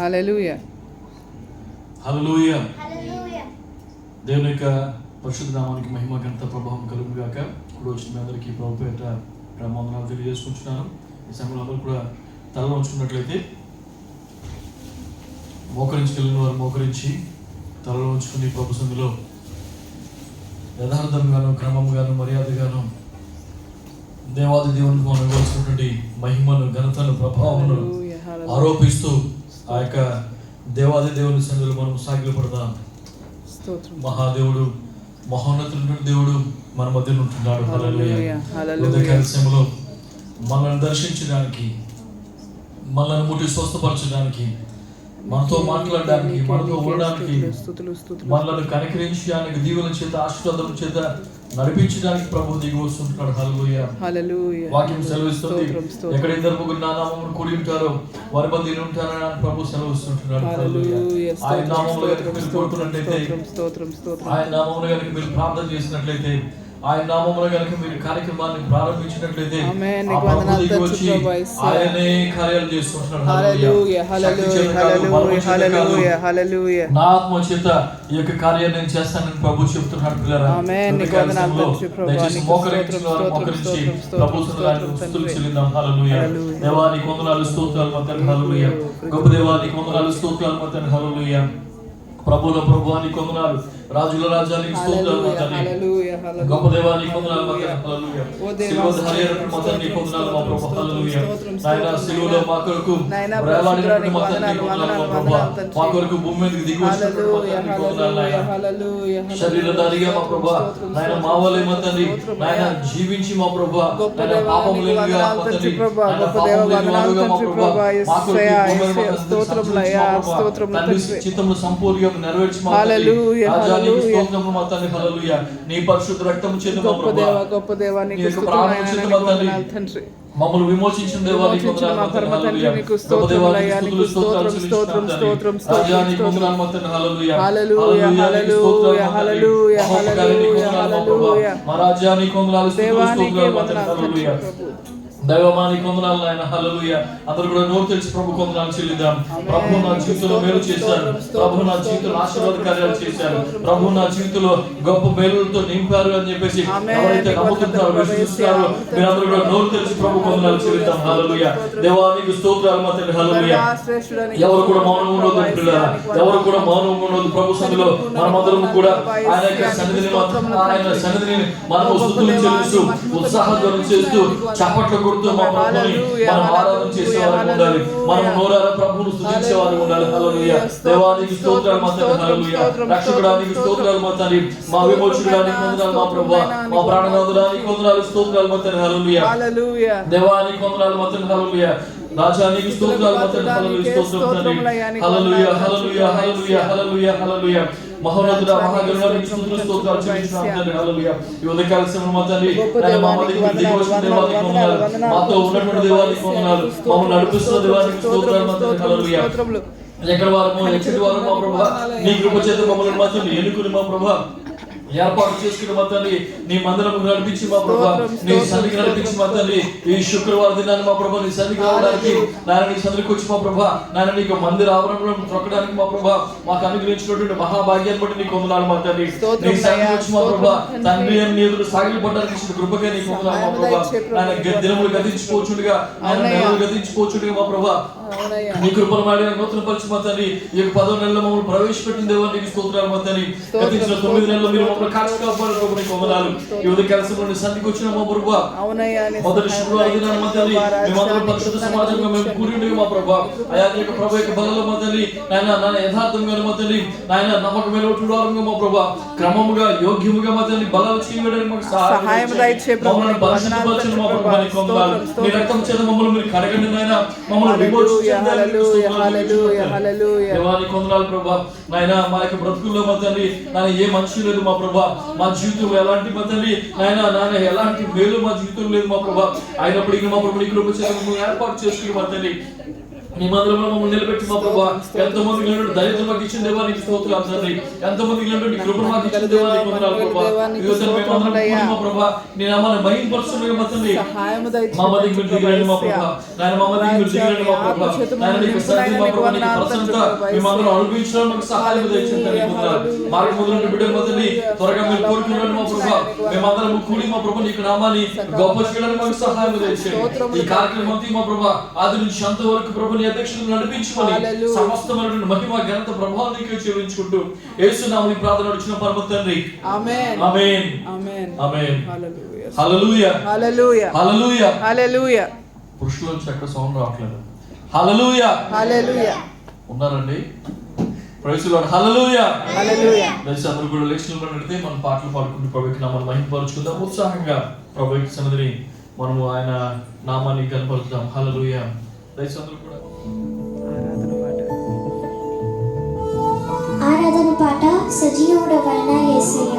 హల్లెలూయా హల్లెలూయా. దేవుని యొక్క పరిశుద్ధ నామానికి మహిమ ఘనత ప్రభావం కలుగును గాక. ఇప్పుడు వచ్చిన మీ అందరికీ ప్రభు పేరిట వందనాలు తెలియజేసుకుంటున్నాను. ఈ సమయంలో అందరూ కూడా తలలో ఉంచుకున్నట్లయితే మోకరించుకెళ్ళిన వారు మోకరించి తలలో ఉంచుకుని ప్రభు సన్నిధిలో యథార్థంగాను క్రమంగాను మర్యాదగాను దేవాది దేవునికి మనం ఇవ్వాల్సినటువంటి మహిమను ఘనతను ప్రభావమును ఆరోపిస్తూ ఆ యొక్క దేవాది దేవుని సన్నిధిలో మనం సాగిలపడదాం. మహాదేవుడు మహోన్నతుడు దేవుడు మన మధ్య ఉంటున్నాడు. హల్లెలూయా. మనల్ని దర్శించడానికి, మనల్ని ముట్టి స్వస్థపరచడానికి, మనతో మాట్లాడడానికి, మనతో ఉండడానికి, మనల్ని కనికరించడానికి, దీవుల చేత ఆశీర్వాదం చేత నడిపించడానికి ప్రభు దిగి వస్తుంటున్నాడు. హల్లెలూయా. వాక్యం సెలవిస్తుంది, ఎక్కడ ఇద్దరు ముగ్గురు నా నామమున కూడి ఉంటారో వారి మధ్య ఉంటారని ప్రభు సెలవిస్తుంటున్నాడు. ఆయన నామములో కనుక మీరు కోరుకున్నట్లయితే, ఆయన నామములో కనుక మీరు ప్రార్థన చేసినట్లయితే, ఆయన నామములో కనుక మీరు కార్యక్రమాన్ని ప్రారంభించినట్లయితే ఆయనే కార్యాలు చేస్తుంటున్నాడు. నా ఆత్మ చేత ఈ యొక్క కార్యాన్ని నేను చేస్తానని ప్రభు చెప్తున్నాడు. మోకరించి ప్రభు స్తుతులు చెల్లిద్దాం. హల్లెలూయా. దేవానికి వందనాలు స్తోత్రాలు మాత్రం. హల్లెలూయా. గొప్ప దేవానికి వందనాలు స్తోత్రాలు మాత్రం. హల్లెలూయా. ప్రభుల ప్రభువానికి వందనాలు, రాజుల రాజ్యానికి స్తోత్రాలు మాత్రం. గొప్ప దేవానికి వందనాలు మాత్రం. హల్లెలూయా. సిలువధారియైన మాత్రానికి వందనాలు మా ప్రభు. హల్లెలూయా. నాయన సిలువలో మా కొరకు వేలాడినటువంటి మాత్రానికి వందనాలు మా ప్రభు. మా కొరకు భూమి మీదకి దిగి వచ్చినటువంటి మాత్రానికి వందనాలు నాయన. శరీరధారిగా మా ప్రభు నాయన మా వలె మాత్రాన్ని నాయన జీవించి మా ప్రభు నాయన పాపము లేనిగా మాత్రాన్ని నాయన పాపము లేని వారుగా మా ప్రభు మా కొరకు తండ్రి చిత్తమును సంపూర్ణంగా నెరవేర్చి మా రాజానికి స్తోత్రములు మా తండ్రి. హల్లెలూయా. నీ పరిశుద్ధ రక్తము చేత మా ప్రభు గొప్ప దేవా నీకు ప్రాణం చేత మా తండ్రి మమ్మల్ని విమోచించిన దేవానికి వందనాలు. హల్లెలూయా. గొప్ప దేవానికి స్తుతులు స్తోత్రాలు చెల్లిస్తున్నాం. రాజానికి వందనాలు మా తండ్రి. హల్లెలూయా. హల్లెలూయా. హల్లెలూయా. హల్లెలూయా. హల్లెలూయా. మా రాజానికి వందనాలు స్తోత్రాలు మా తండ్రి. హల్లెలూయా. దైవమానికి వందనాలు నాయన. హల్లెలూయా. అందరూ కూడా నోరు తెరిచి ప్రభు వందనాలు చెల్లిద్దాం. ప్రభు నా జీవితంలో మేలు చేశారు, ప్రభు నా జీవితంలో ఆశీర్వాద కార్యాలు చేశారు, ప్రభు నా జీవితంలో గొప్ప మేలులతో నింపారు అని చెప్పేసి ఎవరైతే నమ్ముతుంటారో విశ్వసిస్తారో మీరందరూ కూడా నోరు తెరిచి ప్రభు వందనాలు చెల్లిద్దాం. హల్లెలూయా. దేవానికి స్తోత్రాలు మా తండ్రి. హల్లెలూయా. ఎవరు కూడా మౌనం ఉండొద్దు పిల్లరా, ఎవరు కూడా మౌనం ఉండొద్దు. ప్రభు సన్నిధిలో మనమందరం కూడా ఆయన యొక్క సన్నిధిని ఆయన సన్నిధిని మనము స్తుతులు చెల్లిస్తూ ఉత్సాహధ్వనులు చేస్తూ చప్పట్లు మా ప్రభుని మనం ఆరాధన చేసేవారు ఉండాలి. మనం నోరారా ప్రభువును స్తుతించేవారు ఉండాలి. హల్లెలూయా. దేవానికి స్తోత్రాలు మా తండ్రి. హల్లెలూయా. రక్షకుడానికి స్తోత్రాలు మా తండ్రి. మా విమోచకుడానికి వందనాలు మా ప్రభువా. మా ప్రాణనాథుడానికి వందనాలు స్తోత్రాలు మా తండ్రి. హల్లెలూయా. దేవానికి వందనాలు మా తండ్రి. హల్లెలూయా. రాజానికి స్తోత్రాలు మా తండ్రి. హల్లెలూయా. స్తోత్రం తండ్రి. హల్లెలూయా. హల్లెలూయా. హల్లెలూయా. హల్లెలూయా. హల్లెలూయా. మహోన్నతుడా మహాగణుడానికి స్తుతులు స్తోత్రాలు చెల్లిస్తున్నాం తండ్రి. హల్లెలూయా. ఈ ఉదయకాల సమయంలో మా తండ్రి మా మధ్యకి దిగి వచ్చిన దేవానికి వందనాలు, మాతో ఉన్నటువంటి దేవానికి వందనాలు, మమ్మల్ని నడిపిస్తున్న దేవానికి స్తోత్రాలు మా తండ్రి. హల్లెలూయా. ఎక్కడ వారము ఎక్కడి వారు మా ప్రభువా నీ కృప చేత మమ్మల్ని మాత్రం ఎన్నుకుని మా ప్రభువా ఏర్పాటు చేసుకుని మా తండ్రి నీ మందిరం నడిపించి మా ప్రభా నీ సన్నిధికి నడిపించి మా తండ్రి ఈ శుక్రవారం దినాన్ని మా ప్రభా నీ సన్నిధికి రావడానికి నాయన నీ సన్నిధికి వచ్చి మా ప్రభా నాయన నీకు మందిర ఆవరణలో తొక్కడానికి మా ప్రభా మాకు అనుగ్రహించినటువంటి మహాభాగ్యాన్ని బట్టి నీకు వందనాలు మా తండ్రి. నీ సన్నిధికి వచ్చి మా ప్రభా తండ్రి అని నీ ఎదురు సాగిలపడడానికి ఇచ్చిన కృపగా నీకు వందనాలు మా ప్రభా. నాయన దినములు గతించిపోచుండగా ఆయన నెలలు గతించిపోచుండగా మా ప్రభా నీ కృపను మాడిన నూతన పరిచి మా తండ్రి ఈ 10వ నెలలో మమ్మల్ని ప్రవేశపెట్టిన దేవానికి నీకు స్తోత్రాలు మా తండ్రి. గతించిన 9 నెలల్లో మీరు కాచి కాపాడు ప్రభు నీకు వందనాలు. ఈ ఉదయ కలిసి సన్నిధికి వచ్చిన మా ప్రభు మొదటి శుక్రవారం దినాన మా తండ్రి మేమందరం పరిశుద్ధ సమాజంగా మేము కూడి ఉండగా మా ప్రభు అయా యొక్క ప్రభు యొక్క బలలో మా తండ్రి నాయన యథార్థంగా మా తండ్రి నాయన నమ్మకమైన వారంగా మా ప్రభు క్రమముగా యోగ్యముగా మా తండ్రి బలాలు చేయడానికి మాకు సహాయం దయచే ప్రభు మమ్మల్ని పరిశుద్ధపరచండి మా ప్రభు నీకు వందనాలు. నీ రక్తం చేత మమ్మల్ని మీరు కడగండి నాయన, మమ్మల్ని విమోచించండి హల్లెలూయా హల్లెలూయా హల్లెలూయా దేవానికి వందనాలు ప్రభా. నాయనా మా యొక్క బ్రతుకుల్లో మా తండ్రి నాయన ఏ మనిషి లేదు మా ప్రభా. మా జీవితంలో ఎలాంటి మా తండ్రి నాయన ఎలాంటి మేలు మా జీవితంలో లేదు మా ప్రభా. అయినప్పటికీ మా ప్రభు నీ కృప చేత మమ్మల్ని ఏర్పాటు చేసుకుని మా తండ్రి నీ మందిరంలో మమ్మల్ని నిలబెట్టి మా ప్రభా. ఎంతమంది ధైర్యం మాకు ఇచ్చిన దేవానికి స్తోత్రాలు తండ్రి. ఎంతమంది నీ కృపను మాకు ఇచ్చిన దేవానికి వందనాలు ప్రభా. మా ప్రభా నీ నామాన్ని మహిమపరుస్తున్న మా తండ్రి మా మధ్యకి మీరు దిగిరండి మా ప్రభా. నాయన మా మధ్యకి మీరు దిగిరండి మా ప్రభా. నాయన నీకు సత్యం మా ప్రభా, నీకు ప్రసన్నత మేమందరం అనుభవించడం మాకు సహాయం దయచేయండి. మార్గ మొదలు బిడ్డలు మా తండ్రి త్వరగా మీరు కోరుకున్నాడు మా ప్రభా. మేమందరం కూడి మా ప్రభా నీకు నామాన్ని గొప్ప చేయడానికి మాకు సహాయం దయచేయండి. ఈ కార్యక్రమం అంతా మా ప్రభా ఆది నుంచి అంత వరకు ప్రభు అధ్యక్షులు నడిపించుకొని సమస్తమైన మహిమ ఘనత ప్రభావం నీకే చెల్లించుకుంటూ యేసు నామములో ప్రార్థన నడుచున్న పరమ తండ్రి ఆమేన్ ఆమేన్ ఆమేన్ ఆమేన్ హల్లెలూయా హల్లెలూయా హల్లెలూయా హల్లెలూయా. పురుషుల నుంచి ఎక్కడ సౌండ్ రావట్లేదు. హల్లెలూయా హల్లెలూయా ఉన్నారండి. Praise the Lord. Hallelujah hallelujah. దయచేసి అందరూ కూడా లేచి నిలబడితే మనం పాటలు పాడుకుంటూ ప్రభువుకి నామాన్ని మహిమపరుచుకుందాం. ఉత్సాహంగా ప్రభువుకి సన్నిధిని మనము ఆయన నామాన్ని కనపరుద్దాం. హల్లెలూయా. దయచేసి అందరూ కూడా ఆరాధన పాట సజీవుడవైన యేసయ్య.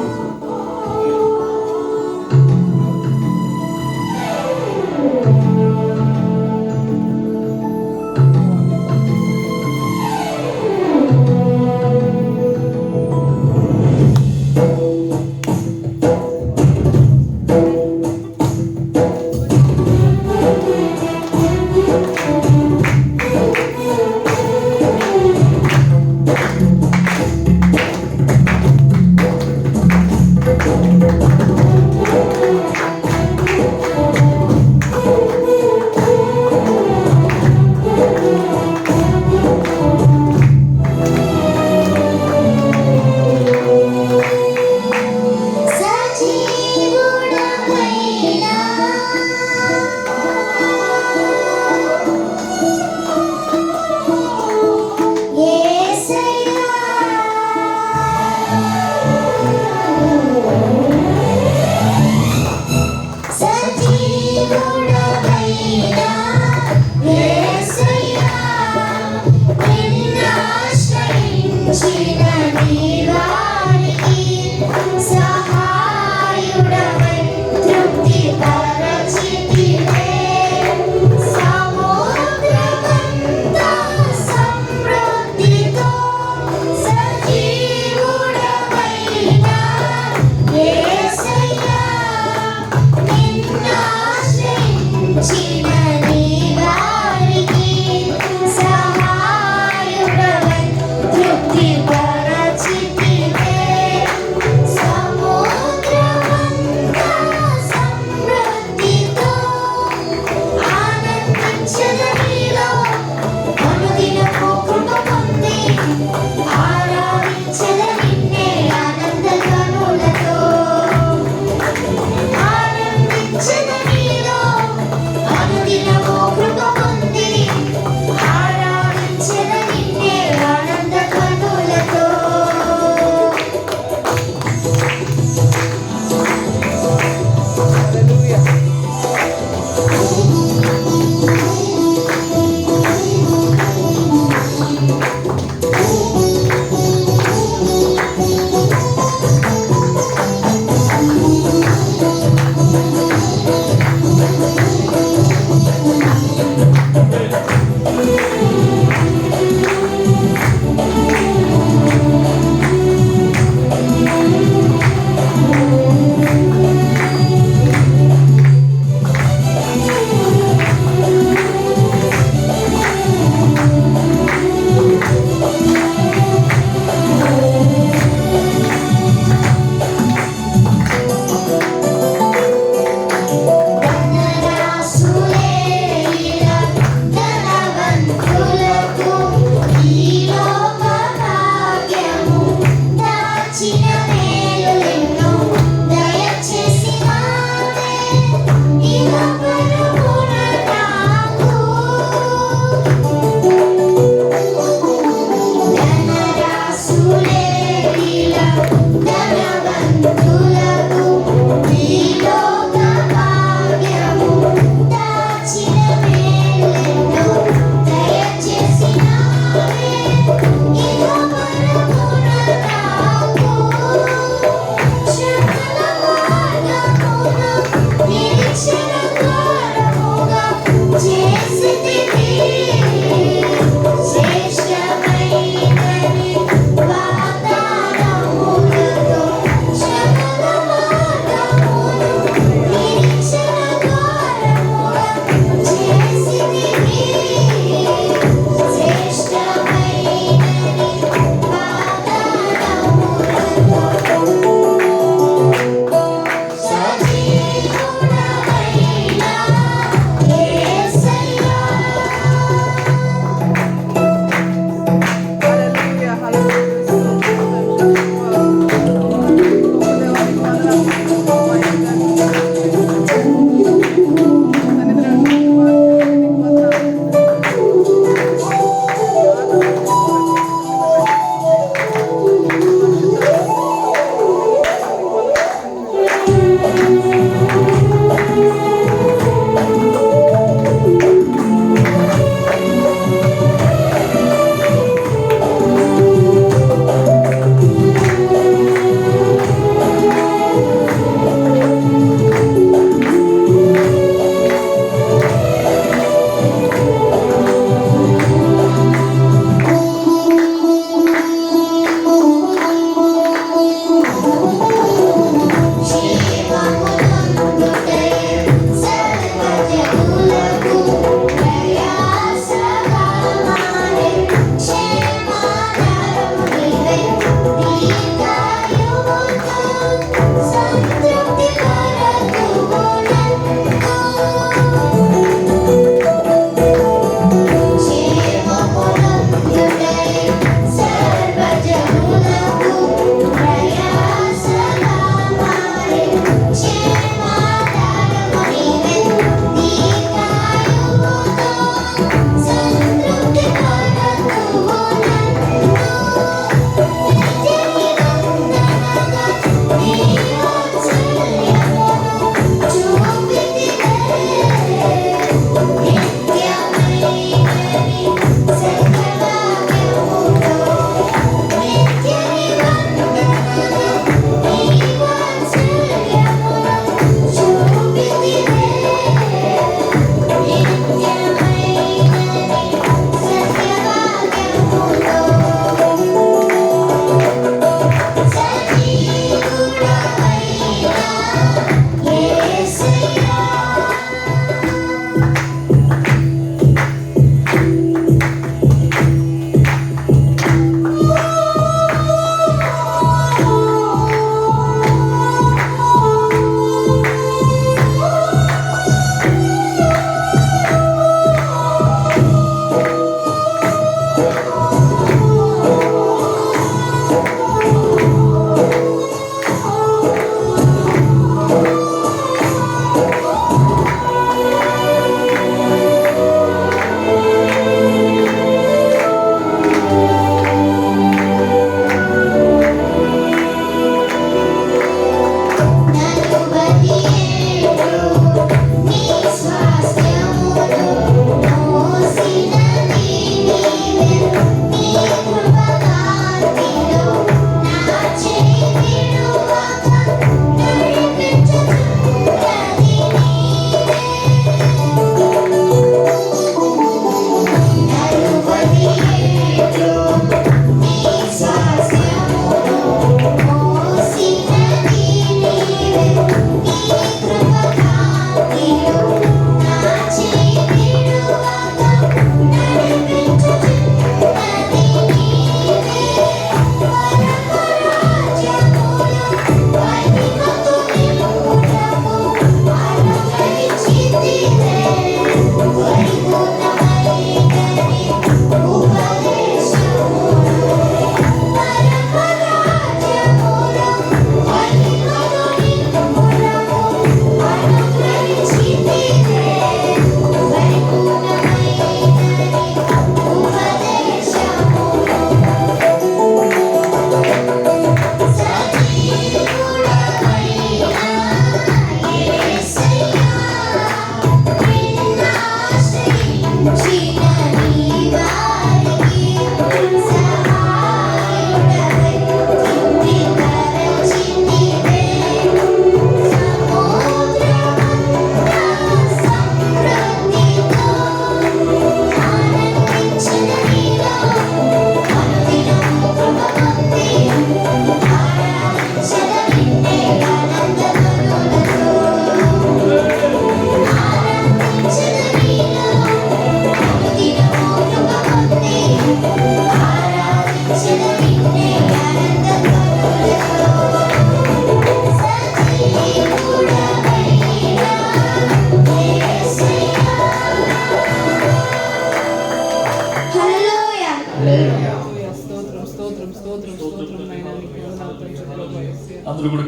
అందరూ కూడా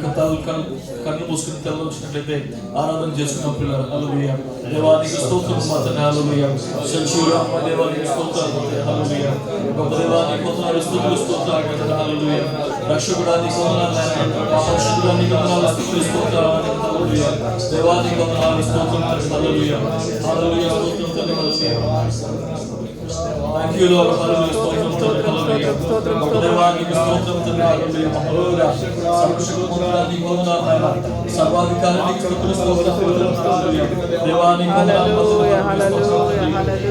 కన్ను మూసుకుని తెల్ల వచ్చినట్లయితే ఆరాధన చేసుకున్న పిల్లలు హల్లెలూయా. దేవానికి స్తోత్రం మాత్రమే హల్లెలూయా. సజీవుడా మా దేవానికి స్తోత్రాలు హల్లెలూయా. గొప్ప దేవానికి వందనాలు స్తోత్రాలు హల్లెలూయా. రక్షకుడానికి వందనాలు మా పరిశుద్ధుడానికి వందనాలు స్తోత్రాలు హల్లెలూయా. దేవానికి వందనాలు స్తోత్రాలు హల్లెలూయా. హల్లెలూయా స్తోత్రం హల్లెలూయా. Thank you Lord. Hallelujah. స్తోత్రం దేవానికి స్తోత్రం హల్లెలూయా. హల్లెలూయా. సర్వశక్తిమంతుడానికి వందనాలు సర్వాధికారానికి స్తోత్రం హల్లెలూయా. దేవానికి వందనాలు హల్లెలూయా.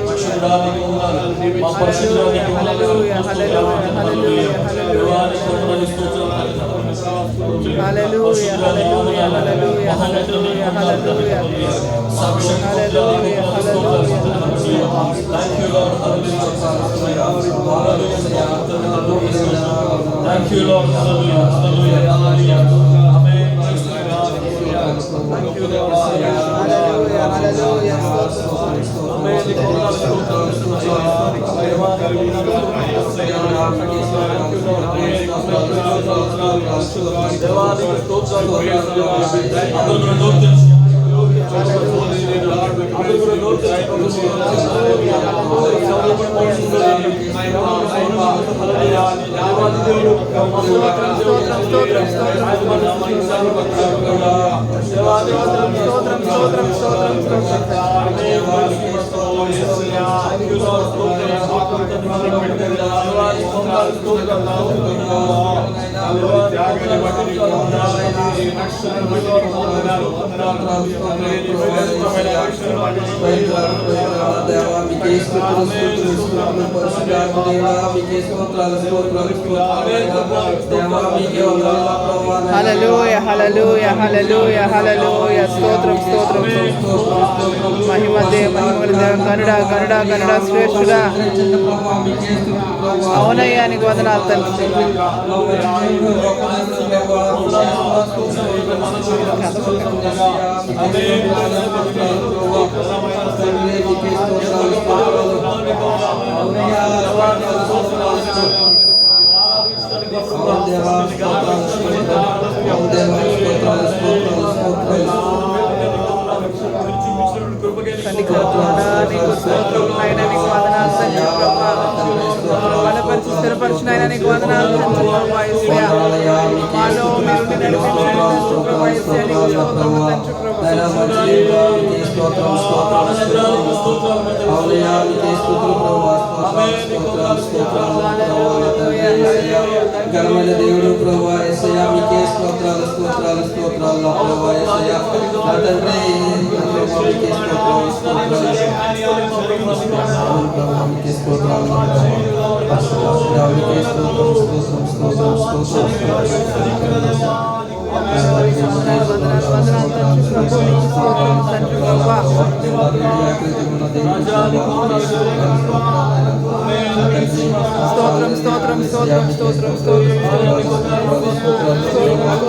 రక్షకుడానికి వందనాలు మా పరిశుద్ధుడానికి హల్లెలూయా. హల్లెలూయా. దేవానికి వందనాలు స్తోత్రం హల్లెలూయా. హల్లెలూయా. హల్లెలూయా. హల్లెలూయా. హల్లెలూయా. సర్వశక్తిమంతుడానికి స్తోత్రం హల్లెలూయా. Thank you Lord. Hallelujah. Thank you Lord. Hallelujah. Hallelujah. Hallelujah. Amen. Thank you Lord. Hallelujah. Hallelujah. Hallelujah. Hallelujah. Hallelujah. Hallelujah. స్తోత్రం స్తోత్రం మహిమ మహిమగల దేవ గనుడ శ్రేష్ఠుడా. అవునయ్యా నీకు వందనాలు తండ్రి. బలపరిచి స్థిరపరిచిన ఆయన నీకు వందనాలు తండ్రి. మాలో మీరు ఘనమైన దేవుడు ప్రభువా యేసయ్యా మీకే స్తోత్రాలు స్తోత్రాలు స్తోత్రాలు ప్రభువా యేసయ్యా నా తండ్రి ప్రభువా మీకే స్తోత్రాలు స్తోత్రాలు మీకే స్తోత్రాలు పరిశుద్ధుడా మీకే స్తోత్రం స్తోత్రం స్తోత్రం స్తోత్రం స్తోత్రం స్తోత్రం స్తోత్రం స్తోత్రం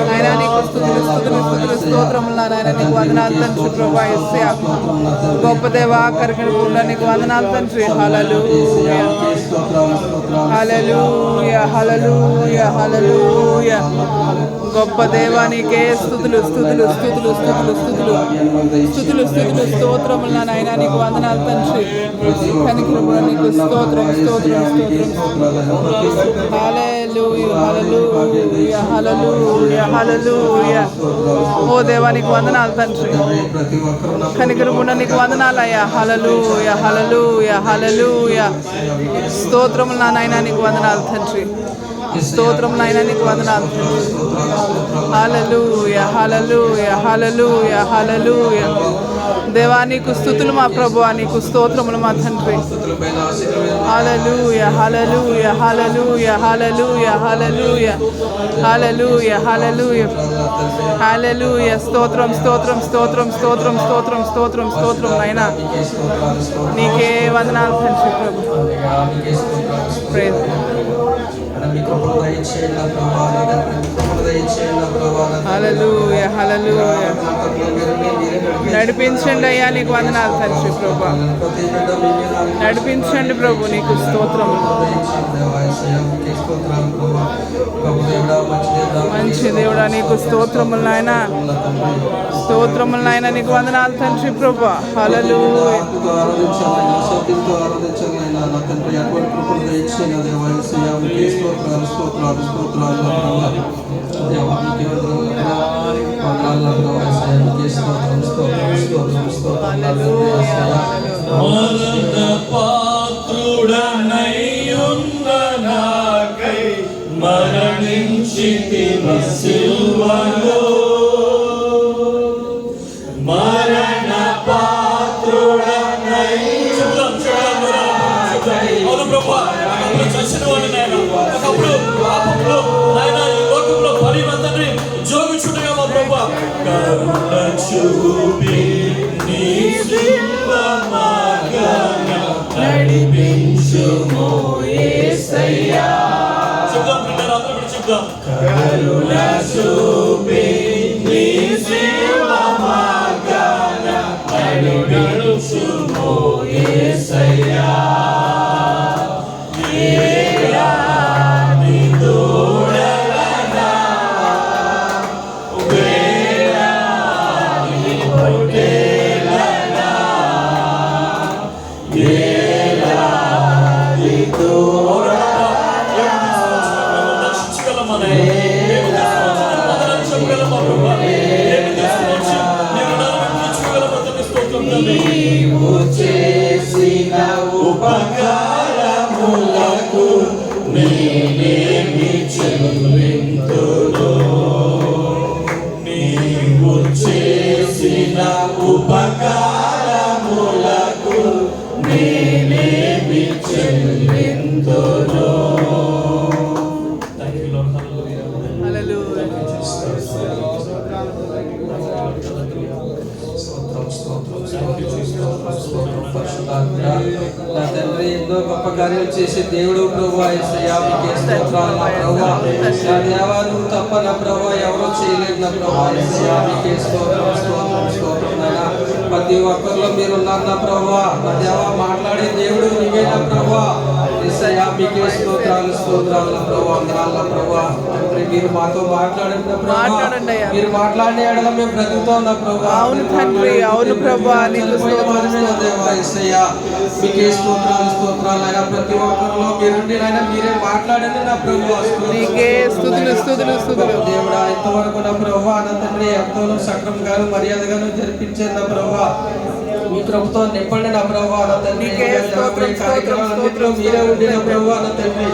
నాయనా నీకు స్తుతులు స్తుతులు స్తుతులు స్తోత్రములు నాయనా నీకు వందనాలు తండ్రి ప్రభువా యేసయ్యా. గొప్ప దేవా కరుణింపుడా నీకు వందనాలు తండ్రి. హల్లెలూయా. హల్లెలూయా. హల్లెలూయా. హల్లెలూయా. గొప్ప దేవా నీకే స్తుతులు స్తుతులు స్తుతులు స్తుతులు స్తుతులు స్తుతులు స్తుతులు స్తోత్రములు నాయనా నీకు వందనాలు తండ్రి. కనికరముడా నీకు స్తోత్రం స్తోత్రం స్తోత్రం. హల్లెలూయా. హల్లెలూయా. హల్లెలూయా. హల్లెలూయా. ఓ దేవా నీకు వందనాలు తండ్రి. కనికరముడా నీకు వందనాలయ్యా. హల్లెలూయా. హల్లెలూయా. హల్లెలూయా. స్తోత్రములు నాయనా నీకు వందనాలు తండ్రి. స్తోత్రం నాయనా నీకు వందనాలు. హల్లెలూయా. హల్లెలూయా. హల్లెలూయా. హల్లెలూయా. దేవా నీకు స్తుతులు మా ప్రభువా నీకు స్తోత్రములు మా తండ్రి. హల్లెలూయా. హల్లెలూయా. హల్లెలూయా. హల్లెలూయా. హల్లెలూయా. హల్లెలూయా. హల్లెలూయా. హల్లెలూయా. స్తోత్రం స్తోత్రం స్తోత్రం స్తోత్రం స్తోత్రం స్తోత్రం స్తోత్రం నాయనా నీకే వందనాలు తండ్రి ప్రభు. ప్రైజ్ హల్లెలూయా. హల్లెలూయా. నడిపించండి అయ్యా, నీకు వందనాలు తండ్రి ప్రభా. ప్రతి బిడ్డ మీ మీద నడిపించండి ప్రభు, నీకు స్తోత్రం. మంచి దేవుడా, నీకు స్తోత్రములు నాయన, స్తోత్రములు నాయన, నీకు వందనాలు తండ్రి ప్రభా. హల్లెలూయా. పాత్రుడనయ్యున్న నాకై మరణించితివి సిలువలో, మరణ పాత్రుడనై చచ్చిన వాడు నాయన, ఒకప్పుడు పాపంలో నాయన ఈ లోకంలో పడిన తండ్రి జోగించుండగా మా ప్రభా కరుణ చూపి నీ సిలువ మార్గాన నడిపించుము యేసయ్యా. చెప్దాం ప్రియులారా, అందరూ కూడా చెప్దాం. కరుణ చూపి నీ సిలువ మార్గాన నడిపించుము యేసయ్యా. నీవు చేసిన ఉపకారములకు నేనేమి చెల్లింతును, నీవు చేసిన ఉపకారములకు నేనేమి చెల్లింతును. నా తండ్రి ఎన్నో గొప్ప కార్యాలు చేసే దేవుడు ప్రభువా యేసయ్యా, మీకే స్తోత్రాలు నా ప్రభువా. నా దేవా, నువ్వు తప్ప నా ప్రభువా ఎవరూ చేయలేదు నా ప్రభువా యేసయ్యా, మీకే స్తోత్రం స్తోత్రం స్తోత్రం నాయనా. ప్రతి ఒక్కరిలో మీరు ఉన్నారు నా ప్రభువా. నా దేవా, మాట్లాడే దేవుడు నీవే నా ప్రభువా యేసయ్యా, మీకే స్తోత్రాలు స్తోత్రాలు నా ప్రభువా. వందనాలు నా ప్రభువా. తండ్రి మీరు మాతో మాట్లాడండి నా ప్రభువా, మీరు మాట్లాడే ఎడల మేము బ్రతుకుతాం నా ప్రభువా. అవును తండ్రి, అవును ప్రభువా, నీకు స్తోత్రం దేవా యేసయ్యా, మీకే స్తోత్రాలు స్తోత్రాలు నాయనా. ప్రతి ఒక్కరిలో మీరుండి నాయనా, మీరే మాట్లాడండి నా ప్రభువా. నీకే స్తుతులు స్తుతులు స్తుతులు దేవుడా. ఇంతవరకు నా ప్రభువా నా తండ్రి ఎంతో సక్రమంగాను మర్యాదగాను జరిపించారు నా ప్రభువా. మీ ప్రభుత్వం నింపండి నా ప్రభువా నా తండ్రి. కార్యక్రమాలన్నింటిలో మీరే ఉండి నా ప్రభువా నా తండ్రి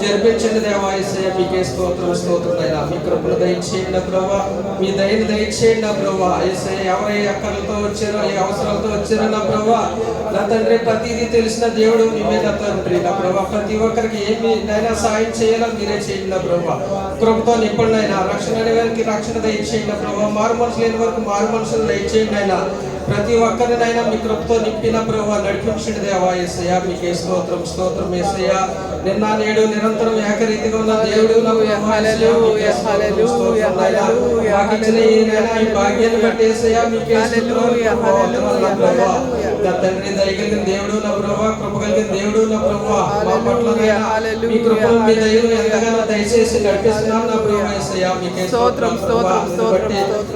జరిపించండి దేవా యేసయ్యా, మీకే స్తోత్రం స్తోత్రం అయినా. మీ కృపను దయచేయండి నా ప్రభువా, మీ దయను దయచేయండి నా ప్రభువా యేసయ్యా. ఎవరు ఏ అక్కలతో వచ్చారో, ఏ అవసరాలతో వచ్చారో నా ప్రభువా నా తండ్రి, ప్రతిదీ తెలిసిన దేవుడు నీవే నా తండ్రి నా ప్రభువా. ప్రతి ఒక్కరికి ఏమి నైనా సాయం చేయాలో మీరే చేయండి నా ప్రభువా. కృపతో నింపండి అయినా. రక్షణ లేని వారికి రక్షణ దయచేయండి నా ప్రభువా. మారు మనసు లేని వారికి మారు మనసును దయచేయండి అయినా. ప్రతి ఒక్కరినైనా మీ కృపతో నింపిన ప్రభువా నడిపించండి దేవా యేసయ్యా, మీకే స్తోత్రం స్తోత్రం యేసయ్యా. నిన్న నేడు నిరంతరం ఏకరీతిగా ఉన్న దేవుడు నా భాగ్యాన్ని బట్టి యేసయ్యా, మీకే తండ్రి. దయగలిగిన దేవుడు నా ప్రభువా, కృప కలిగిన దేవుడు నా ప్రభువా. మా పట్ల మీ కృపను మీ దయను ఎంతగానో దయచేసి నడిపిస్తున్నాం నా ప్రభువా యేసయ్యా, మీకే స్తోత్రం స్తోత్రం.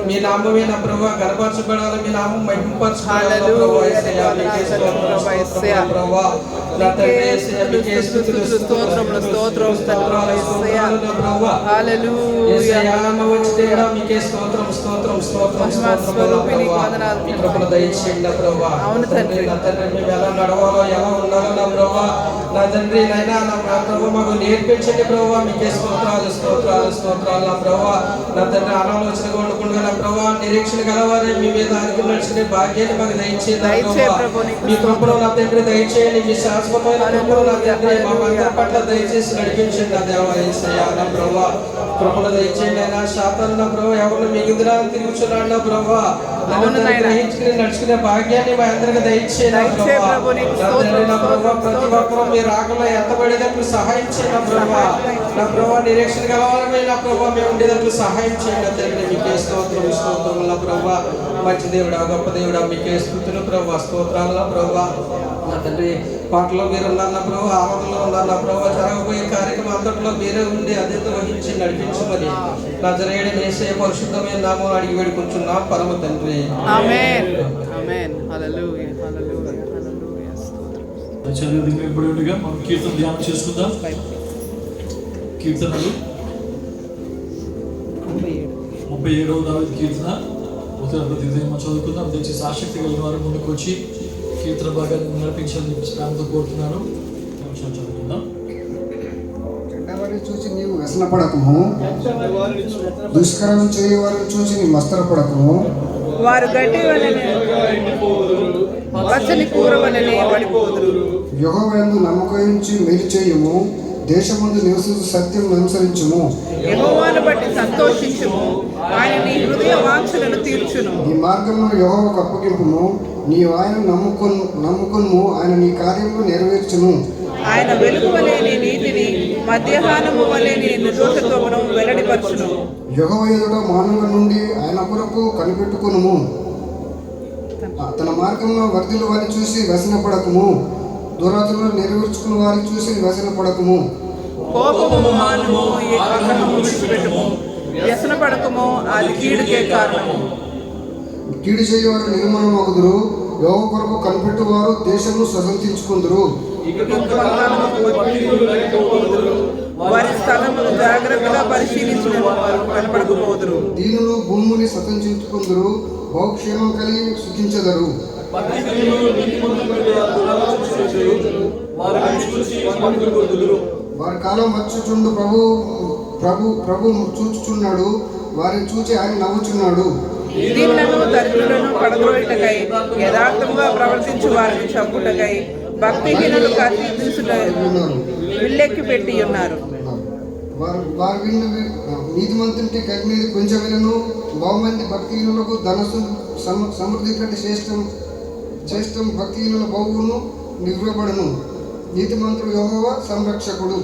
మీ నామమే నా ప్రభువా గర్భపరచబడాలి, మీ నామం మహిమపరచబడాలి నా ప్రభువా యేసయ్యా, మీకే స్తోత్రం స్తోత్రం ప్రభువా. నా తండ్రి యేసయ్యా, మీకే స్తుతులు స్తోత్రములు స్తోత్రం స్తోత్రాలు యేసయ్యా నా ప్రభువా. హల్లెలూయా. యేసయ్యా నా వచ్చేడా మీకే స్తోత్రం స్తోత్రం స్తోత్రం స్తోత్రం ప్రభువా. మీ కృపను దయచేయండి నా ప్రభువా. అవును తండ్రి. నా తండ్రి మేము ఎలా నడవాలో ఎలా ఉండాలో నా ప్రభువా నా తండ్రి నైనా నా ప్రభువా మాకు నేర్పించండి ప్రభువా. మీకే స్తోత్రాలు స్తోత్రాలు స్తోత్రాలు నా ప్రభువా. నా తండ్రి అనాలోచనగా ఉండకుండా నా ప్రభువా నిరీక్షణ గలవారే మీ మీద ఆనుకుని నడిచిన భాగ్యాన్ని మాకు దయచేయండి. మీ కృపను నా తండ్రి దయచేయండి. మీ శాశ్వతమైన కృపను నా తండ్రి మా అందరి పట్ల దయచేసి నడిపించండి నా దేవా యేసయ్యా నా ప్రభువా. కృపను దయచేయండి అయినా. శాతాను నా ప్రభువా ఎవరిని మిగిలిన తిరుగుచున్నాడు నా ప్రభువా. గ్రహించుకుని నడుచుకునే భాగ్యాన్ని మా అందరికి దయచేయండి నా ప్రభువా. నా ప్రభువా ప్రతి ఒక్కరూ మీ రాకలో ఎంతబడేటప్పుడు సహాయం చేయండి నా ప్రభువా. నా ప్రభువా నిరీక్షణ గలవారమే నా ప్రభువా మేము ఉండేటప్పుడు సహాయం చేయండి తండ్రి. మీకే స్తోత్రం స్తోత్రం నా ప్రభువా. మంచి దేవుడా, గొప్ప దేవుడా, మీకే స్తుతులు ప్రభువా, స్తోత్రాల ప్రభువా. నా తండ్రి పాటలో మీరు ఉన్నారు ప్రభు, ఆరాధనలో ఉన్నారు ప్రభు. జరగబోయే కార్యక్రమం అంతట్లో మీరే ఉండి అదేతో వహించి నడిపించమని నజరేయుడైన యేసయ్య పరిశుద్ధమైన నామములో అడిగి వేడుకుంటున్నాం పరమ తండ్రి. ఆమేన్ ఆమేన్. హల్లెలూయా హల్లెలూయా హల్లెలూయా. చదివి ఇప్పుడు మనం కీర్తన ధ్యానం చేసుకుందాం. కీర్తనలు 37వ దావీదు కీర్తన ప్రతి ఉదయం చదువుకుందాం. దయచేసి ఆసక్తి కలిగిన వారు ముందుకు వచ్చి కీర్తన భాగాన్ని నడిపించాలని చెప్పి ప్రాంతం కోరుతున్నాను. చదువుకుందాం. చెడ్డవారిని చూసి నీవు వ్యసనపడకము, దుష్కరం చేయవారిని చూసి నీ మస్తరపడకము. వారు గడ్డి వలె పచ్చని కూర వలె పడిపోదురు. యెహోవాయందు నమ్మకముంచి మేలు చేయుము, దేశమందు నివసించు సత్యం అనుసరించుము. యెహోవాను బట్టి సంతోషించుము, ఆయన నీ హృదయ వాంఛలను తీర్చును. నీ మార్గమును యెహోవాకు అప్పగింపుము, నీవు ఆయన నమ్ముకొనుము, ఆయన నీ కార్యములు నెరవేర్చును. ఆయన వెలుగు వలె నీ నీతిని, మధ్యాహ్నము వలె నీ నిర్దోషత్వమును వెల్లడిపరచును. యెహోవా ఎదుట మానవుల నుండి ఆయన కొరకు కనిపెట్టుకొనుము. తన మార్గంలో వర్ధిల్లు వారిని చూసి వ్యసనపడకము, దురాత్మను నెరవేర్చుకున్న వారిని చూసి వ్యసనపడకము. కోపము మానుము, ఆగ్రహము విడిచిపెట్టుము, వ్యసనపడకము, అది కీడుకే కారణము. కీడు చేయవారు నిర్మూలమగుదురు, యెహోవా కొరకు కనిపెట్టువారు దేశమును స్వతంత్రించుకుందురు. వారి స్థలమును జాగ్రత్తగా పరిశీలించిన వారు కనపడకపోదురు. దీనులు భూమిని స్వతంత్రించుకుందురు, బహుక్షేమం కలిగి సుఖించెదరు. వారి కాలం వచ్చుచుండు, ప్రభు చూచుచున్నాడు, వారిని చూచి ఆయన నవ్వుచున్నాడు. దీనులను దరిద్రులను పడద్రోయుటకై, యథార్థంగా ప్రవర్తించు వారిని చంపుటకై, భక్తిహీనులు కత్తి తీసుట విల్లెక్కి పెట్టి ఉన్నారు. వారి విన్ను నీతిమంతునికి కగ్నేది కొంచెమైనను, బహుమంది భక్తిహీనులకు ధనసు సమృద్ధి కంటే శ్రేష్టం భక్తిహీనుల బహువును నిర్వబడును. నీతిమంతుడు యెహోవా సంరక్షకుడు.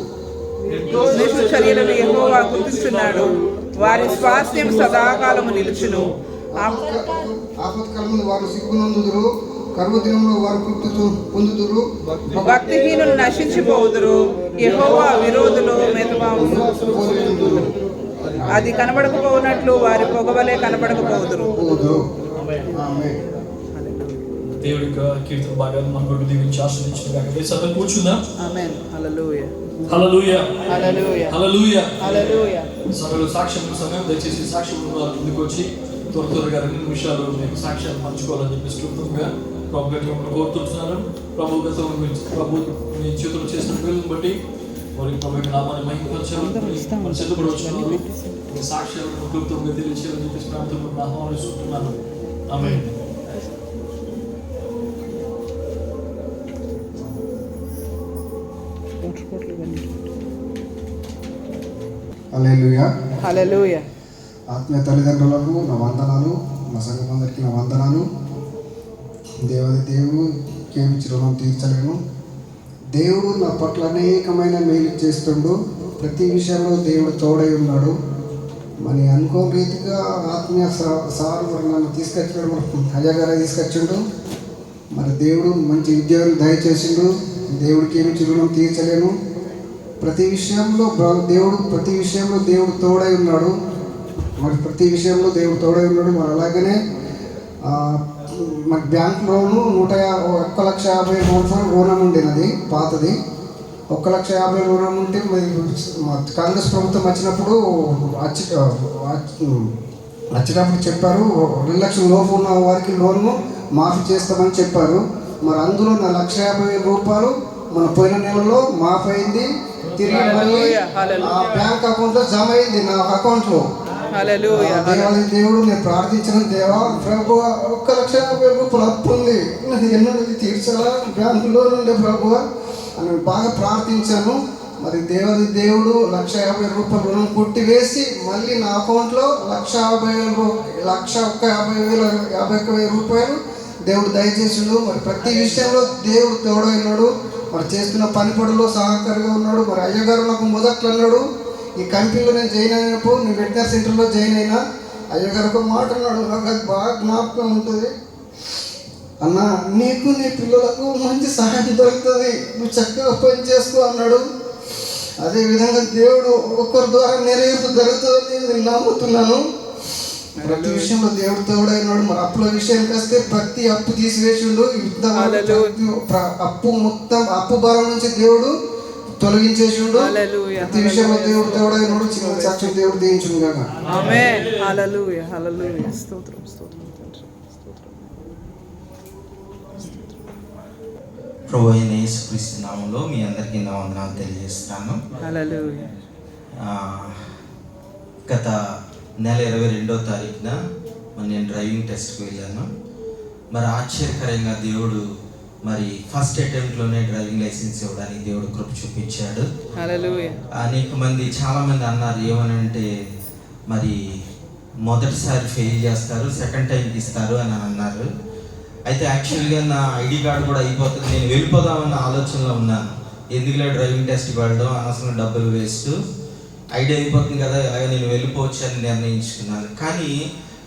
నిర్దోషుల చర్యలను యెహోవా గుర్తించున్నాడు, వారి స్వాస్థ్యం సదాకాలము నిలుచును. ఆపత్కాలమున వారు సిగ్గునందుదురు, కరువు దినంలో వారు తృప్తి పొందుదురు. భక్తిహీనులు నశించిపోదురు, యెహోవా విరోధులు మెతమాము. అది కనబడకపోనట్లు వారి పొగవలే కనబడకపోదురు. దేవుడి యొక్క కీర్తన భాగాన్ని మన కొరకు దీవించి ఆస్వాదించుగాక. దయచేసి కూర్చుందాం. ఆమేన్. హల్లెలూయా హల్లెలూయా హల్లెలూయా హల్లెలూయా హల్లెలూయా. సభలో సాక్ష్యం సమయం, దయచేసి సాక్ష్యం ముందుకు వచ్చి త్వరగా 2 నిమిషాలు మీకు సాక్ష్యాలు పంచుకోవాలని చెప్పి క్లుప్తంగా ప్రభు గారు కోరుతున్నాను. ప్రభు మీ చేతులు చేసిన పిల్లలను బట్టి వారి ప్రభు నామాన్ని మహిమపరచాలని సిద్ధపడవచ్చు. మీ సాక్ష్యాలను క్లుప్తంగా తెలియచేయాలని చెప్పేసి ప్రాంతంలో ఆహ్వానిస్తున్నాను. ఆమేన్. హల్లెలూయా హల్లెలూయా. ఆత్మీయ తల్లిదండ్రులకు నా వందనాలు, నా సంఘమందరికి నా వందనాలు. దేవుడు కేమించి రుణం తీర్చలేను. దేవుడు నా పట్ల అనేకమైన మేలు చేస్తుండు. ప్రతి విషయంలో దేవుడు తోడై ఉన్నాడు. మరి అనుకోని రీతిగా ఆత్మీయ సార్ మరి నన్ను తీసుకొచ్చాడు, అయ్యగారే తీసుకొచ్చిండు. మరి దేవుడు మంచి విద్యను దయచేసిండు. దేవుడికి ఏమిచ్చి రుణం తీర్చలేను. ప్రతి విషయంలో దేవుడు తోడై ఉన్నాడు. మరి ప్రతి విషయంలో దేవుడు తోడై ఉన్నాడు. మరి అలాగనే మాకు బ్యాంక్ లోను 1,50,000 రుణం ఉండినది, పాతది. 1,50,000 రుణం ఉంటే మరి కాంగ్రెస్ ప్రభుత్వం వచ్చినప్పుడు వచ్చేటప్పుడు చెప్పారు 2,00,000 లోపు ఉన్న వారికి లోను మాఫీ చేస్తామని చెప్పారు. మరి అందులో నా 1,50,000 రూపాయలు మన పోయిన నెలలో మాఫీ అయింది. తిరిగి మళ్ళీ ఆ బ్యాంక్ అకౌంట్లో జమ అయింది, నా అకౌంట్లో. దేవుడు నేను ప్రార్థించిన దేవా ప్రభు 1,50,000 రూపాయలు అప్పు ఉంది, ఎన్నోది తీర్చాలా బ్యాంకులో నుండి ప్రభు అని బాగా ప్రార్థించాను. మరి దేవుడు 1,50,000 రూపాయలు రుణం కొట్టివేసి మళ్ళీ నా అకౌంట్లో 1,51,000 రూపాయలు దేవుడు దయచేసిండు. మరి ప్రతి విషయంలో దేవుడు తోడైనాడు. మరి చేస్తున్న పనిపడిలో సహకారిగా ఉన్నాడు. మరి అయ్యగారు నాకు మొదట్లో అన్నాడు, ఈ కంపెనీలో నేను జాయిన్ అయినప్పుడు నేను వెటనరీ సెంటర్లో జాయిన్ అయినా, అయ్యగారు ఒక మాట అన్నాడు, నాకు అది బాగా జ్ఞాపకం ఉంటుంది. అన్న, నీకు నీ పిల్లలకు మంచి సహాయం దొరుకుతుంది, నువ్వు చక్కగా పని చేసుకో అన్నాడు. అదేవిధంగా దేవుడు ఒక్కొక్కరి ద్వారా నెరవేర్పు జరుగుతుందని నేను నమ్ముతున్నాను. ప్రతి విషయంలో దేవుడు తోడైనాడు. మరి అప్పుల విషయానికి వస్తే ప్రతి అప్పు తీసివేసిండు. అప్పు మొత్తం అప్పు భారం నుంచి దేవుడు తొలగించేసిండు. ప్రతి విషయంలో దేవుడు తోడైనాడు. చిన్న సాక్ష్యం దేవుడు దీవించును గాక. ఆమేన్. హల్లెలూయా, హల్లెలూయా. స్తోత్రం, స్తోత్రం తండ్రి, స్తోత్రం. ప్రభువైన యేసుక్రీస్తు నామములో మీ అందరికీ నా వందనాలు తెలియజేస్తున్నాను. హల్లెలూయా. గత నెల 22వ తారీఖున నేను డ్రైవింగ్ టెస్ట్కి వెళ్ళాను. మరి ఆశ్చర్యకరంగా దేవుడు మరి ఫస్ట్ అటెంప్ట్లోనే డ్రైవింగ్ లైసెన్స్ ఇవ్వడానికి దేవుడు కృప చూపించాడు. హల్లెలూయా. చాలా మంది అన్నారు ఏమనంటే మరి మొదటిసారి ఫెయిల్ చేస్తారు, సెకండ్ టైంకి ఇస్తారు అని అన్నారు. అయితే యాక్చువల్గా నా ఐడి కార్డు కూడా అయిపోతుంది, నేను వెళ్ళిపోదామన్న ఆలోచనలో ఉన్నాను. ఎందుకులే డ్రైవింగ్ టెస్ట్కి వెళ్ళడం, అనవసరం డబ్బులు వేస్ట్, ఐడి అయిపోతుంది కదా, ఎలాగ నేను వెళ్ళిపోవచ్చు అని నిర్ణయించుకున్నాను. కానీ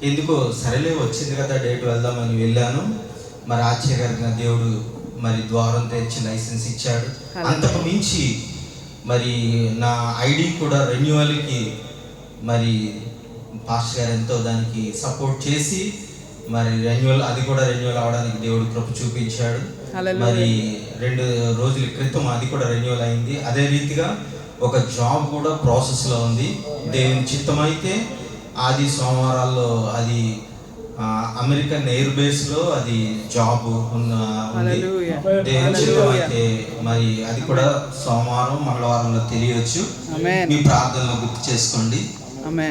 ఎందుకో సరేలే వచ్చింది కదా డేట్ వెళ్దామని వెళ్ళాను. మరి ఆశ్చర్యకరంగా దేవుడు మరి ద్వారం తెచ్చి లైసెన్స్ ఇచ్చాడు. అంతకు మించి మరి నా ఐడి కూడా రెన్యువల్కి మరి పాస్టర్ గారు ఎంతో దానికి సపోర్ట్ చేసి మరి అది కూడా రెన్యువల్ అవడానికి దేవుడు కృప చూపించాడు. మరి 2 రోజుల క్రితం అది కూడా రెన్యువల్ అయింది. అదే రీతిగా ఒక జాబ్ కూడా ప్రాసెస్లో ఉంది. దేవుని చిత్తమైతే ఆది సోమవారాల్లో అది అమెరికన్ ఎయిర్ బేస్లో అది జాబ్ ఉంది. దేవుని చిత్తమైతే మరి అది కూడా సోమవారం మంగళవారంలో తెలియవచ్చు. మీ ప్రార్థనలో గుర్తు చేసుకోండి.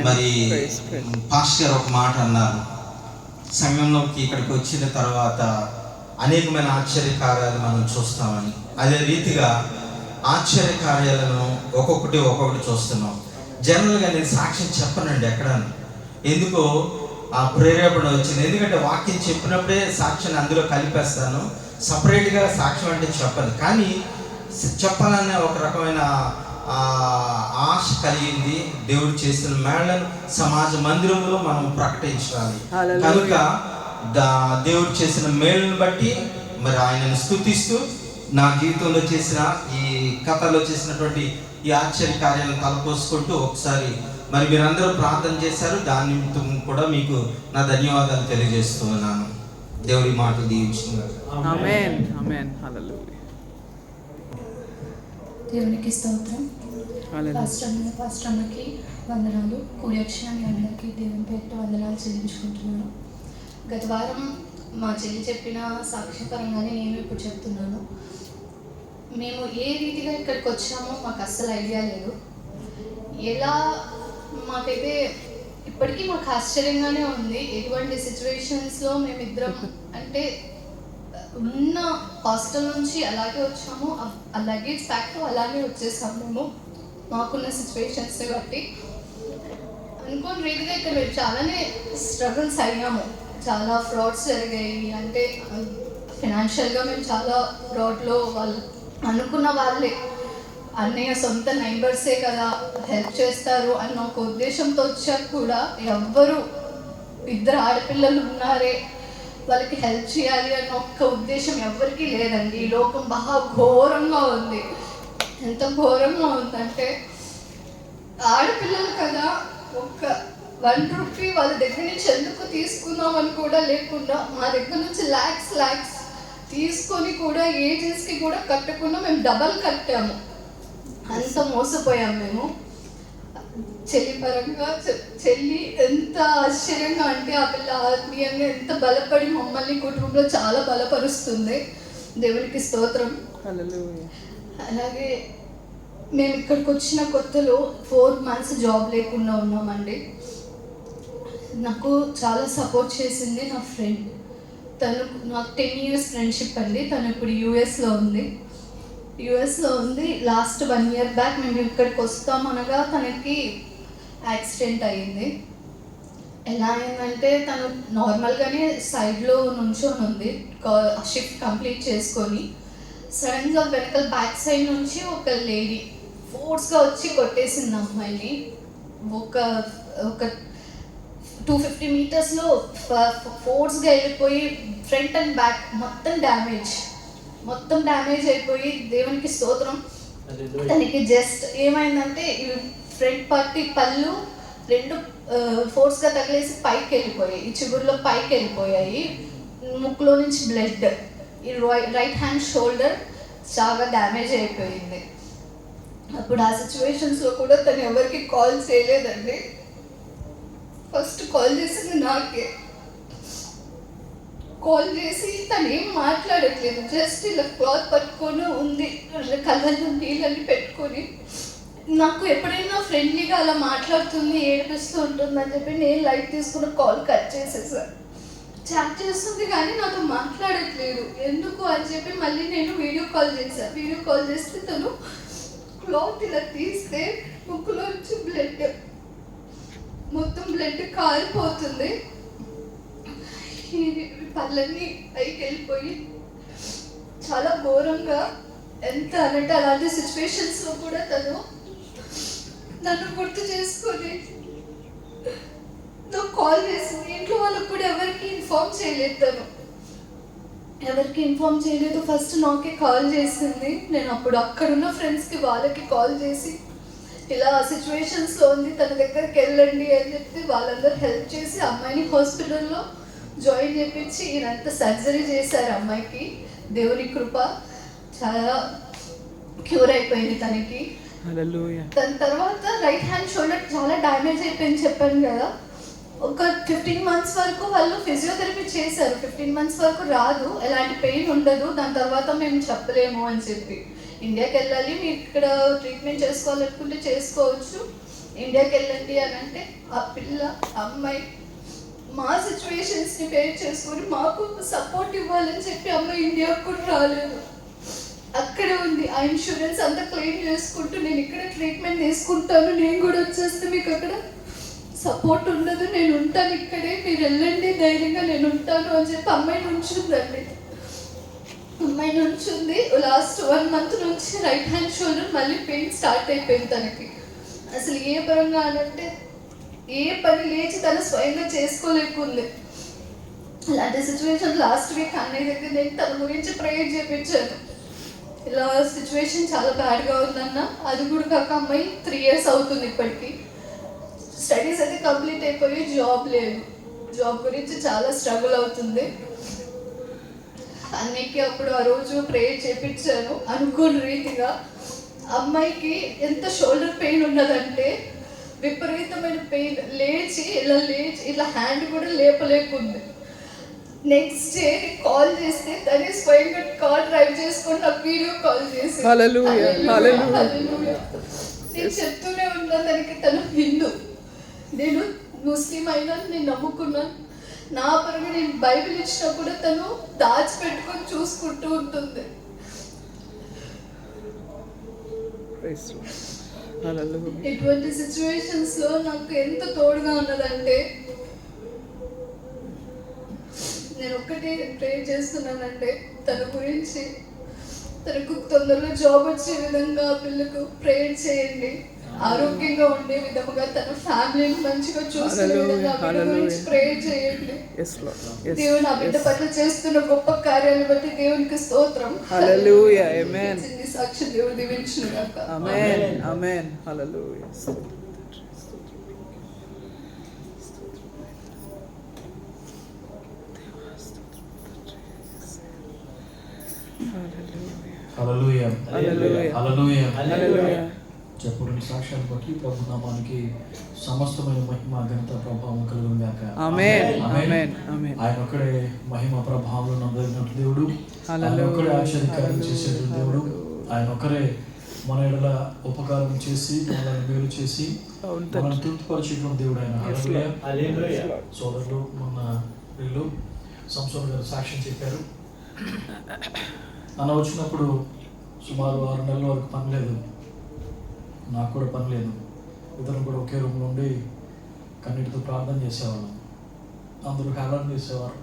మరి పాస్టర్ గారు ఒక మాట అన్నారు, సంఘంలోకి ఇక్కడికి వచ్చిన తర్వాత అనేకమైన ఆశ్చర్య కార్యాలు మనం చూస్తామని. అదే రీతిగా ఆశ్చర్య కార్యాలను ఒక్కొక్కటి చూస్తున్నాం. జనరల్గా నేను సాక్ష్యం చెప్పనండి ఎక్కడ, ఎందుకో ఆ ప్రేరేపణ వచ్చింది. ఎందుకంటే వాక్యం చెప్పినప్పుడే సాక్ష్యాన్ని అందులో కలిపేస్తాను, సపరేట్గా సాక్ష్యం అంటే చెప్పను. కానీ చెప్పాలనే ఒక రకమైన ఆశ కలిగింది. దేవుడు చేసిన మేళ్లను సమాజ మందిరంలో మనం ప్రకటించాలి. కనుక దేవుడు చేసిన మేళ్లను బట్టి మరి ఆయనను స్తుతిస్తూ నా జీవితంలో చేసిన ఈ కథలో చేసినటువంటి ఈ ఆశ్చర్య కార్యాలను తలపోసుకుంటూ ఒకసారి మరి మీరందరూ ప్రార్థన చేశారు. దాని కూడా మీకు నా ధన్యవాదాలు తెలియజేస్తున్నాను. దేవుడి మాటలు దీవించుకున్నారు. ఆమేన్, ఆమేన్. హల్లెలూయా. దేవునికి స్తోత్రం. పాస్టర్ అమ్మకి వందనాలు. కూడి వచ్చిన మీ అందరికీ దేవుని పేరు వందనాలు చెల్లించుకుంటున్నాను. గత వారం మా చెల్లి చెప్పిన సాక్ష్యపరంగానే నేను ఇప్పుడు చెప్తున్నాను. మేము ఏ రీతిగా ఇక్కడికి వచ్చామో మాకు అస్సలు ఐడియా లేదు. ఎలా మాకైతే ఇప్పటికీ మాకు ఆశ్చర్యంగానే ఉంది. ఎటువంటి సిచ్యువేషన్స్లో మేమిద్దరం అంటే ఉన్న హాస్టల్ నుంచి అలాగే వచ్చాము, ఆ లగేజ్ ప్యాక్తో అలాగే వచ్చేసాము. మేము మాకున్న సిచ్యువేషన్స్ని బట్టి అనుకోని రీతిగా ఇక్కడ మేము చాలానే స్ట్రగుల్స్ అయ్యాము. చాలా ఫ్రాడ్స్ జరిగాయి. అంటే ఫినాన్షియల్గా మేము చాలా ఫ్రాడ్లో వాళ్ళు అనుకున్న వాళ్ళే అన్నయ్య సొంత నైబర్సే కదా హెల్ప్ చేస్తారు అన్న ఒక ఉద్దేశంతో వచ్చాక కూడా ఎవ్వరు 2 ఆడపిల్లలు ఉన్నారే వాళ్ళకి హెల్ప్ చేయాలి అన్న ఒక్క ఉద్దేశం ఎవరికీ లేదండి. ఈ లోకం బాగా ఘోరంగా ఉంది. ఎంత ఘోరంగా ఉందంటే ఆడపిల్లలు కదా ఒక్క 1 రూపీ వాళ్ళ దగ్గర నుంచి ఎందుకు తీసుకుందామని కూడా లేకుండా మా దగ్గర నుంచి లాక్స్ తీసుకొని కూడా ఏజెన్సీకి కూడా కట్టకుండా మేము డబల్ కట్టాము. అంత మోసపోయాము మేము. చెల్లి పరంగా చెల్లి ఎంత ఆశ్చర్యంగా అంటే ఆ పిల్ల ఆత్మీయంగా ఎంత బలపడి మమ్మల్ని కుటుంబంలో చాలా బలపరుస్తుంది. దేవునికి స్తోత్రం. అలాగే మేము ఇక్కడికి వచ్చిన కొత్తలో 4 months జాబ్ లేకుండా ఉన్నామండి. నాకు చాలా సపోర్ట్ చేసింది నా ఫ్రెండ్. తను నాకు 10 years ఫ్రెండ్షిప్ అండి. తను ఇప్పుడు యూఎస్లో ఉంది. లాస్ట్ 1 year బ్యాక్ మేము ఇక్కడికి వస్తామనగా తనకి యాక్సిడెంట్ అయ్యింది. ఎలా అయిందంటే తను నార్మల్గానే సైడ్లో నుంచొని ఉంది, షిఫ్ట్ కంప్లీట్ చేసుకొని. సడన్గా వెనకాల బ్యాక్ సైడ్ నుంచి ఒక లేడీ ఫోర్స్గా వచ్చి కొట్టేసింది అమ్మాయిని. ఒక 250 మీటర్స్లో ఫోర్స్గా వెళ్ళిపోయి ఫ్రంట్ అండ్ బ్యాక్ మొత్తం డ్యామేజ్ అయిపోయి దేవునికి స్తోత్రం. తనకి జస్ట్ ఏమైందంటే ఫ్రంట్ పార్టీ పళ్ళు 2 ఫోర్స్గా తగిలేసి పైకి వెళ్ళిపోయాయి, ఈ చిగురులో పైకి వెళ్ళిపోయాయి, ముక్కులో నుంచి బ్లడ్, ఈ రైట్ హ్యాండ్ షోల్డర్ చాలా డ్యామేజ్ అయిపోయింది. అప్పుడు ఆ సిచ్యువేషన్స్లో కూడా తను ఎవరికి కాల్ చేయలేదండి. ఫస్ట్ కాల్ చేసింది నాకే. కాల్ చేసి తను ఏం మాట్లాడట్లేదు, జస్ట్ ఇలా క్లాత్ పట్టుకొని ఉంది, కళ్ళల్లో నీళ్ళని పెట్టుకొని. నాకు ఎప్పుడైనా ఫ్రెండ్లీగా అలా మాట్లాడుతుంది, ఏడిపిస్తూ ఉంటుంది అని చెప్పి నేను లైట్ తీసుకున్న కాల్ కట్ చేసేసాను. చాట్ చేస్తుంది కానీ నాతో మాట్లాడట్లేదు, ఎందుకు అని చెప్పి మళ్ళీ నేను వీడియో కాల్ చేశాను. వీడియో కాల్ చేస్తే తను క్లాత్ ఇలా తీస్తే ముక్కులో నుంచి బ్లడ్, మొత్తం బ్లడ్ కారిపోతుంది, పళ్ళన్నీ పైకి వెళ్ళిపోయి చాలా ఘోరంగా. ఎంత అంటే అలాంటి సిచ్యువేషన్స్లో కూడా తను నన్ను గుర్తు చేసుకొని నాకు కాల్ చేసింది. ఇంట్లో వాళ్ళకు కూడా ఎవరికి ఇన్ఫార్మ్ చేయలేదు, తను ఎవరికి ఇన్ఫార్మ్ చేయలేదు. ఫస్ట్ నాకే కాల్ చేసింది. నేను అప్పుడు అక్కడున్న ఫ్రెండ్స్కి వాళ్ళకి కాల్ చేసి ఇలా సిచ్యువేషన్స్లో ఉంది, తన దగ్గరికి వెళ్ళండి అని చెప్తే వాళ్ళందరూ హెల్ప్ చేసి అమ్మాయిని హాస్పిటల్లో జాయిన్ చేయించి ఈయనంతా సర్జరీ చేశారు అమ్మాయికి. దేవుని కృప, చాలా క్యూర్ అయిపోయింది తనకి. దాని తర్వాత రైట్ హ్యాండ్ షోల్డర్ చాలా డ్యామేజ్ అయిపోయింది చెప్పాను కదా. ఒక 15 months వరకు వాళ్ళు ఫిజియోథెరపీ చేశారు. 15 months వరకు రాదు, ఎలాంటి పెయిన్ ఉండదు, దాని తర్వాత మేము చెప్పలేము అని చెప్పి. ఇండియాకి వెళ్ళాలి, మీరు ఇక్కడ ట్రీట్మెంట్ చేసుకోవాలనుకుంటే చేసుకోవచ్చు, ఇండియాకి వెళ్ళండి అని అంటే ఆ అమ్మాయి మా సిచ్యువేషన్స్ని పేర్ చేసుకొని మాకు సపోర్ట్ ఇవ్వాలని చెప్పి అమ్మాయి ఇండియాకు కూడా రాలేదు, అక్కడే ఉంది. ఆ ఇన్సూరెన్స్ అంతా క్లెయిమ్ చేసుకుంటూ నేను ఇక్కడ ట్రీట్మెంట్ తీసుకుంటాను, నేను కూడా వచ్చేస్తే మీకు అక్కడ సపోర్ట్ ఉండదు, నేను ఉంటాను ఇక్కడే, మీరు వెళ్ళండి ధైర్యంగా, నేను ఉంటాను అని చెప్పి అమ్మాయి నుంచుందండి. అమ్మాయి నుంచుంది. లాస్ట్ 1 month నుంచి రైట్ హ్యాండ్ షోల్డర్ మళ్ళీ పెయిన్ స్టార్ట్ అయిపోయింది తనకి. అసలు ఏ పరంగా అనంటే ఏ పని లేచి తను స్వయంగా చేసుకోలేకుంది. అలాంటి సిచ్యువేషన్ లాస్ట్ వీక్ అన్నయ్య దగ్గర నేను తన గురించి ప్రేయర్ చేయించాను. ఇలా సిచ్యువేషన్ చాలా బ్యాడ్గా ఉందన్న, అది కూడా కాక అమ్మాయి 3 years అవుతుంది ఇప్పటికి. స్టడీస్ అయితే కంప్లీట్ అయిపోయి జాబ్ లేదు, జాబ్ గురించి చాలా స్ట్రగుల్ అవుతుంది. అన్నికి అప్పుడు ఆ రోజు ప్రేయర్ చేయించాను అనుకోని రీతిగా. అమ్మాయికి ఎంత షోల్డర్ పెయిన్ ఉన్నదంటే విపరీతమైన పెయిన్, లేచి ఇలా హ్యాండ్ కూడా లేపలేకుంది. నెక్స్ట్ డే కాల్ చేస్తే తనే స్వయంగా కార్ డ్రైవ్ చేసుకొని నాకు వీడియో కాల్ చేసి నేను చెప్తూనే ఉన్నాను దానికి, తను హిందూ, నేను ముస్లిం అయినా నేను నమ్ముకున్నాను, నా పరంగా నేను బైబిల్ ఇచ్చినా కూడా తను దాచిపెట్టుకొని చూసుకుంటూ ఉంటుంది. ఇటువంటి సిచ్యువేషన్స్ లో నాకు ఎంత తోడుగా ఉన్నదంటే నేను ఒక్కటే ప్రేర్ చేస్తున్నానంటే తన గురించి, తనకు తొందరగా జాబ్ వచ్చే విధంగా పిల్లకు ప్రేర్ చేయండి, ఆరోగ్యంగా ఉండే విధముగా తన ఫ్యామిలీని మంచిగా చూసే విధంగా గురించి ప్రేర్ చేయండి. దేవుని ఆ బిడ్డ పట్ల చేస్తున్న గొప్ప కార్యాలను బట్టి దేవునికి స్తోత్రం. హల్లెలూయా, ఆమేన్. సాక్షి దేవుడు దీవించును గాక. ఆమేన్, ఆమేన్, హల్లెలూయా. హల్లెలూయా, హల్లెలూయా, హల్లెలూయా. చెప్పబడిన సాక్ష్యాన్ని బట్టి ప్రభు నామానికి సమస్తమైన మహిమ ఘనత ప్రభావం కలుగును గాక. ఆమేన్, ఆమేన్, ఆమేన్. ఆయన ఒక్కడే మహిమ ప్రభావంలో నమ్మదగినటువంటి దేవుడు, ఆయన ఒక్కడే ఆశ్చర్యకార్యం చేసేటువంటి దేవుడు, ఆయన ఒక్కరే మన ఎడల ఉపకారం చేసి మనల్ని మేలు చేసి మనల్ని తృప్తిపరిచేటువంటి దేవుడు ఆయన. హల్లెలూయా. సోదరులు మొన్న వీళ్ళు సంసోన్ గారు సాక్ష్యం చెప్పారు. అన్న వచ్చినప్పుడు సుమారు 6 నెలల వరకు పని లేదు, నాకు కూడా పని లేదు. ఇద్దరు కూడా ఒకే రూమ్లో ఉండి కన్నీటితో ప్రార్థన చేసేవాళ్ళం. అందరూ హేళన చేసేవారు,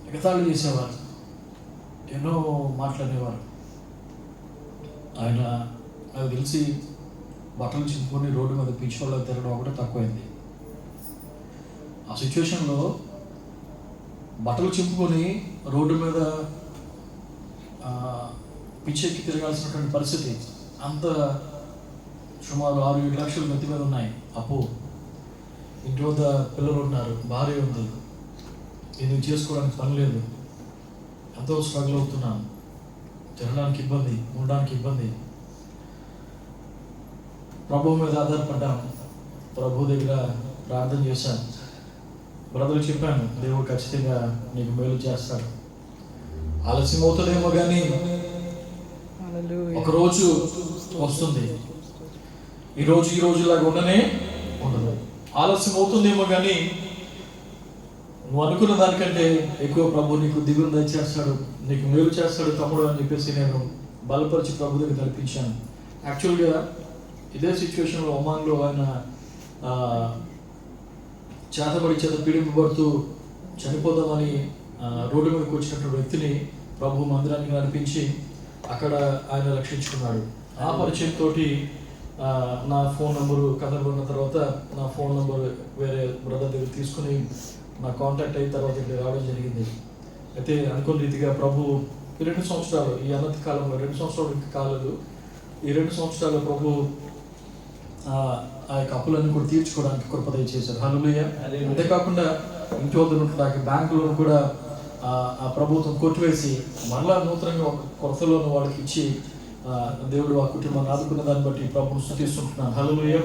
ఎగతాళి చేసేవారు, ఎన్నో మాట్లాడేవారు. ఆయన నాకు తెలిసి బట్టలు చింపుకొని రోడ్డు మీద పిచ్చివాళ్ళు తిరగడం ఒకటే తక్కువైంది. ఆ సిచ్యువేషన్లో బట్టలు చింపుకొని రోడ్డు మీద పిచ్చెక్కి తిరగాల్సినటువంటి పరిస్థితి. అంత సుమారు 6-7 లక్షలు నెత్తి మీద ఉన్నాయి అప్పు. ఇంటి వద్ద పిల్లలు ఉన్నారు, భార్య ఉంది, ఇది చేసుకోవడానికి పని లేదు, ఎంతో స్ట్రగుల్ అవుతున్నాను, తినడానికి ఇబ్బంది, ఉండడానికి ఇబ్బంది. ప్రభు మీద ఆధారపడ్డాను, ప్రభు దగ్గర ప్రార్థన చేశాను, బ్రదర్కి చెప్పాను, దేవుడు ఖచ్చితంగా నీకు మేలు చేస్తాడు. ఆలస్యం అవుతుందేమో కానీ ఒకరోజు వస్తుంది. ఈ రోజులాగా ఉండనే ఉండదు. ఆలస్యం అవుతుందేమో కానీ నువ్వు అనుకున్న దానికంటే ఎక్కువ ప్రభు నీకు దిగులు దయచేస్తాడు, నీకు మేలు చేస్తాడు తమ్ముడు అని చెప్పేసి నేను బలపరిచి ప్రభు దగ్గర నడిపించాను. యాక్చువల్గా ఇదే సిచ్యువేషన్లో ఒమాన్లో ఆయన చేత పీడింపబడుతూ చనిపోదామని రోడ్డు మీదకి వచ్చినటువంటి వ్యక్తిని ప్రభు మందిరానికి నడిపించి అక్కడ ఆయన రక్షించుకున్నాడు. ఆ పరిచయంతో నా ఫోన్ నెంబరు కనుగొన్న తర్వాత నా ఫోన్ నెంబర్ వేరే బ్రదర్ దగ్గర తీసుకుని నా కాంటాక్ట్ అయిన తర్వాత ఇక్కడ రావడం జరిగింది. అయితే అనుకున్న రీతిగా ప్రభు ఈ 2 సంవత్సరాలు, ఈ అనంత కాలంలో 2 సంవత్సరాలు ఇంకా కాలేదు, ఈ 2 సంవత్సరాలు ప్రభు ఆ యొక్క అప్పులన్నీ కూడా తీర్చుకోవడానికి కృప దయచేశారు. హల్లెలూయా. అంతేకాకుండా ఇంటి వద్ద ఉన్నటువంటి బ్యాంకులను కూడా ఆ ప్రభుత్వం కొట్టివేసి మరలా నూతనంగా ఒక కొరతలోని వాళ్ళకి ఇచ్చి దేవుడు ఆ కుటుంబాన్ని ఆదుకున్న దాన్ని బట్టి ప్రభుత్వం స్తుతిస్తుంటున్నాను. హల్లెలూయా.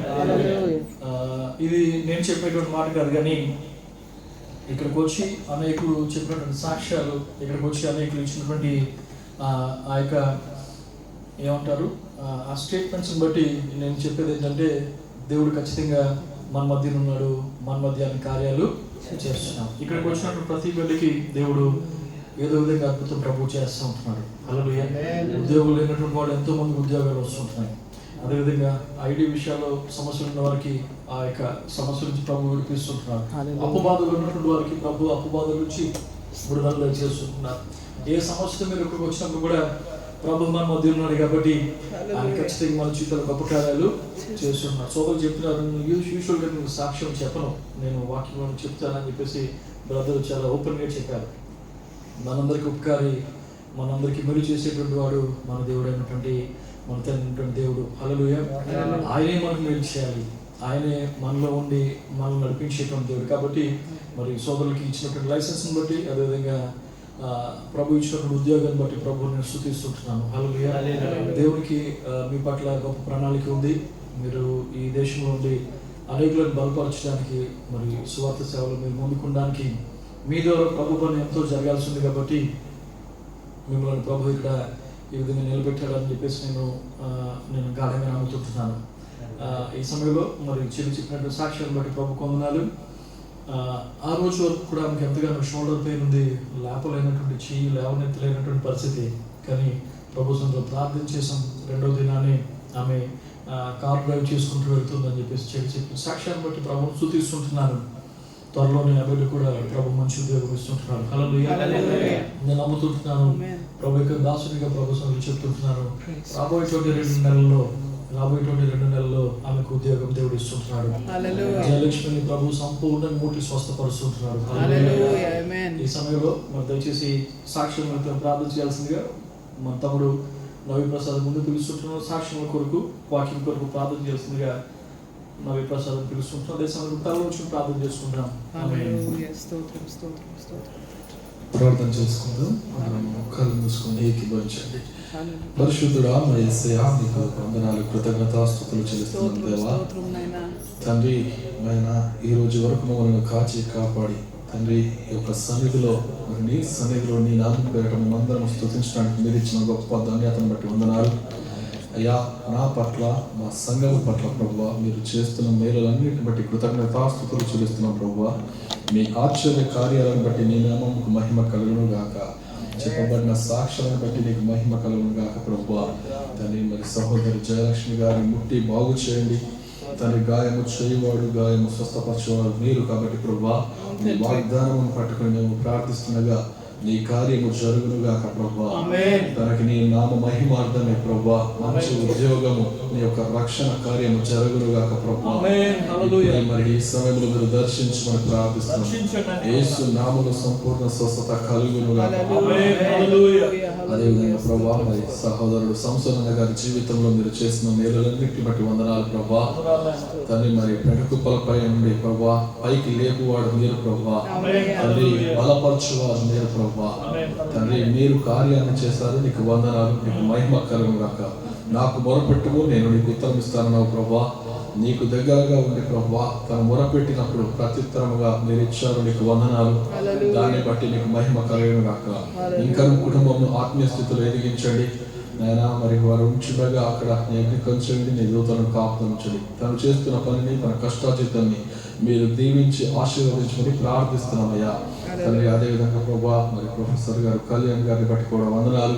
ఇది నేను చెప్పేటువంటి మాట కాదు కానీ ఇక్కడికి వచ్చి అనేకులు చెప్పినటువంటి సాక్ష్యాలు, ఇక్కడికి వచ్చి అనేకులు ఇచ్చినటువంటి ఆ యొక్క ఏమంటారు ఆ స్టేట్మెంట్స్ని బట్టి నేను చెప్పేది ఏంటంటే దేవుడు ఖచ్చితంగా మన మధ్యన ఉన్నాడు, మన మధ్య అన్ని కార్యాలు చేస్తున్నాం. ఇక్కడికి వచ్చినటువంటి ప్రతి బిడ్డకి దేవుడు ఏదో విధంగా అద్భుతం ప్రభు చేస్తూ ఉంటున్నాడు. హల్లెలూయా. ఉద్యోగులు లేనటువంటి వాళ్ళు ఎంతో మంది ఉద్యోగాలు వస్తుంటున్నాయి. అదేవిధంగా ఐడి విషయాల్లో సమస్యలు ఉన్న వారికి ఆ యొక్క సమస్యల నుంచి ప్రభు విడిపిస్తుంటున్నారు. అప్పుబాధలు ఉన్నటువంటి వారికి ప్రభు అప్పుబాధల నుంచి విడుదల చేస్తుంటున్నారు. ఏ సమస్యతో మీరు ఇక్కడికి వచ్చినప్పుడు కూడా ప్రభు మన మధ్య ఉన్నాడు కాబట్టి ఆయన ఖచ్చితంగా మన జీవితాలు గొప్ప కార్యాలు చేస్తున్నారు. సోదరులు చెప్తున్నారు, యూజువల్గా నేను సాక్ష్యం చెప్పను, నేను వాక్యంలో చెప్తానని చెప్పేసి బ్రదర్ చాలా ఓపెన్గా చెప్పారు. మనందరికీ ఉపకారి, మనందరికీ మెరు చేసేటువంటి వాడు మన దేవుడు అయినటువంటి మన తండ్రి దేవుడు. హల్లెలూయా. ఆయనే మనకు మేలు చేయాలి, ఆయనే మనలో ఉండి మనల్ని నడిపించేటువంటి దేవుడు. కాబట్టి మరి సోదరులకి ఇచ్చినటువంటి లైసెన్స్ని బట్టి, అదేవిధంగా ప్రభు ఇచ్చినటువంటి ఉద్యోగాన్ని బట్టి ప్రభు నేను స్తుతిస్తుంటున్నాను. హల్లెలూయా. దేవునికి మీ పట్ల గొప్ప ప్రణాళిక ఉంది. మీరు ఈ దేశంలో ఉండి అనేకులను బలపరచడానికి, మరి సువార్త సేవలు మీరు ముందుకోవడానికి మీ ద్వారా ప్రభు పని ఎంతో జరగాల్సి ఉంది కాబట్టి మిమ్మల్ని ప్రభు ఇక్కడ ఈ విధంగా నిలబెట్టాడని చెప్పేసి నేను గాఢంగా నమ్ముతుంటున్నాను. ఈ సమయంలో మరి చెప్పినట్టు సాక్ష్యాన్ని బట్టి ప్రభు కొందనాలు. ఆ రోజు వరకు కూడా ఆమెకు ఎంతగానో షోల్డర్ పెయిన్ ఉంది, లేపలేనటువంటి చెయ్యి లేవనెత్తలేనటువంటి పరిస్థితి. కానీ ప్రభు సంతో ప్రార్థన చేసాం. 2వ దినాన్ని ఆమె కార్ డ్రైవ్ చేసుకుంటూ వెళ్తుందని చెప్పేసి చెప్పి సాక్ష్యాన్ని బట్టి ప్రభుని స్తుతిస్తుంటున్నాను. త్వరలోనే అభివృద్ధి కూడా ప్రభు మంచి ఉద్యోగం ఇస్తుంటున్నాను. హల్లెలూయా. నేను నమ్ముతుంటున్నాను. ప్రభు యొక్క దాసునిగా ప్రభు సంతో చెప్తుంటున్నాను, రాబోయేటువంటి 2 నెలల్లో ఆమెకు ఉద్యోగం దేవుడు ఇస్తుంటున్నాడు. జయలక్ష్మిని ప్రభు సంపూర్ణంగా ముట్టి స్వస్థపరుస్తుంటున్నాడు. ఈ సమయంలో మరి దయచేసి సాక్ష్యం ప్రార్థన చేయాల్సిందిగా మన తమ్ముడు నవీ ప్రసాద్ ముందు పిలుస్తుంటున్నాను. సాక్ష్యం కొరకు, వాక్యం కొరకు ప్రార్థన చేయాల్సిందిగా నవీ ప్రసాద్ పిలుస్తుంటున్నాం. అదే సమయంలో తల నుంచి ప్రార్థన చేసుకుంటాం. ప్రార్థన చేసుకుందాం. కళ్ళు మూసుకొని ఏకీభవించండి. పరిశుద్ధుడా మా యేసయ్యా, నీకు వందనాలు, కృతజ్ఞతాస్తుతులు చెల్లిస్తున్నాం దేవా. తండ్రి నాయన, ఈ రోజు వరకు మమ్మల్ని కాచి కాపాడి తండ్రి ఈ యొక్క సన్నిధిలో, నీ సన్నిధిలో నీ నామం పేరట మేమందరం స్తుతించడానికి మీరు ఇచ్చిన గొప్ప ధన్యతను బట్టి వందనాలు అయ్యా. నా పట్ల, మా సంఘం పట్ల ప్రభువా, మీరు చేస్తున్న మేలులన్నిటిని బట్టి కృతజ్ఞతాస్తుతులు చెల్లిస్తున్నాం ప్రభువా. మీ ఆశ్చర్య కార్యాలను బట్టి నీ నామముకు మహిమ కలుగును గాక. చెప్పబడిన సాక్ష్యాలను బట్టి నీకు మహిమ కలుగును గాక ప్రభువా. తండ్రి మరి సహోదరి జయలక్ష్మి గారిని ముట్టి బాగు చేయండి. తండ్రి గాయము చేయవాడు, గాయము స్వస్థపరచేవాడు మీరు కాబట్టి ప్రభువా, మీ వాగ్దానమును పట్టుకుని మేము ప్రార్థిస్తుండగా నీ కార్యము జరుగునుగాక ప్రభా. తనకి నీ నామ మహిమార్థమే ప్రభా, మంచి ఉద్యోగము, నీ యొక్క రక్షణ కార్యము జరుగునుగాక ప్రభా. మరి ఈ సమయంలో మీరు దర్శించమని ప్రార్థిస్తున్నాం. యేసు నామములో సంపూర్ణ స్వస్థత కలుగునుగాక. అదేవిధంగా ప్రభా, మరి సహోదరుడు సంసోన గారి జీవితంలో మీరు చేసిన మేలులన్నింటిని బట్టి వందనాలు ప్రభా. తండ్రి మరి పెంకుపలపై నుండి ప్రభా పైకి లేపువాడు మీరు ప్రభా. తండ్రి బలపరచువాడు మీరు ప్రభా. తండ్రి మీరు కార్యాన్ని చేశారు, నీకు వందనాలు, నీకు మహిమ కలుగుగాక. నాకు మొరపెట్టుము, నేను నీకు ఉత్తరం ఇస్తానన్నావు ప్రభా. నీకు దగ్గరగా ఉండి ప్రభా తను మొరపెట్టినప్పుడు ప్రత్యుత్తరముగా మీరు ఇచ్చారు, నీకు వందనాలు. దాన్ని బట్టి నీకు మహిమ కలుగుగాక. ఇంకా కుటుంబం ఆత్మీయ స్థితిలో ఎదిగించండి నాయనా. మరి వారు ఉంచుండగా అక్కడ నీ అగ్ని కొంచెండి, నీ దూతలను కాపుతుంచండి. తను చేస్తున్న పనిని, తన కష్టార్జితాన్ని మీరు దీవించి ఆశీర్వదించమని ప్రార్థిస్తున్నామయ్యా తండ్రి. అదేవిధంగా ప్రభా మరి ప్రొఫెసర్ గారు కళ్యాణ్ గారిని బట్టి కూడా వందనాలు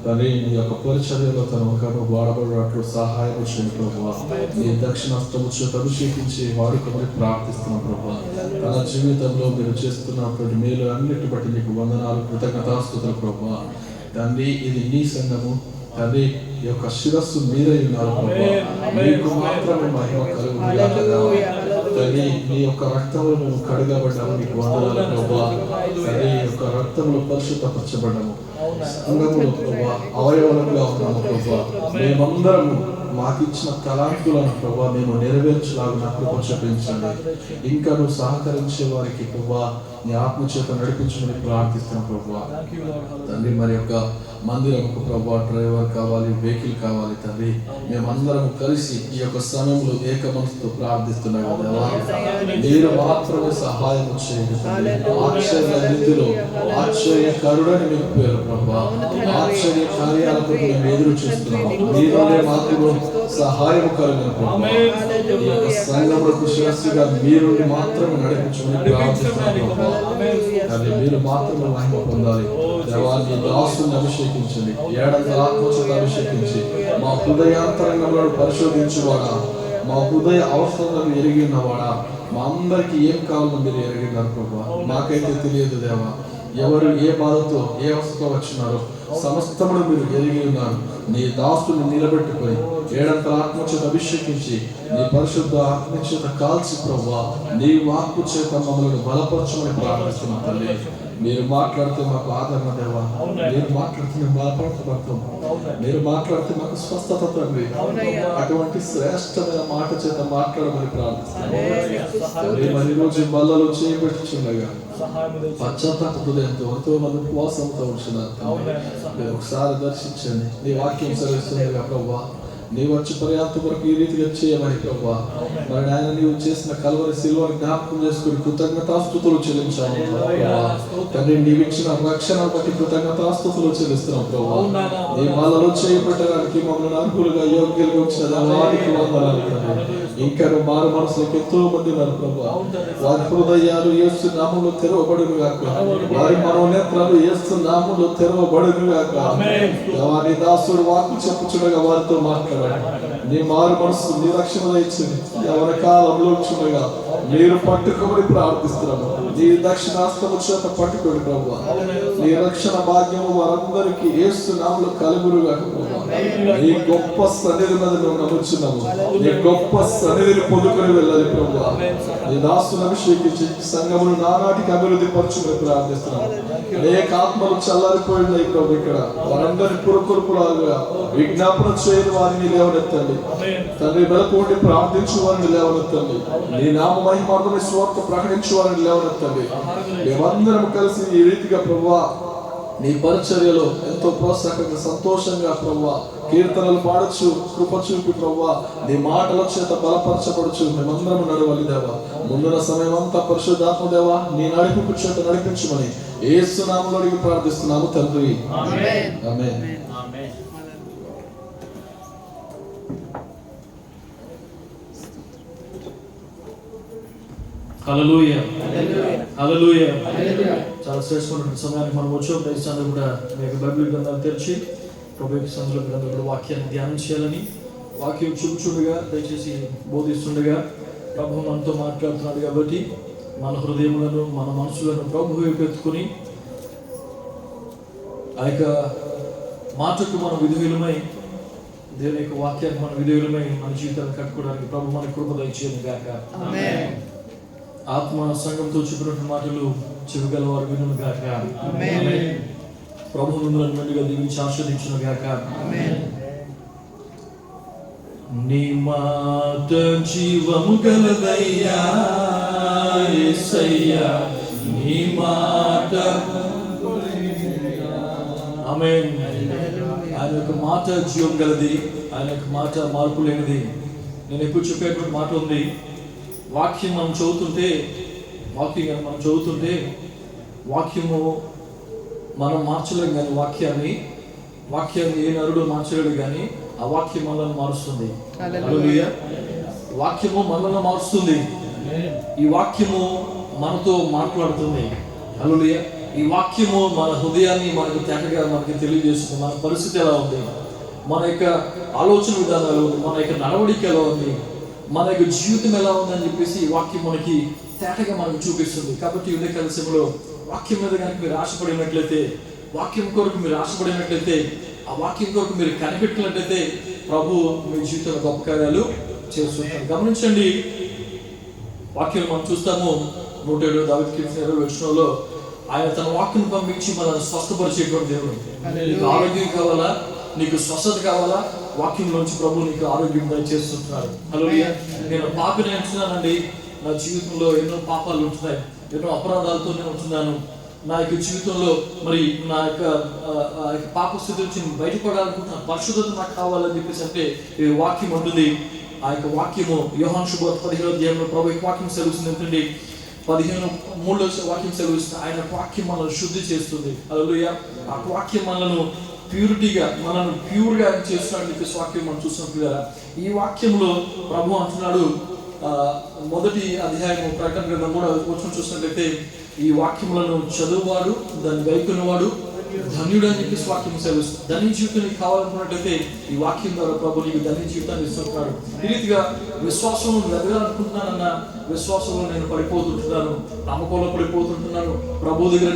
తండ్రి. నీ యొక్క పరిచర్యలో తన ముఖము వాడబడినట్లు సహాయం చేయండి ప్రభా. నీ దక్షిణాస్తము చేత అభిషేకించి వాడుకోమని ప్రార్థిస్తున్నాం ప్రభా. తన జీవితంలో మీరు చేస్తున్నటువంటి మేలు అన్నిటి బట్టి నీకు వందనాలు, కృతజ్ఞతాస్తుతులు ప్రభా. తండ్రి ఇది నీ సంఘము తండ్రి, ఈ యొక్క శిరస్సు మీరే ఉన్నారు ప్రభా. మీకు మాత్రమే మహిమ కలుగుగాక తండ్రి. నీ యొక్క రక్తంలో మేము కడగబడ్డాము, నీకు వందనాలు ప్రభా. తండ్రి ఈ యొక్క రక్తంలో పరిశుద్ధపరచబడ్డాము, సంఘములో ప్రభా అవయవాలుగా ఉన్నాము ప్రభా. మేమందరము మాకిచ్చిన తలాంతులను ప్రభా మేము నెరవేర్చలాగా కృప చూపించండి. ఇంకా నువ్వు సహకరించే వారికి ప్రభా నీ ఆత్మచేత నడిపించమని ప్రార్థిస్తున్నాం ప్రభా. తండ్రి మరి యొక్క మందిరంకు ప్రభా డ్రైవర్ కావాలి, వెహికల్ కావాలి తండ్రి. మేమందరం కలిసి ఈ యొక్క సమయంలో ఏక మనసుతో ప్రార్థిస్తున్నాం కదా. మీరు మాత్రమే సహాయం చేయండి. ఆశ్చర్య రీతిలో ఆశ్చర్యకరుడని మీకు పేరు ప్రభా. ఆశ్చర్య కార్యాలకు మేము ఎదురు చూస్తున్నాము. మీలోనే మాత్రమే సహాయం కలుగును ప్రభా. ఈ యొక్క సంఘములకు శిరస్సుగా మీరు మాత్రమే నడిపించమని ప్రార్థిస్తున్నాం ప్రభా. కానీ మీరు మాత్రమే మహిమ పొందాలి దేవా. నీ దాసుని అభిషేకించండి, ఏడంతల ఆత్మచేత అభిషేకించి మా హృదయాంతరంగంలో పరిశోధించువాడా, మా హృదయ అవసరాలను ఎరిగినవాడా, మా అందరికి ఏం కావాలో మీరు ఎరిగినారు ప్రభా. మాకైతే తెలియదు దేవా, ఎవరు ఏ బాధతో ఏ అవస్థతో వచ్చినారో సమస్తమును మీరు ఎరిగి ఉన్నారు. నీ దాసుని నిలబెట్టుకొని ఏడంతల ఆత్మచేత అభిషేకించి నీ పరిశుద్ధ ఆత్మచేత కాల్చి ప్రభా నీ వాక్కు చేత మమ్మల్ని బలపరచమని ప్రార్థిస్తున్నాం తల్లి. మీరు మాట్లాడితే మాకు ఆదరణ దేవా, మీరు మాట్లాడితే మేము బలపడతాం, మీరు మాట్లాడితే మాకు స్వస్థత తండ్రి. అటువంటి శ్రేష్టమైన మాట చేత మాట్లాడమని ప్రార్థిస్తున్నాం. మరి రోజు బల్లలో చేయబెట్టుచుండగా పశ్చాత్తాప హృదయంతో ఎంతో మంది ఉపవాసంతో ఉంటున్నారు. ఒకసారి దర్శించండి. నీ వాక్యం సెలవిస్తుండగా ప్రభా నీ వచ్చి పర్యాంతం వరకు ఈ రీతిగా చేయమని ప్రభా. మరి ఆయన నీవు చేసిన కల్వరి శిలువని జ్ఞాపకం చేసుకుని కృతజ్ఞతాస్తుతులు చెల్లించాము తండ్రి. నీవు ఇచ్చిన రక్షణ బట్టి కృతజ్ఞతాస్తుతులు చెల్లిస్తున్నాం ప్రభా. నీ బాలలో చేయబట్టడానికి మమ్మల్ని అర్హులుగా యోగ్యులుగా వచ్చిన వారికి వందనాలు తండ్రి. ఇంకా మారు మనసులకు ఎంతో మంది ఉన్నారు ప్రభా. వారి హృదయాలు యేసు నామములో తెరవబడును గాక, వారి మనోనేత్రాలు యేసు నామములో తెరవబడును గాక. వారి దాసుడు వాక్కు చెప్పుచుండగా వారితో మాట్లాడారు. నీ మారు మనసు నీ రక్షణ ఇచ్చింది ఎవరి కాలంలో చూడగా మీరు పట్టుకోమని ప్రార్థిస్తున్నాము. నీ దక్షిణాస్తము చేత పట్టుకోండి ప్రభా. నీ రక్షణ భాగ్యము వారందరికీ యేసు నామములో కలుగునుగా ప్రభా. నీ గొప్ప సన్నిధి మీద మేము నమ్ముచున్నాము. నీ గొప్ప సన్నిధిని పొందుకొని వెళ్ళాలి ప్రభా. నీ దాసును అభిషేకించి సంఘమును నానాటికి అభివృద్ధి పరచుమని ప్రార్థిస్తున్నాము. అనేక ఆత్మలు చల్లారిపోయినాయి ప్రభు. ఇక్కడ వారందరినీ పురకొల్పులాగా విజ్ఞాపన చేయని వారిని లేవనెత్తండి తండ్రి. మెలకువడి ప్రార్థించు వారిని లేవనెత్తండి. నీ నామ మహిమార్థమై స్వార్థ ప్రకటించు వారిని లేవనెత్తండి. మేమందరం కలిసి ఈ రీతిగా ప్రభువా నీ పరిచర్యలో ఎంతో ప్రోత్సాహంగా సంతోషంగా ప్రభువా కీర్తనలు పాడొచ్చు, కృప చూపి ప్రభువా నీ మాటల చేత బలపరచబడచ్చు. మేమందరం నడవాలి దేవా. ముందున్న సమయం అంతా పరిశుద్ధాత్మ దేవా నీ నడిపింపు చేత నడిపించమని యేసు నామములో అడిగి ప్రార్థిస్తున్నాము తండ్రి. ఆమేన్. హల్లెలూయా హల్లెలూయా. చాలా శ్రేష్టమైన సమయానికి మనం వచ్చాం. దయచేసి కూడా మీకు బైబిల్ గ్రంథాలు తెరిచి ప్రభు సందులో గ్రంథాలు కూడా వాక్యాన్ని ధ్యానం చేయాలని వాక్యం చూపుచుండగా దయచేసి బోధిస్తుండగా ప్రభు మనతో మాట్లాడుతున్నాడు కాబట్టి మన హృదయములను మన మనసులను ప్రభు వైపు ఎత్తుకుని ఆ యొక్క మాటకు మనం విధేయులమై, దేవుని యొక్క వాక్యానికి మనం విధేయులమై మన జీవితాన్ని కట్టుకోవడానికి ప్రభు మన కృప దయచేయను గాక. ఆత్మ సంఘంతో చెప్పినటువంటి మాటలు చెవిగలవారు వినును గాక. ప్రభు మిమ్మల్ని మెండుగా దీవించి ఆశీర్వదించును గాక. నీ మాట జీవము గలదయ్యా యేసయ్యా, నీ మాట. ఆమేన్. ఆయన యొక్క మాట జీవం గలది, ఆయన యొక్క మాట మార్పు లేనిది. నేను ఎప్పుడు చెప్పేటువంటి మాట ఉంది, వాక్యం మనం చదువుతుంటే వాక్యము మనం మార్చలేం కానీ వాక్యాన్ని ఏ నరుడు మార్చలేడు కానీ ఆ వాక్యం మనల్ని మారుస్తుంది. హల్లెలూయా. వాక్యము మనల్ని మారుస్తుంది. ఈ వాక్యము మనతో మాట్లాడుతుంది. హల్లెలూయా. ఈ వాక్యము మన హృదయాన్ని మనకు తేటగా మనకి తెలియజేస్తుంది. మన పరిస్థితి ఎలా ఉంది, మన యొక్క ఆలోచన విధానాలు, మన యొక్క నడవడిక ఎలా ఉంది, మన యొక్క జీవితం ఎలా ఉందని చెప్పేసి ఈ వాక్యం మనకి తేటగా మనకు చూపిస్తుంది. కాబట్టి ఉదయకాల సమయంలో వాక్యం మీద కనుక మీరు ఆశపడినట్లయితే, వాక్యం కొరకు మీరు ఆశపడినట్లయితే, ఆ వాక్యం కొరకు మీరు కనిపెట్టినట్లయితే ప్రభు మీ జీవితంలో గొప్ప కార్యాలు చేస్తుంటారు. గమనించండి, వాక్యం మనం చూస్తాము 107 దావీదు కీర్తన 20 వచనంలో ఆయన తన వాక్యం పంపించి మనల్ని స్వస్థపరిచేటువంటి దేవుడు. నీకు ఆరోగ్యం కావాలా, నీకు స్వస్థత కావాలా, వాక్యంలోంచి ప్రభు నీకు ఆరోగ్యం దయచేస్తుంటున్నాడు. హల్లెలూయా. నేను పాపిని అంటున్నానండి, నా జీవితంలో ఎన్నో పాపాలు ఉంటున్నాయి, ఎన్నో అపరాధాలతో నేను ఉంటున్నాను. నా యొక్క జీవితంలో మరి నా యొక్క పాప స్థితి నుంచి బయటపడాలనుకుంటున్నాను, పరిశుద్ధత నాకు కావాలని చెప్పేసి అంటే ఈ వాక్యం ఉంటుంది. ఆ యొక్క వాక్యము యోహాను శుభవార్త 15వ అధ్యాయంలో ప్రభు యొక్క వాక్యం సెలవుస్తుంది. ఏంటంటే 15:3 వాక్యం సెలవుస్తుంది, ఆయన వాక్యం మనల్ని శుద్ధి చేస్తుంది. హల్లెలూయా. ఆ వాక్యం మనల్ని ప్యూర్గా చేస్తున్నాడని చెప్పేసి వాక్యం మనం చూసినప్పుడు కదా. ఈ వాక్యంలో ప్రభు అంటున్నాడు, మొదటి అధ్యాయము ప్రకటన గ్రంథం కూడా వచ్చిన చూసినట్లయితే ఈ వాక్యములను చదువువాడు, దాన్ని గైకొన్నవాడు ధన్యుడు అని చెప్పేసి వాక్యం సెలవుస్తుంది. ధన్య జీవితం నీకు కావాలనుకున్నట్లయితే ఈ వాక్యం ద్వారా ప్రభు నీకు ధన్య జీవితాన్ని ఇస్తుంటున్నాడు. ఈ రీతిగా విశ్వాసం ఎదగాలనుకుంటున్నానన్న విశ్వాసంలో నేను పడిపోతుంటున్నాను, నమ్మకంలో పడిపోతుంటున్నాను, ప్రభు దగ్గర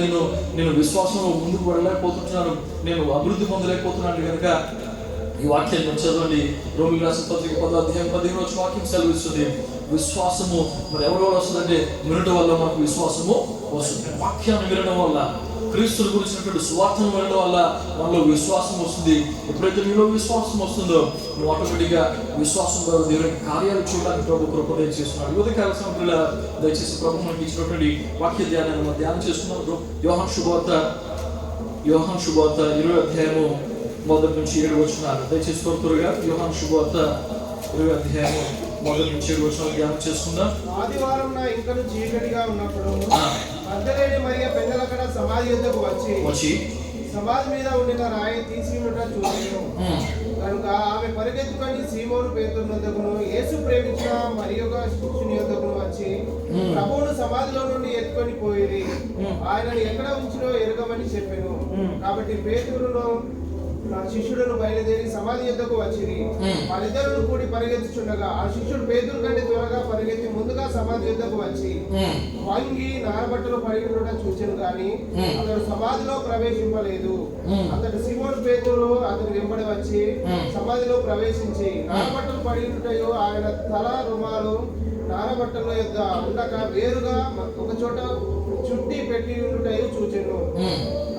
నేను విశ్వాసంలో ముందుకు వెళ్ళలేకపోతుంటున్నాను, నేను అభివృద్ధి పొందలేకపోతున్నాను కనుక ఈ వాక్యాన్ని చదవండి. రోమిలకు రాసిన పత్రిక 10వ అధ్యాయం 15వ వాక్యం సెలవిస్తుంది. విశ్వాసము మరి ఎవరి వల్ల వస్తుందంటే వినడం వల్ల మనకు విశ్వాసము వస్తుంది. వాక్యాన్ని వినడం వల్ల, క్రీస్తుని గురించినటువంటి సువార్తను వినడం వల్ల మనలో విశ్వాసం వస్తుంది. ఎప్పుడైతే నీలో విశ్వాసం వస్తుందో నువ్వు ఆటోమేటిక్గా విశ్వాసం ద్వారా దేవుని కార్యాలు చూడడానికి ప్రభు కృప దయచేస్తున్నాడు. ఉదయకాల సమయంలో దయచేసి ప్రభు మనకి ఇచ్చినటువంటి వాక్య ధ్యానాన్ని మనం ధ్యానం చేసుకున్నాం. యోహాను శుభవార్త 20వ అధ్యాయము 1 నుంచి 7 వచనాలు దయచేసి త్వరగా యోహాను శుభవార్త 20వ అధ్యాయము 1 నుంచి 7 వచనాలు ధ్యానం చేసుకుందాం. ఆదివారం ఇంకను చీకటిగా ఉన్నప్పుడు మగ్దలేని మరియ పెద్దలక్కడ సమాధి యొద్దకు వచ్చి సమాధి మీద ఉండిన రాయి తీసి ఉండటం చూసాను. కనుక ఆమె పరిగెత్తుకొని సీమోను పేతురు వద్దకును యేసు ప్రేమించిన మరి ఒక శిష్యుని వద్దకును వచ్చి ప్రభువును సమాధిలో నుండి ఎత్తుకొని పోయి ఆయనను ఎక్కడ ఉంచినో ఎరగమని చెప్పాను. కాబట్టి పేతురును శిష్యులను బయలుదేరి సమాధి యొద్దకు వచ్చిరి. వాళ్ళిద్దరు కూడి పరిగెత్తుచుండగా ఆ శిష్యుడు పేతురు కంటే త్వరగా పరిగెత్తి ముందుగా సమాధి యొద్దకు వచ్చి వంగి నారబట్టలు పడి ఉండటం చూచాను, కానీ అతడు సమాధిలో ప్రవేశింపలేదు. అతడు సీమోను పేతురు అతని వెంబడి వచ్చి సమాధిలో ప్రవేశించి నారబట్టలు పడి ఉండటయో ఆయన తల రుమాలు నారబట్టల యొద్ద ఉండక వేరుగా ఒక చోట చుట్టి పెట్టి ఉండటయో చూచాను.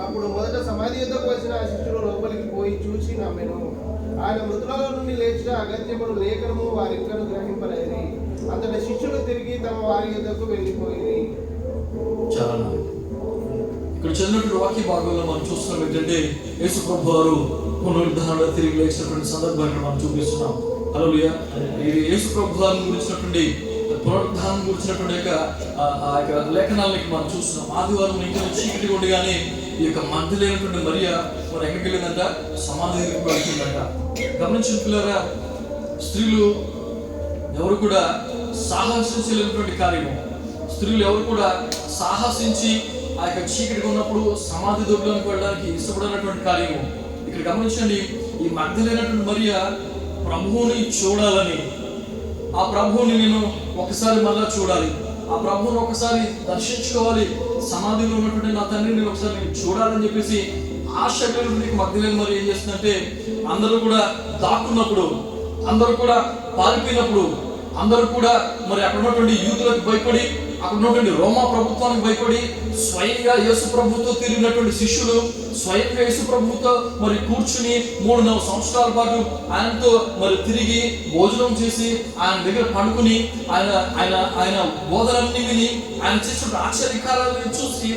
అప్పుడు మొదట సమాధి యొద్దకు వచ్చిన ఆ శిష్యుడు లోపలికి పోయి చూసి నమ్మెను. ఆయన మృతులలో నుండి లేచిన అగత్యమును లేఖనము వారి ఇంకను గ్రహింపలేదు. అంతటి శిష్యులు తిరిగి తమ వారి యొద్దకు వెళ్ళిపోయి. చాలా ఇక్కడ చదివినటువంటి వాక్య భాగంలో మనం చూస్తున్నాం ఏంటంటే యేసు ప్రభు వారు పునరుద్ధరణలో తిరిగి లేచినటువంటి సందర్భాన్ని మనం చూపిస్తున్నాం. హల్లెలూయా. ఈ యేసు ప్రభు వారిని గురించినటువంటి పునరుద్ధానం గురించినటువంటి ఆ యొక్క లేఖనాలకి మనం చూస్తున్నాం. ఆదివారం ఇంకా చీకటి ఉండగానే ఈ యొక్క మగ్దలేనటువంటి మరియ మరి ఎక్కడికి వెళ్ళిందంట, సమాధి దగ్గరికి వెళ్తుందంట. గమనించిన పిల్లరా, స్త్రీలు ఎవరు కూడా సాహసించలేనటువంటి కార్యము, స్త్రీలు ఎవరు కూడా సాహసించి ఆ యొక్క చీకటిగా ఉన్నప్పుడు సమాధి దొడ్లోకి వెళ్ళడానికి ఇష్టపడినటువంటి కార్యము. ఇక్కడ గమనించండి, ఈ మగ్దలేనటువంటి మరియ ప్రభువుని చూడాలని, ఆ ప్రభువుని నేను ఒకసారి మళ్ళా చూడాలి, ఆ ప్రభువుని ఒకసారి దర్శించుకోవాలి, సమాధిలో ఉన్నటువంటి నా తండ్రిని ఒకసారి నేను చూడాలని చెప్పేసి ఆశ కలిగినటువంటి మగ్దలేని మరి ఏం చేస్తుందంటే అందరూ కూడా దాక్కున్నప్పుడు, అందరూ కూడా పారిపోయినప్పుడు, అందరూ కూడా మరి అక్కడ ఉన్నటువంటి యూదులకు భయపడి, అక్కడ ఉన్నటువంటి రోమా ప్రభుత్వానికి భయపడి, స్వయంగా యేసు ప్రభుతో తిరిగినటువంటి శిష్యులు స్వయంగా యేసు ప్రభుతో మరి కూర్చుని 3-4 సంవత్సరాల పాటు ఆయనతో మరి తిరిగి భోజనం చేసి ఆయన దగ్గర పండుకుని ఆయన బోధనల్ని విని ఆయన చేసిన ఆశ్చర్య కార్యాలను చూసి,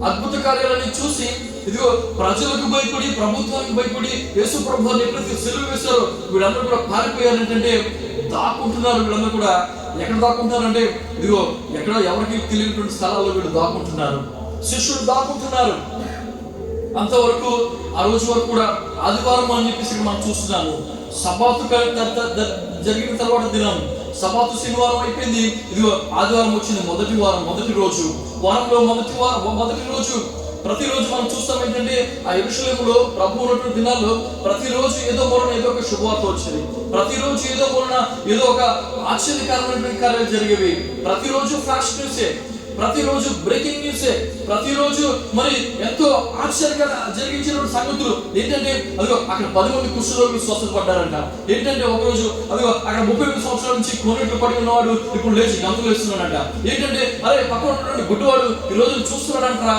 అద్భుత కార్యాలను చూసి, ఇదిగో ప్రజలకు భయపడి, ప్రభుత్వానికి భయపడి యేసు ప్రభువుని ఎప్పుడైతే సిలువ వేశారో వీళ్ళందరూ కూడా పారిపోయారు. ఏంటంటే దాక్కుంటున్నారు. వీళ్ళందరూ కూడా ఎక్కడ దాక్కుంటున్నారంటే ఇదిగో ఎక్కడో ఎవరికి తెలియనటువంటి స్థలాల్లో వీళ్ళు దాక్కుంటున్నారు, శిష్యులు దాక్కుంటున్నారు. అంతవరకు ఆ రోజు వరకు కూడా ఆదివారం అని చెప్పేసి మనం చూస్తున్నాము. సబాతు జరిగిన తర్వాత దినం, సబాతు శనివారం అయిపోయింది, ఇదిగో ఆదివారం వచ్చింది. మొదటి రోజు, వారంలో మొదటి రోజు. ప్రతిరోజు మనం చూస్తాం ఏంటంటే ఆ యెరూషలేములో ప్రభు ఉన్నటువంటి దినాల్లో ప్రతిరోజు ఏదో మూలన ఏదో ఒక శుభవార్త వచ్చేది, ప్రతిరోజు ఏదో మూలన ఏదో ఒక ఆశ్చర్యకరమైనటువంటి కార్యాలు జరిగేవి. ప్రతిరోజు ఫ్లాష్ న్యూసే, ప్రతిరోజు బ్రేకింగ్ న్యూసే, ప్రతిరోజు మరి ఎంతో ఆశ్చర్యంగా జరిగించిన సంగతులు. ఏంటంటే అదిగో అక్కడ 10 మంది కుష్ఠరోగులు స్వస్థపడ్డారంట. ఏంటంటే ఒకరోజు అదిగో అక్కడ 35 సంవత్సరాల నుంచి కోనేట్లు పడి ఉన్నవాడు ఇప్పుడు లేచి గంతులు వేస్తున్నాడంట. ఏంటంటే అరే పక్కన ఉన్నటువంటి గుడ్డివాడు ఈ రోజు చూస్తున్నాడంటరా,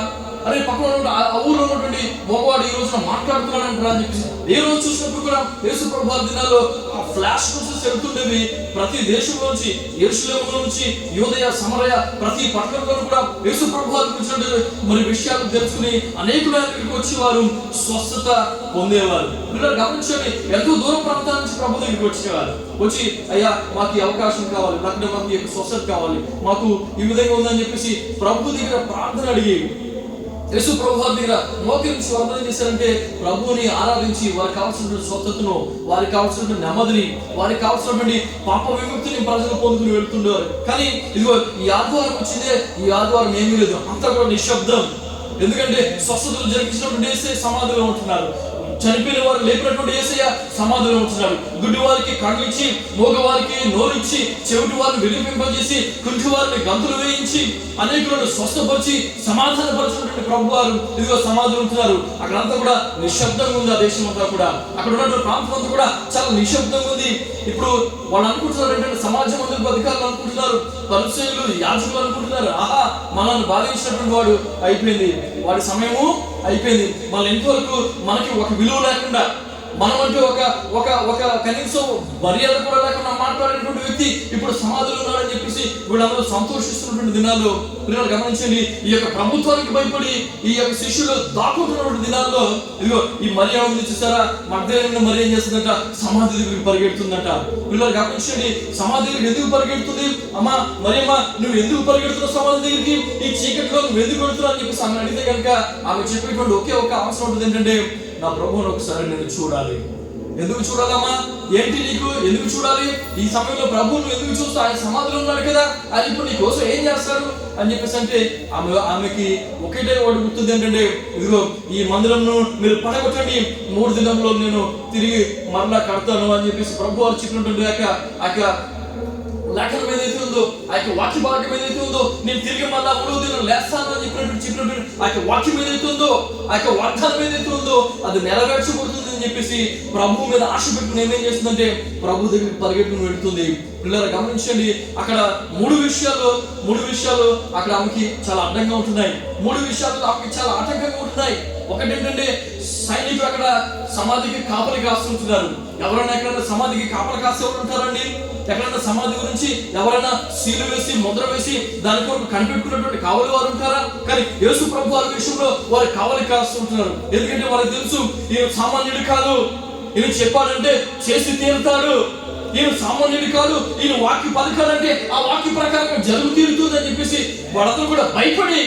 అరే పక్కన ఆ ఊళ్ళో ఉన్నటువంటి మగవాడు ఈ రోజున మాట్లాడుతున్నాడంటారా అని చెప్పేసి ఏ రోజు చూసినప్పుడు కూడా యేసు ప్రభువు దినాల్లో ఆ ఫ్లాష్ న్యూసెస్ వెళ్తుండేవి. ప్రతి దేశంలోంచి, యెరూషలేములో నుంచి, యూదయ, సమరయ ప్రతి పట్టణంలో కూడా యేసు ప్రభువు గురించి మరి విషయాలు తెలుసుకుని అనేకులు దగ్గరికి వచ్చేవారు, స్వస్థత పొందేవారు. మీరు గమనించండి, ఎంతో దూర ప్రాంతాల నుంచి ప్రభు దగ్గరికి వచ్చేవారు. వచ్చి అయ్యా మాకు ఈ అవకాశం కావాలి, లేకపోతే మాకు ఈ స్వస్థత కావాలి, మాకు ఈ విధంగా ఉందని చెప్పేసి ప్రభు దగ్గర ప్రార్థన అడిగి యేసు ప్రభు దగ్గర మోకరించి వందన చేశారంటే ప్రభువుని ఆరాధించి వారికి కావాల్సిన స్వస్థతను, వారికి కావాల్సిన నెమ్మదిని, వారికి కావాల్సినటువంటి పాప విముక్తిని ప్రజలు పొందుకుని వెళ్తుండేవారు. కానీ ఇదిగో ఈ ఆదివారం వచ్చిందే, ఈ ఆదివారం ఏమీ లేదు, అంతా కూడా నిశ్శబ్దం. ఎందుకంటే స్వస్థతలు జరిపించినటువంటి యేసే సమాధిలో ఉంటున్నారు, చనిపోయిన వారు లేపినటువంటి యేసయ్య సమాధిలో ఉంటున్నాడు. గుడ్డి వారికి కళ్ళు ఇచ్చి, మోగ వారికి నోరు ఇచ్చి, చెవిటి వారిని వినిపింపజేసి, కుంటి వారిని గంతులు వేయించి, అనేకులను స్వస్థపరిచి సమాధానపరిచినటువంటి ప్రభు వారు ఇదిగో సమాధిలో ఉంటున్నారు. అక్కడంతా కూడా నిశ్శబ్దంగా ఉంది. ఆ దేశం అంతా కూడా, అక్కడ ఉన్నటువంటి ప్రాంతం అంతా కూడా చాలా నిశ్శబ్దంగా ఉంది. ఇప్పుడు వాళ్ళు అనుకుంటున్నారు ఏంటంటే సమాజం అందరూ అధికారులు అనుకుంటున్నారు, పరిచయులు, యాజకులు అనుకుంటున్నారు, ఆహా మనల్ని బాధించినటువంటి వాడు అయిపోయింది, వాడి సమయము అయిపోయింది. మళ్ళీ ఎంతవరకు మనకి ఒక విలువ లేకుండా, మనం అంటే ఒక కనీసం మర్యాద కూడా లేకుండా మాట్లాడేటువంటి వ్యక్తి ఇప్పుడు సమాధిలో ఉన్నాడని చెప్పేసి వీళ్ళందరూ సంతోషిస్తున్నటువంటి దినాల్లో పిల్లలు గమనించండి. ఈ యొక్క ప్రభుత్వానికి భయపడి ఈ యొక్క శిష్యులు దాక్కుంటున్నటువంటి దినాల్లో ఇదిగో ఈ మరియా ఉంది చూసారా, మగ్దలేనే మరియా ఏం చేస్తుందంట, సమాధి దగ్గరికి పరిగెడుతుందంట. పిల్లలు గమనించండి, సమాధి దగ్గరికి ఎందుకు పరిగెడుతుంది? అమ్మా మరియమ్మ నువ్వు ఎందుకు పరిగెడుతున్నావు సమాధి దగ్గరికి, ఈ చీకట్లో నువ్వు ఎందుకు పెడుతున్నావు అని చెప్పేసి ఆమె అడిగితే కనుక ఆమె చెప్పేటువంటి ఒకే ఒక అవసరం ఉంటుంది, ఏంటంటే నా ప్రభువుని ఒకసారి నేను చూడాలి. ఎందుకు చూడాలమ్మా? ఏంటి నీకు ఎందుకు చూడాలి? ఈ సమయంలో ప్రభువును ఎందుకు చూస్తూ, ఆయన సమాధిలో ఉన్నాడు కదా, ఆయన ఇప్పుడు నీ కోసం ఏం చేస్తాడు అని చెప్పేసి అంటే ఆమెకి ఒకటే వాడు గుర్తుంది, ఏంటంటే ఇదిగో ఈ మందిరంను మీరు పడగొట్టండి, 3 దినంలో నేను తిరిగి మరలా కడతాను అని చెప్పేసి ప్రభు వారు చెప్పినటువంటి లేఖనం ఏదైతే ఉందో, ఆ యొక్క వాక్య భాగం ఏదైతే ఉందో, నేను తిరిగి మళ్ళా 3వ దినం లేస్తాను అని చెప్పినటువంటి ఆ యొక్క వాక్యం ఏదైతే ఉందో, ఆ యొక్క వాగ్దానం ఏదైతే ఉందో అది నెరవేర్చబడుతుంది అని చెప్పేసి ప్రభువు మీద ఆశ పెట్టుకుని ఏమేం చేస్తుందంటే ప్రభు దగ్గరికి పరిగెట్టుకుని వెళ్తుంది. పిల్లలు గమనించండి, అక్కడ 3 విషయాలు అక్కడ ఆమెకి చాలా అడ్డంగా ఉంటున్నాయి. 3 విషయాలు ఆమెకి చాలా ఆటంకంగా ఉంటున్నాయి. ఒకటి ఏంటంటే సైనికులు అక్కడ సమాధికి కాపలి కాస్తుంటున్నారు. ఎవరైనా ఎక్కడైనా సమాధికి కాపలి కాస్తే ఎవరు ఉంటారండి? ఎక్కడైనా సమాధి గురించి ఎవరైనా సీలు వేసి ముద్ర వేసి దాని కొరకు కనిపెట్టుకున్నటువంటి కావలి వారు ఉంటారా? కానీ యేసు ప్రభు వారి విషయంలో వారు కావలి కాస్తుంటున్నారు. ఎందుకంటే వారికి తెలుసు ఈయన సామాన్యుడు కాదు, ఈయన చెప్పాడంటే చేసి తీరుతాడు, ఈయన సామాన్యుడు కాదు, ఈయన వాక్య పథకాలంటే ఆ వాక్య ప్రకారం జరుగు తీరుతుంది అని చెప్పేసి వాళ్ళందరూ కూడా భయపడి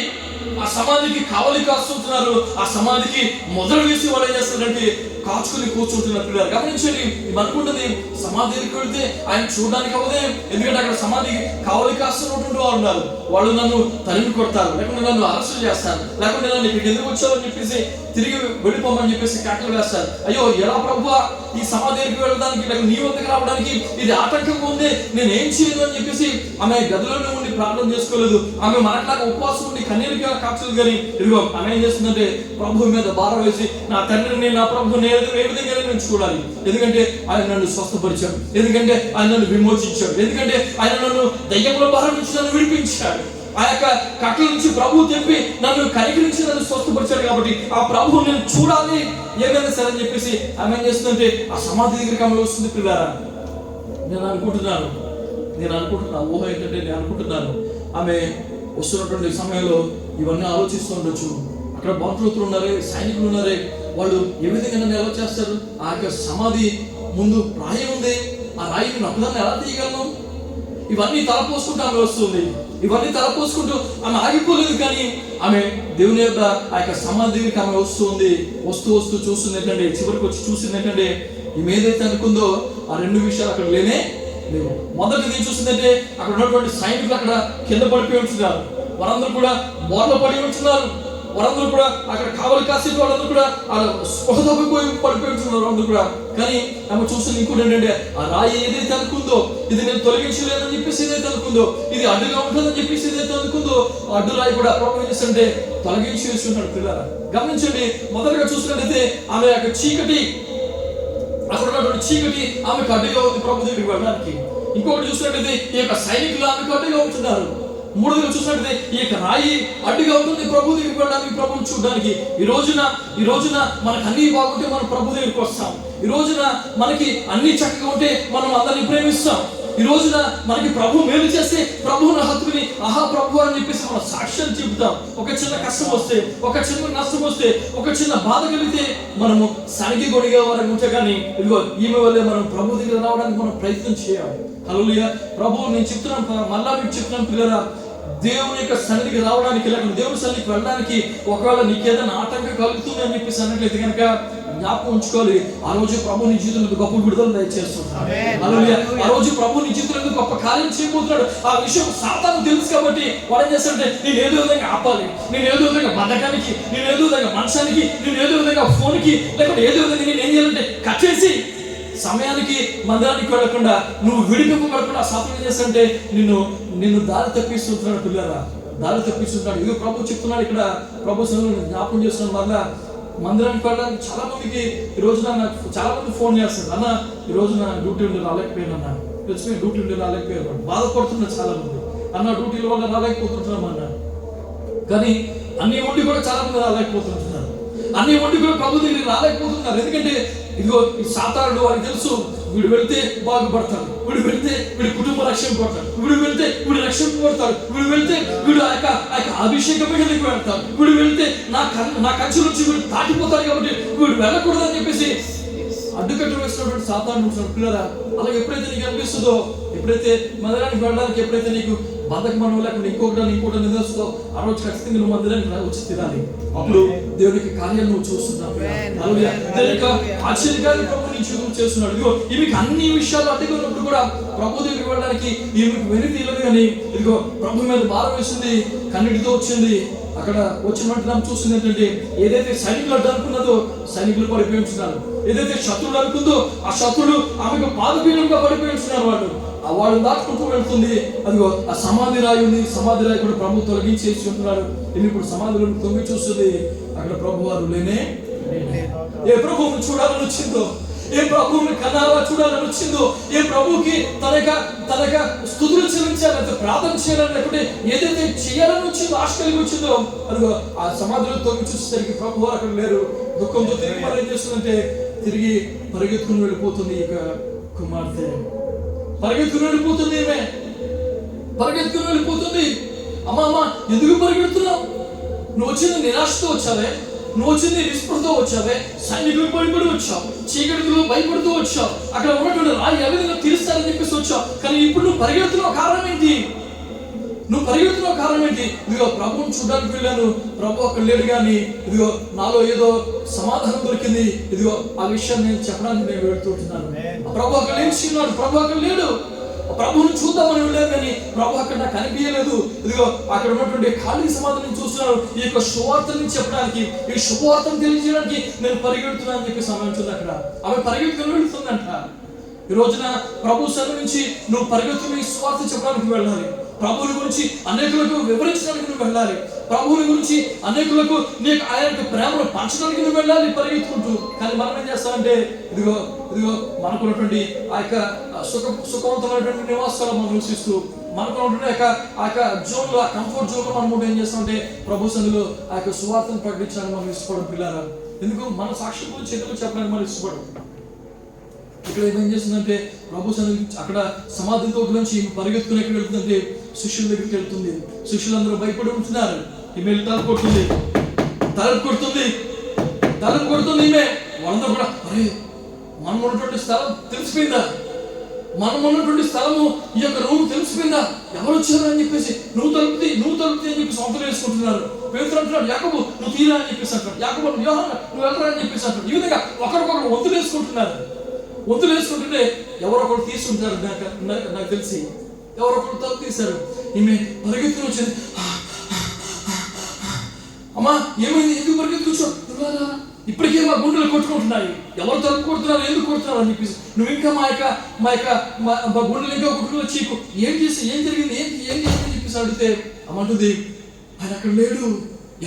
ఆ సమాధికి కావలి కాస్తుంటున్నారు. ఆ సమాధికి మొదలు వేసి వాళ్ళు ఏం చేస్తారంటే కాచుకుని కూర్చుంటున్న పిల్లలు గమనించండి. అనుకుంటుంది సమాధి దగ్గరికి వెళ్తే ఆయన చూడడానికి అవ్వదే, ఎందుకంటే అక్కడ సమాధి కావలి కాస్తున్నటువంటి వారు ఉన్నారు. వాళ్ళు నన్ను తరిమి కొడతారు, లేకుంటే నన్ను అరెస్ట్ చేస్తారు, లేకుంటే నన్ను ఇక్కడికి ఎందుకు వచ్చావని చెప్పేసి తిరిగి వెళ్ళిపోమని చెప్పేసి కేకలు వేస్తారు. అయ్యో ఎలా ప్రభువా ఈ సమాధి దగ్గరికి వెళ్ళడానికి, లేక నీ వద్దకు రావడానికి ఇది ఆటంకంగా ఉంది, నేను ఏం చేయను అని చెప్పేసి ఆమె గదిలోనే ఉండి ప్రార్థన చేసుకోలేదు. ఆమె మనట్లాగా ఉపవాసం ఉండి కన్నీరుగా కాచలేదు. కానీ ఇదిగో ఆమె ఏం చేస్తుందంటే ప్రభువు మీద భారం వేసి నా తండ్రిని నా ప్రభువుని ఏ విధంగా నేను చూడాలి, ఎందుకంటే ఆయన నన్ను స్వస్థపరిచాడు, ఎందుకంటే ఆయన నన్ను విమోచించాడు, ఎందుకంటే ఆయన నన్ను దయ్యముల భారం నుంచి నన్ను విడిపించాడు, ఆ యొక్క కట్ల నుంచి ప్రభువు తెంపి నన్ను కనికరించి నన్ను స్వస్థపరిచాడు, కాబట్టి ఆ ప్రభువు నేను చూడాలి ఏమైనా సరే అని చెప్పేసి ఆమె ఏం చేస్తుందంటే ఆ సమాధి దగ్గరికి ఆమె వస్తుంది. పిల్లారా నేను అనుకుంటున్నాను ఊహ ఏంటంటే నేను అనుకుంటున్నాను ఆమె వస్తున్నటువంటి సమయంలో ఇవన్నీ ఆలోచిస్తూ ఉండొచ్చు. అక్కడ బంధువులు ఉన్నారే, సైనికులు ఉన్నారే, వాళ్ళు ఏ విధంగా నన్ను ఎలా చేస్తారు, ఆ యొక్క సమాధి ముందు రాయి ఉంది, ఆ రాయిని నమ్మదాన్ని ఎలా తీయగలను, ఇవన్నీ తలపోసుకుంటూ ఆమె వస్తుంది. ఇవన్నీ తలపోసుకుంటూ ఆమె ఆగిపోలేదు. కానీ ఆమె దేవుని యొక్క ఆ యొక్క సమాధి దగ్గరికి ఆమె వస్తూ చూస్తుంది ఏంటంటే, చివరికి వచ్చి చూసింది ఏంటంటే ఈమె ఏదైతే అనుకుందో ఆ రెండు విషయాలు అక్కడ లేవు. మొదటిది ఏం చూసిందంటే అక్కడ ఉన్నటువంటి సైనికులు అక్కడ కింద పడిపోయి ఉంటున్నారు, వారందరూ కూడా బోర్లో పడి ఉంటున్నారు, వారందరూ కూడా అక్కడ కావలి కాసే వాళ్ళందరూ కూడా స్పృహ తప్పిపోయి పడిపోయి ఉంటున్నారు అందరూ కూడా. కానీ ఆమె చూస్తుంది ఇంకోటి ఏంటంటే ఆ రాయి ఏదైతే అనుకుందో ఇది నేను తొలగించలేదని చెప్పేసి ఏదైతే అనుకుందో, ఇది అడ్డుగా ఉంటుందని చెప్పేసి ఏదైతే అనుకుందో అడ్డు రాయి కూడా ప్రభు ఏం చేస్తుంటే తొలగించి వేస్తున్నాడు. పిల్లరా గమనించండి, మొదటగా చూసినట్లయితే ఆమె యొక్క చీకటి, అక్కడ ఉన్నటువంటి చీకటి ఆమెకు అడ్డుగా ఉంది ప్రభు దగ్గరికి వెళ్ళడానికి. ఇంకొకటి చూసినట్లయితే ఈ యొక్క సైనికులు ఆమెకు అడ్డుగా ఉంటున్నారు. మూడోదిగా చూసినట్లయితే ఈ యొక్క రాయి అడ్డుగా ఉంటుంది ప్రభు దగ్గరికి వెళ్ళడానికి, ప్రభుని చూడడానికి. ఈ రోజున మనకు అన్ని బాగుంటే మనం ప్రభు దగ్గరికి వస్తాం. ఈ రోజున మనకి అన్ని చక్కగా ఉంటే మనం అందరినీ ప్రేమిస్తాం. ఈ రోజున మనకి ప్రభు మేలు చేస్తే ప్రభువుని హత్తుకుని ఆహా ప్రభు అని చెప్పేసి మనం సాక్ష్యాలు చెబుతాం. ఒక చిన్న కష్టం వస్తే, ఒక చిన్న నష్టం వస్తే, ఒక చిన్న బాధ కలిగితే మనము సనికి గొడిగే వారికి ఉంటే కానీ ఇదిగో ఈమె వల్లే మనం ప్రభు దగ్గర రావడానికి మనం ప్రయత్నం చేయాలి. హల్లెలూయా. ప్రభు నేను చెప్తున్నాను, మళ్ళా మీకు చెప్తున్నాను పిల్లరా, దేవుని యొక్క సన్నిధికి రావడానికి, లేకపోతే దేవుని సన్నిధికి వెళ్ళడానికి ఒకవేళ నీకేదైనా ఆటంకం కలుగుతుంది అని చెప్పేసి అన్నట్లయితే కనుక జ్ఞాపకం ఉంచుకోవాలి, ఆ రోజు ప్రభు నీ జీవితంలో గొప్ప విడుదల దయచేస్తున్నాడు. హల్లెలూయా. ఆ రోజు ప్రభు నీ జీవితంలో గొప్ప కార్యం చేయబోతున్నాడు. ఆ విషయం సాతాను తెలుసు కాబట్టి వాడు ఏం చేస్తాడంటే నేను ఏదో విధంగా ఆపాలి, నేను ఏదో విధంగా బతకానికి, నేను ఏదో విధంగా మనసానికి, నేను ఏదో విధంగా ఫోన్కి, లేకపోతే ఏదో విధంగా నేను ఏం చేయాలంటే కట్ చేసి సమయానికి మందిరానికి వెళ్ళకుండా నువ్వు విడిపింపబడకుండా సాధన చేస్తుంటే నిన్ను దారి తప్పిస్తుంటున్నాడు. పిల్లరా దారి తప్పిస్తుంటాడు. ఇది ప్రభు చెప్తున్నాడు ఇక్కడ. ప్రభు జ్ఞాపకం చేస్తున్నాడు. వల్ల మందిరానికి వెళ్ళడానికి చాలా మందికి ఈ రోజున నాకు చాలా మంది ఫోన్ చేస్తారు, అన్న ఈ రోజు నా డ్యూటీ ఉండి రాలేకపోయాను, అన్న తెచ్చుకుని డ్యూటీ ఉండి రాలేకపోయాను, బాధపడుతున్నారు చాలా మంది, అన్న డ్యూటీల వల్ల రాలేకపోతుంటున్నాం అన్న. కానీ అన్ని ఉండి కూడా చాలా మంది రాలేకపోతుంటున్నారు, అన్ని ఉండి కూడా ప్రభు దగ్గరికి రాలేకపోతున్నారు. ఎందుకంటే ఇదిగో ఈ సాతానుడు వారికి తెలుసు, వీడు వెళ్తే బాగుపడతాడు, వీడు వెళ్తే వీడి కుటుంబ రక్షణ పడతాడు, వీడు వెళ్తే వీడు రక్షణ పడతాడు, వీడు వెళ్తే వీడు ఆ యొక్క అభిషేకం మీదకి వెళ్తాడు, వీడు వెళ్తే నా కంచె నుంచి వీడు దాటిపోతాడు, కాబట్టి వీడు వెళ్ళకూడదని చెప్పేసి అడ్డుకట్టు వేసినటువంటి సాతానుడు. పిల్లరా అలాగే ఎప్పుడైతే నీకు అనిపిస్తుందో, ఎప్పుడైతే మందిరానికి వెళ్ళడానికి ఎప్పుడైతే నీకు బతకమనో లేకుండా ఇంకోటి నిదర్శితో ఆ రోజు ఖచ్చితంగా నువ్వు మందిరానికి వచ్చి తినాలి. అప్పుడు దేవునికి కార్యాలు నువ్వు చూస్తున్నావు. ఆశ్చర్యకార్యం ప్రభు నీ జీవితం చేస్తున్నాడు. ఇదిగో ఈమెకి అన్ని విషయాలు అడ్డుగా ఉన్నప్పుడు కూడా ప్రభు దగ్గరికి వెళ్ళడానికి ఈమెకు వెనుక తీయలేదు. కానీ ఇదిగో ప్రభు మీద భారం వేసింది, కన్నిటితో వచ్చింది. అక్కడ వచ్చినట్టు మనం చూస్తుంది ఏంటంటే ఏదైతే సైనికులు అడ్డు అనుకున్నదో సైనికులు పడిపోయి ఉంటున్నారు, ఏదైతే శత్రువులు అనుకుందో ఆ శత్రుడు ఆమెకు పాదపీఠంగా పడిపోయి ఉంటున్నారు. వాళ్ళు దాటుకుంటూ వెళ్తుంది. అదిగో ఆ సమాధి రాయి ఉంది, సమాధి రాయి కూడా ప్రభు తొలగించేసి ఉంటున్నాడు. ఇప్పుడు సమాధిలో తొంగి చూస్తుంది, అక్కడ ప్రభు వారు లేనే. ఏ ప్రభువుని చూడాలని వచ్చిందో, ఏ ప్రభువుని కన్నారా చూడాలని వచ్చిందో, ఏ ప్రభువుకి తనక స్తుతులు చెల్లించాలంటే ప్రార్థన చేయాలని, లేకపోతే ఏదైతే చేయాలని వచ్చిందో, ఆశ కలిగి వచ్చిందో, అదిగో ఆ సమాధిలో తొంగి చూసేసరికి ప్రభు వారు అక్కడ లేరు. దుఃఖంతో తిరిగి మరి ఏం చేస్తుందంటే తిరిగి పరిగెత్తుకుని వెళ్ళిపోతుంది. ఇక కుమార్తె పరిగెత్తుకుని వెళ్ళిపోతుంది. పరిగెత్తుకుని వెళ్ళిపోతుంది. అమ్మా ఎందుకు పరిగెడుతున్నావు? నువ్వు వచ్చింది నిరాశతో వచ్చావే, నువ్వు వచ్చింది నిస్పృహతో వచ్చావే, సైనికులు భయపడి వచ్చావు, చీకటిలో భయపడుతూ వచ్చావు, అక్కడ ఉన్నటువంటి రాయి ఏ విధంగా తీరుస్తారని చెప్పేసి వచ్చావు. కానీ ఇప్పుడు నువ్వు పరిగెడుతున్నావు, కారణం ఏంటి? నువ్వు పరిగెడుతున్న కారణం ఏంటి? ఇదిగో ప్రభువుని చూడడానికి వెళ్ళాను, ప్రభు అక్కడ లేడు, కానీ ఇదిగో నాలో ఏదో సమాధానం దొరికింది, ఇదిగో ఆ విషయాన్ని నేను చెప్పడానికి నేను వెళ్తుంటున్నాను. ప్రభు అక్కడ లేచిన్నాడు, ప్రభు అక్కడ లేడు. ప్రభువుని చూద్దామని వెళ్ళాను, కానీ ప్రభు అక్కడ నాకు కనిపించలేదు. ఇదిగో అక్కడ ఉన్నటువంటి ఖాళీ సమాధిని చూస్తున్నాను. ఈ యొక్క శుభవార్తని చెప్పడానికి, ఈ శుభవార్తను తెలియజేయడానికి నేను పరిగెడుతున్నాను అని చెప్పి సమయం చూద్దాం. అక్కడ ఆమె పరిగెత్తుకుని వెళుతుందంట. ఈ రోజున ప్రభు సన్నిధి నుంచి నువ్వు పరిగెత్తుకుని ఈ సువార్త చెప్పడానికి వెళ్ళాలి. ప్రభువుని గురించి అనేకులకు వివరించడానికి నువ్వు వెళ్ళాలి. ప్రభువుని గురించి అనేకులకు నీకు ఆయన యొక్క ప్రేమను పంచడానికి నువ్వు వెళ్ళాలి పరిగెత్తుకుంటూ. కానీ మనం ఏం చేస్తామంటే ఇదిగో ఇదిగో మనకున్నటువంటి ఆ యొక్క సుఖవంతమైనటువంటి నివాసాలు మనం నివసిస్తూ మనకున్నటువంటి ఆ యొక్క జోన్లో, ఆ కంఫర్ట్ జోన్లో మనం ఏం చేస్తామంటే ప్రభు సన్నిధిలో ఆ యొక్క సువార్తను ప్రకటించడానికి మనం ఇష్టపడం పిల్లలు. ఎందుకు మన సాక్షి గురించి ఎదురు చెప్పడానికి మనం ఇష్టపడం. ఇక్కడ ఏం చేస్తుందంటే ప్రభు సన్నిధి అక్కడ సమాధి తోట నుంచి పరిగెత్తుకుని వెళ్తుందంటే శిష్యుల దగ్గరికి వెళ్తుంది. శిష్యులందరూ భయపడి ఉంటున్నారు. ఈమె తలుపు కొడుతుంది, ఈమె వాళ్ళందరూ కూడా అరే మనం ఉన్నటువంటి స్థలం తెలిసిపోయిందా, మనం ఉన్నటువంటి స్థలము ఈ యొక్క రూమ్ తెలిసిపోయిందా, ఎవరు వచ్చారు అని చెప్పేసి నువ్వు తలుపుతి అని చెప్పి సొంతం వేసుకుంటున్నారు. పేతురు అంటున్నాడు యాకోబు నువ్వు తీరా అని చెప్పేసి అంటాడు, యాకోబు యోహాను నువ్వు వెళ్ళరా అని చెప్పేసి అంటాడు. ఈ విధంగా ఒకరికొకరు వంతులు వేసుకుంటుంటే ఎవరొకరు తీసుకుంటారు. నాకు తెలిసి ఎవరొకరు తలుపు తీశారు. ఈమె పరిగెత్తుకుని వచ్చింది. అమ్మా ఏమైంది, ఎందుకు పరిగెత్తుకొచ్చావు? ఇప్పటికే మా గుండెలు కొట్టుకుంటున్నాయి. ఎవరు తలుపు కొడుతున్నారు, ఎందుకు కొడుతున్నారు అని చెప్పేసి నువ్వు ఇంకా మా గుండెలు ఇంకా కొట్టుకుని చీకు ఏం జరిగింది అని చెప్పేసి అడిగితే అమ్మంటుంది ఆయన అక్కడ లేడు.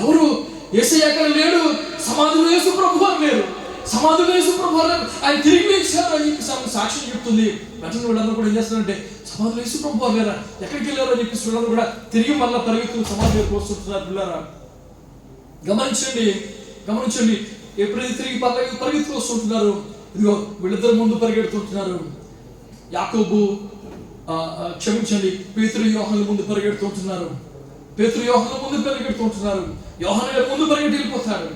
ఎవరు? యేసయ్య అక్కడ లేడు. సమాధిలో యేసు ప్రభువు లేరు. ఆయన తిరిగి లేచారు అని చెప్పి సాక్ష్యం చెప్తుంది. వెంటనే వీళ్ళందరూ కూడా ఏం చేస్తారంటే సమాధిలో యేసు ప్రభువు లేరా, ఎక్కడికి వెళ్ళారు అని చెప్పేసి వీళ్ళందరూ కూడా తిరిగి మళ్ళీ పరిగెత్తులు సమాధి వైపు వస్తుంటున్నారు. పిల్లరా గమనించండి ఎప్పుడైతే తిరిగి పరిగెత్తు వస్తుంటున్నారు, ఇదిగో వీళ్ళిద్దరు ముందు పరిగెడుతుంటున్నారు. యాకోబు పేతురు యోహాను ముందు పరిగెడుతుంటున్నారు. యోహాను గారు ముందు పరిగెట్టి వెళ్ళిపోతాడు.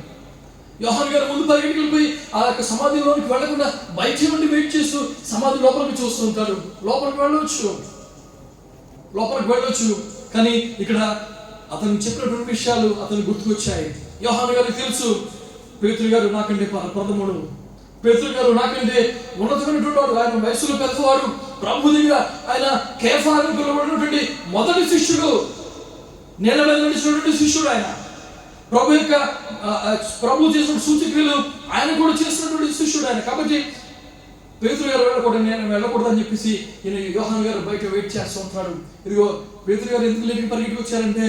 యోహాను గారు ముందు పరిగెట్టి వెళ్ళిపోయి ఆ యొక్క సమాధిలోనికి వెళ్లకుండా బయట నుండి వెయిట్ చేస్తూ సమాధి లోపలికి చూస్తుంటాడు. లోపలికి వెళ్ళొచ్చు కానీ ఇక్కడ అతను చెప్పినటువంటి విషయాలు అతను గుర్తుకొచ్చాయి. యోహాను గారికి తెలుసు పేతురు గారు నాకంటే ప్రథముడు, పేతురు గారు నాకంటే ఉన్నతమైనటువంటి వాడు, ఆయన వయసులో పెద్దవాడు, ప్రభు దగ్గర ఆయన కేఫా అని పిలువబడినటువంటి మొదటి శిష్యుడు, నేల మీద నడిచినటువంటి శిష్యుడు. ఆయన ప్రభు చేసిన సూచక్రియలు ఆయన కూడా చేసినటువంటి శిష్యుడు ఆయన. కాబట్టి పేతురు గారు వెళ్ళకూడదు, నేను వెళ్ళకూడదు అని చెప్పేసి ఈయన యోహాను గారు బయట వెయిట్ చేస్తూ ఉంటాడు. ఇదిగో పేతురు గారు ఎందుకు లేని పరిగెత్తుకు వచ్చారంటే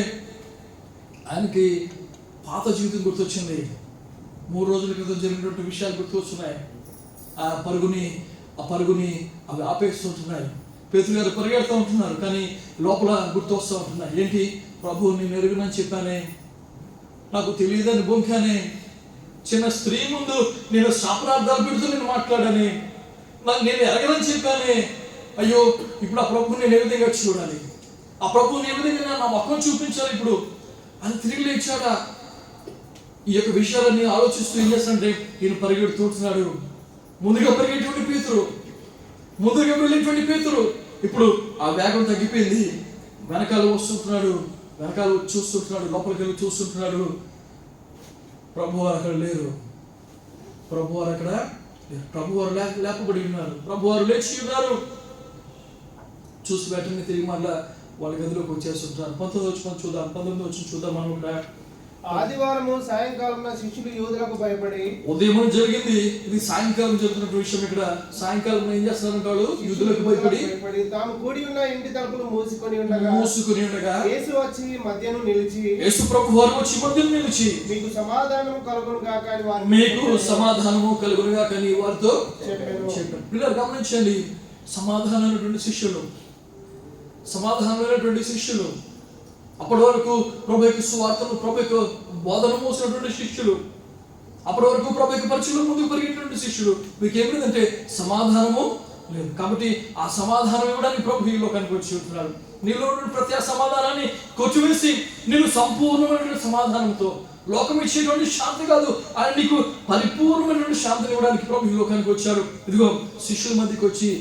ఆయనకి పాత జీవితం గుర్తొచ్చింది. 3 రోజుల క్రితం జరిగినటువంటి విషయాలు గుర్తొస్తున్నాయి. ఆ పరుగుని అవి ఆపేస్తుంటున్నాయి. పేతురు గారు పరిగెడుతూ ఉంటున్నారు కానీ లోపల గుర్తొస్తూ ఉంటున్నాయి. ఏంటి? ప్రభు నేను ఎరుగునని చెప్పానే, నాకు తెలియదని బొంకానే, చిన్న స్త్రీ ముందు నేను శాపనార్థాలు పెడుతూ నేను మాట్లాడానే, నేను ఎరగదని చెప్పానే. అయ్యో ఇప్పుడు ఆ ప్రభుని నేను ఏ విధంగా చూడాలి, ఆ ప్రభుని ఏ విధంగా నా ముఖం చూపించాలి ఇప్పుడు అని తిరిగి లేచాడా? ఈ యొక్క విషయాలన్నీ ఆలోచిస్తూ ఏం చేస్తాడంటే ఈయన పరిగెడుతుంటున్నాడు. ముందుగా వెళ్ళేటువంటి పేతురు ఇప్పుడు ఆ వేగం తగ్గిపోయింది. వెనకాల చూస్తుంటున్నాడు, లోపలికి వెళ్ళి చూస్తుంటున్నాడు. ప్రభువారు అక్కడ లేరు. ప్రభువారు లేపబడి ఉన్నారు. ప్రభువారు లేచి ఉన్నారు. చూసి వెంటనే తిరిగి మళ్ళా వాళ్ళ గదిలోకి వచ్చేస్తుంటారు. 19 వచ్చి చూద్దాం. మనం కూడా ఆదివారము సాయంకాలం శిష్యులు యూదులకు భయపడి, ఉదయం జరిగింది, ఇది సాయంకాలం జరుగుతున్న విషయం. ఇక్కడ సాయంకాలం ఏం చేస్తున్నారంటాడు? యూదులకు భయపడి తాము కూడి ఉన్న ఇంటి తలుపులు మూసుకొని ఉండగా యేసు వచ్చి మధ్యను నిలిచి, యేసు ప్రభు వారు వచ్చి మధ్యను నిలిచి మీకు సమాధానము కలుగును గాక అని వారితో చెప్పారు. పిల్లలు గమనించండి, సమాధానమైనటువంటి శిష్యులు, అప్పటి వరకు ప్రభు యొక్క సువార్తను, ప్రభు యొక్క బోధన మోసినటువంటి శిష్యులు, అప్పటి వరకు ప్రభు యొక్క పరిచయంలో ముందుకు పరిగెట్టినటువంటి శిష్యులు, మీకు ఏమిటంటే సమాధానము లేదు. కాబట్టి ఆ సమాధానం ఇవ్వడానికి ప్రభు ఈ లోకానికి వచ్చి ఉంటున్నాడు. నీలో ప్రతి ఆ సమాధానాన్ని కొచ్చివేసి నేను సంపూర్ణమైనటువంటి సమాధానంతో, లోకం ఇచ్చేటువంటి శాంతి కాదు, ఆయన నీకు పరిపూర్ణమైనటువంటి శాంతిని ఇవ్వడానికి ప్రభు ఈ లోకానికి వచ్చాడు. ఇదిగో శిష్యుల మధ్యకి వచ్చి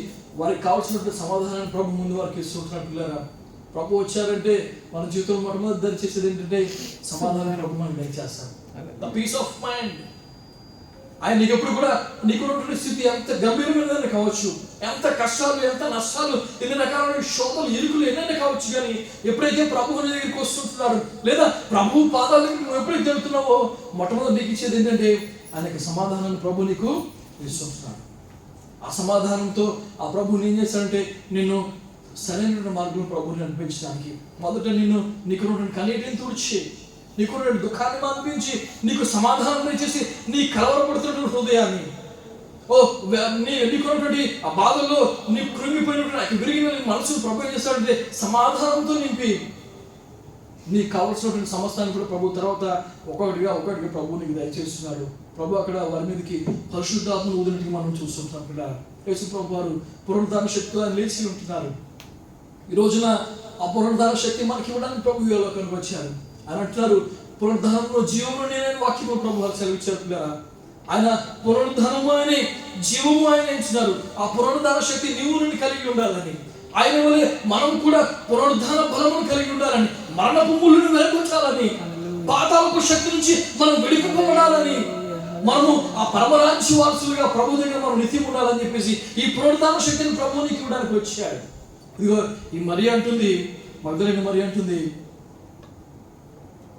వారికి కావాల్సినటువంటి సమాధానాన్ని ప్రభు ముందు వారికి ఇస్తుంటున్నాడు. పిల్లరా, ప్రభు వచ్చారంటే మన జీవితంలో మొట్టమొదటి చేసేది ఏంటంటే సమాధానం ప్రభు మనకి దయచేస్తాడు. The peace of mind. ఆయన నీకు ఎప్పుడు కూడా నీకున్నటువంటి స్థితి ఎంత గంభీరమైనదని కావచ్చు, ఎంత కష్టాలు, ఎంత నష్టాలు, ఎన్ని రకాలైన శోధలు, ఇరుకులు ఎన్నైనా కావచ్చు, కానీ ఎప్పుడైతే ప్రభు నీ దగ్గరికి వస్తుంటున్నాడు లేదా ప్రభు పాదాల దగ్గరికి నువ్వు ఎప్పుడైతే జరుగుతున్నావో మొట్టమొదటి నీకు ఇచ్చేది ఏంటంటే ఆయనకి సమాధానాన్ని ప్రభు నీకు ఇస్తుంటున్నాడు. ఆ సమాధానంతో ఆ ప్రభుని ఏం చేశాడంటే నిన్ను సరైన మార్గంలో ప్రభుని అనిపించడానికి మొదట నీకున్నటువంటి కన్నీటిని తుడిచి, నీకున్నటువంటి దుఃఖాన్ని అనిపించి, నీకు సమాధానం ఇచ్చేసి నీ కలవరపడుతున్నటువంటి హృదయాన్ని, నీకున్నటువంటి ఆ బాధల్లో నీ కృంగిపోయినటువంటి విరిగిన మనసును ప్రభు ఏం చేస్తాడంటే సమాధానంతో నింపి నీకు కావలసినటువంటి సమస్తాన్ని కూడా ప్రభు తర్వాత ఒక్కొక్కటిగా ప్రభు నీకు దయచేస్తున్నాడు. ప్రభు అక్కడ వారి మీదకి పరిశుద్ధాత్మను ఊదినట్టుగా మనం చూస్తుంటాం. అక్కడ యేసు ప్రభు వారు పునరుద్ధాన శక్తితో లేచి ఉంటున్నారు. ఈ రోజున ఆ పునరుద్ధాన శక్తి మనకి ఇవ్వడానికి ప్రభు ఈ లోకానికి వచ్చారు. ఆయన అంటున్నారు, పునరుద్ధానంలో జీవము నేనే వాక్యము ప్రభు వారు సెలవిచ్చారు. ఆయన పునరుద్ధానము అని జీవము ఆయన ఇచ్చినారు. ఆ పునరుద్ధాన శక్తి నీవు నుండి కలిగి ఉండాలని, ఆయన వల్లే మనం కూడా పునరుద్ధాన బలమును కలిగి ఉండాలని, మరణపు ముళ్ళును వెలుగుంచాలని, పాతాళపు శక్తి నుంచి మనం విడిపింపబడాలని, మనము ఆ పరమరాజ్య వారసులుగా ప్రభు దగ్గర మనం నిత్యం ఉండాలని చెప్పేసి ఈ పునరుద్ధాన శక్తిని ప్రభు నీకు ఇవ్వడానికి వచ్చాడు. ఇదిగో ఈ మరియ అంటుంది, మగ్దలేని మరియ అంటుంది,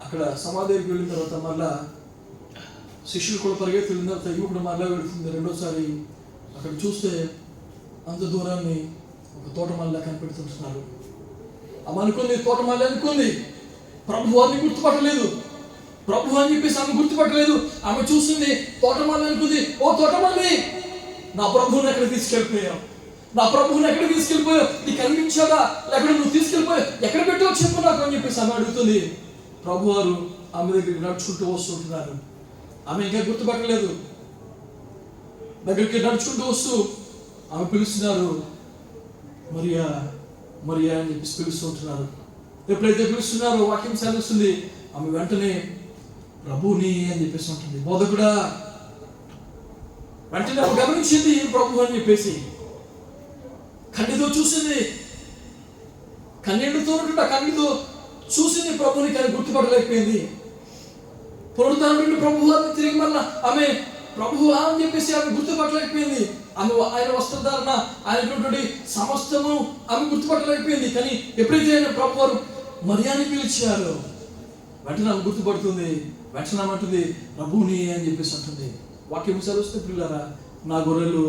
అక్కడ సమాధికి వెళ్ళిన తర్వాత మళ్ళా శిష్యులు కూడా పరిగెత్తి వెళ్ళిన తర్వాత యువకుడు మళ్ళా వెళుతుంది. రెండోసారి అక్కడ చూస్తే అంత దూరాన్ని ఒక తోటమాలిలా కనిపెడుతుంటున్నారు. ఆమె అనుకుంది తోటమాలి అనుకుంది, ప్రభు వారిని గుర్తుపట్టలేదు. ప్రభు అని చెప్పేసి ఆమె గుర్తుపట్టలేదు. ఆమె చూస్తుంది తోటమాలి అనుకుంది, ఓ తోటమాలి, నా ప్రభువుని ఎక్కడ తీసుకెళ్ళిపోయావు, నా ప్రభువుని ఎక్కడ తీసుకెళ్ళిపోయావు, నీకు కనిపించాడా, లేకపోతే నువ్వు తీసుకెళ్ళిపోయావు, ఎక్కడ పెట్టావు చెప్పు నాకు అని చెప్పేసి ఆమె అడుగుతుంది. ప్రభు వారు ఆమె దగ్గరికి నడుచుకుంటూ వస్తుంటున్నారు. ఆమె ఇంకా గుర్తుపట్టలేదు. దగ్గరికి నడుచుకుంటూ వస్తూ ఆమె పిలుస్తున్నారు, మరియా మరియా అని చెప్పేసి పిలుస్తుంటున్నారు. ఎప్పుడైతే పిలుస్తున్నారో వాక్యం సెలవుస్తుంది, ఆమె వెంటనే ప్రభుని అని చెప్పేసి ఉంటుంది. బోధకుడా, వెంటనే ఆమె గమనించింది ప్రభు అని చెప్పేసి, కన్నీతో చూసింది, కన్నీళ్లతో కన్నీతో చూసింది ప్రభుని, కానీ గుర్తుపట్టలేకపోయింది. పునరుద్ధానుడు ప్రభు వారిని తిరిగి మళ్ళా ఆమె ప్రభు అని చెప్పేసి ఆమె గుర్తుపట్టలేకపోయింది. ఆమె ఆయన వస్త్రధారణ, ఆయనటువంటి సమస్తము ఆమె గుర్తుపట్టలేకపోయింది. కానీ ఎప్పుడైతే ఆయన ప్రభు వారు మరియాని పిలిచారో వెంటనే ఆమె గుర్తుపడుతుంది. వెంటనే అంటుంది ప్రభుని అని చెప్పేసి అంటుంది. వాక్యం సెలవుస్తే పిల్లరా, నా గొర్రెలు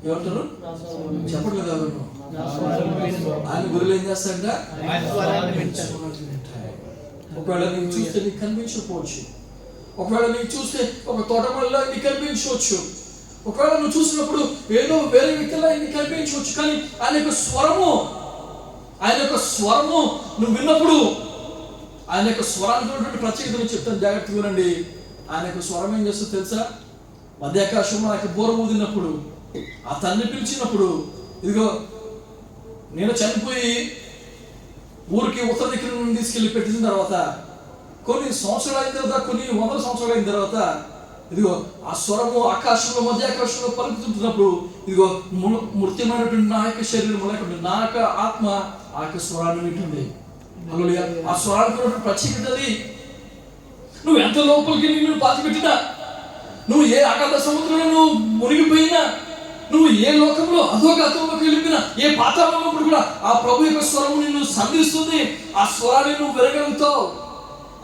ఏమంటారు చెప్పట్లేదు ఎవరు, ఆయన గొర్రెలు ఏం చేస్తాడంట, ఒకవేళ నీకు చూస్తే నీకు కనిపించకపోవచ్చు, ఒకవేళ నీకు చూస్తే ఒక తోటమాలిలా నీకు కనిపించవచ్చు, ఒకవేళ నువ్వు చూసినప్పుడు ఏదో వేరే వ్యక్తిలా నీకు కనిపించవచ్చు, కానీ ఆయన యొక్క స్వరము నువ్వు విన్నప్పుడు, ఆయన యొక్క స్వరానికి ప్రత్యేకతను చెప్తాను, జాగ్రత్తగా వినండి. ఆయన యొక్క స్వరం ఏం చేస్తుందో తెలుసా? మధ్యాకాశంలో ఆయనకు బోర ఊదినప్పుడు, ఆ తల్లి పిలిచినప్పుడు, ఇదిగో నేను చనిపోయి ఊరికి ఉత్తర దిక్కున నుండి తీసుకెళ్ళి పెట్టిన తర్వాత కొన్ని సంవత్సరాలు అయిన తర్వాత, కొన్ని 100 సంవత్సరాలు అయిన తర్వాత, ఇదిగో ఆ స్వరము ఆకాశంలో మధ్యాకాశంలో పలుకుతుంటున్నప్పుడు, ఇదిగో మృత్యమైనటువంటి నా యొక్క శరీరం లేకుండా నా యొక్క ఆత్మ ఆ యొక్క స్వరాన్ని వింటుంది. ఆ స్వరానికి ప్రత్యేకత అది. నువ్వు ఎంత లోపలికి నిన్ను పాతిపెట్టినా, నువ్వు ఏ అగాధ సముద్రంలో నువ్వు మునిగిపోయినా, నువ్వు ఏ లోకంలో అధోగతంలోకి వెళ్ళిపోయినా, ఏ పాతాళంలో కూడా ఆ ప్రభు యొక్క స్వరము నిన్ను సంధిస్తుంది. ఆ స్వరాన్ని నువ్వు వినగలుగుతావు.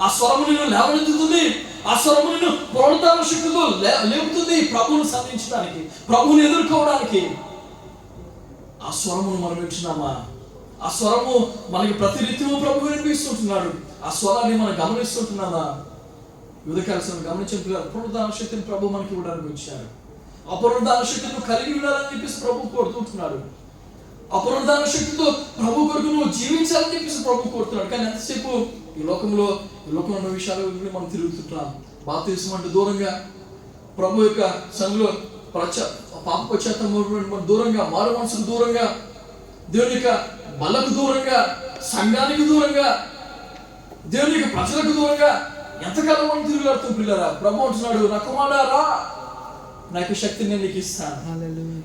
ఆ స్వరము నిన్ను లేవనెత్తుతుంది. ఆ స్వరము నిన్ను పునరుద్ధాన శక్తితో లేపుతుంది ప్రభువును సంధించడానికి, ప్రభువుని ఎదుర్కోవడానికి. ఆ స్వరమును మనం వింటున్నామా? ఆ స్వరము మనకి ప్రతినిత్యము ప్రభు వినిపిస్తుంటున్నాడు. ఆ స్వరాన్ని మనం గమనిస్తుంటున్నామా? యువతకాల్సిన గమనించిన పిల్లలు, పునరుద్ధాన శక్తిని ప్రభు మనకి ఇవ్వడానికి వచ్చారు. ఆ పునరుద్ధాన శక్తిని కలిగి ఉండాలని చెప్పేసి ప్రభు కోరుతుంటున్నాడు. ఆ పునరుద్ధాన శక్తితో ప్రభు కొరకు నువ్వు జీవించాలని చెప్పేసి ప్రభు కోరుతున్నాడు. కానీ ఎంతసేపు ఈ లోకంలో ఉన్న విషయాల గురించి మనం తిరుగుతుంటాం. బాప్తిస్మం అంటే దూరంగా, ప్రభు యొక్క సంఘంలో పాప పశ్చాత్తాపం దూరంగా, మారు మనసుకు దూరంగా, దేవుని యొక్క బలకు దూరంగా, సంఘానికి దూరంగా, దేవుని యొక్క ప్రజలకు దూరంగా ఎంతకాలం మనం తిరుగులాడుతాం పిల్లరా? ప్రభు అంటున్నాడు, నా కుమారుడా రా, నాకు శక్తిని నేను నీకు ఇస్తాను,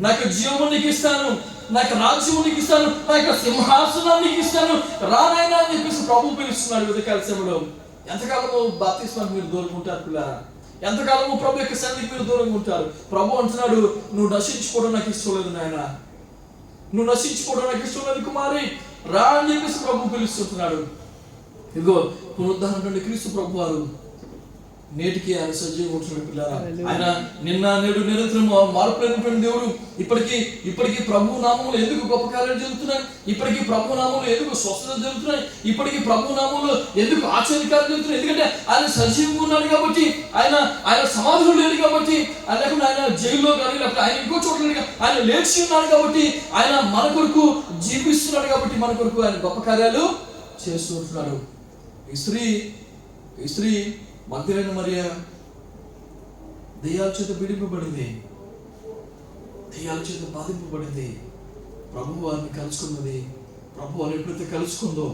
నాకు జీవము నీకు ఇస్తాను, నాకు రాజ్యము నీకు ఇస్తాను, నాకు సింహాసనాన్ని నీకు ఇస్తాను, రానైనా అని చెప్పేసి ప్రభు పిలుస్తున్నాడు ఉదయకాల సమయంలో. ఎంతకాలము బాప్తిస్మానికి మీరు దూరంగా ఉంటారు పిల్లారా? ఎంతకాలము ప్రభు యొక్క సన్నిధికి మీరు దూరంగా ఉంటారు? ప్రభు అంటున్నాడు, నువ్వు నశించుకోవడం నాకు ఇష్టం లేదు నాయన, నువ్వు నశించుకోవడం నాకు ఇష్టం లేదు కుమారి, రా అని చెప్పేసి ప్రభు పిలుస్తుంటున్నాడు. ఇదిగో పునరుద్ధరణ నుండి క్రీస్తు ప్రభు వారు నేటికి ఆయన సజీవంగా ఉంటున్నాడు పిల్లారా. ఆయన నిన్న నేడు నిరంతరం మార్పు లేనటువంటి దేవుడు. ఇప్పటికీ ప్రభు నామంలో ఎందుకు గొప్ప కార్యాలు జరుగుతున్నాయి? ఇప్పటికీ ప్రభు నామంలో ఎందుకు స్వస్థతలు జరుగుతున్నాయి? ఇప్పటికీ ప్రభు నామంలో ఎందుకు ఆశ్చర్యకార్యాలు జరుగుతున్నాయి? ఎందుకంటే ఆయన సజీవంగా ఉన్నాడు కాబట్టి, ఆయన సమాధిలో లేడు కాబట్టి, లేకపోతే ఆయన జైల్లో కానీ లేకపోతే ఆయన ఇంకో చోట్ల లేడు, ఆయన లేచి ఉన్నాడు కాబట్టి, ఆయన మన కొరకు జీవిస్తున్నాడు కాబట్టి, మన కొరకు ఆయన గొప్ప కార్యాలు చేస్తూ ఉంటున్నాడు. ఈ స్త్రీ మగ్దలేన మరియా దెయ్యాల చేత పీడింపబడింది, దెయ్యాల చేత బాధింపబడింది. ప్రభు వారిని కలుసుకున్నది. ప్రభు వారిని ఎప్పుడైతే కలుసుకుందో,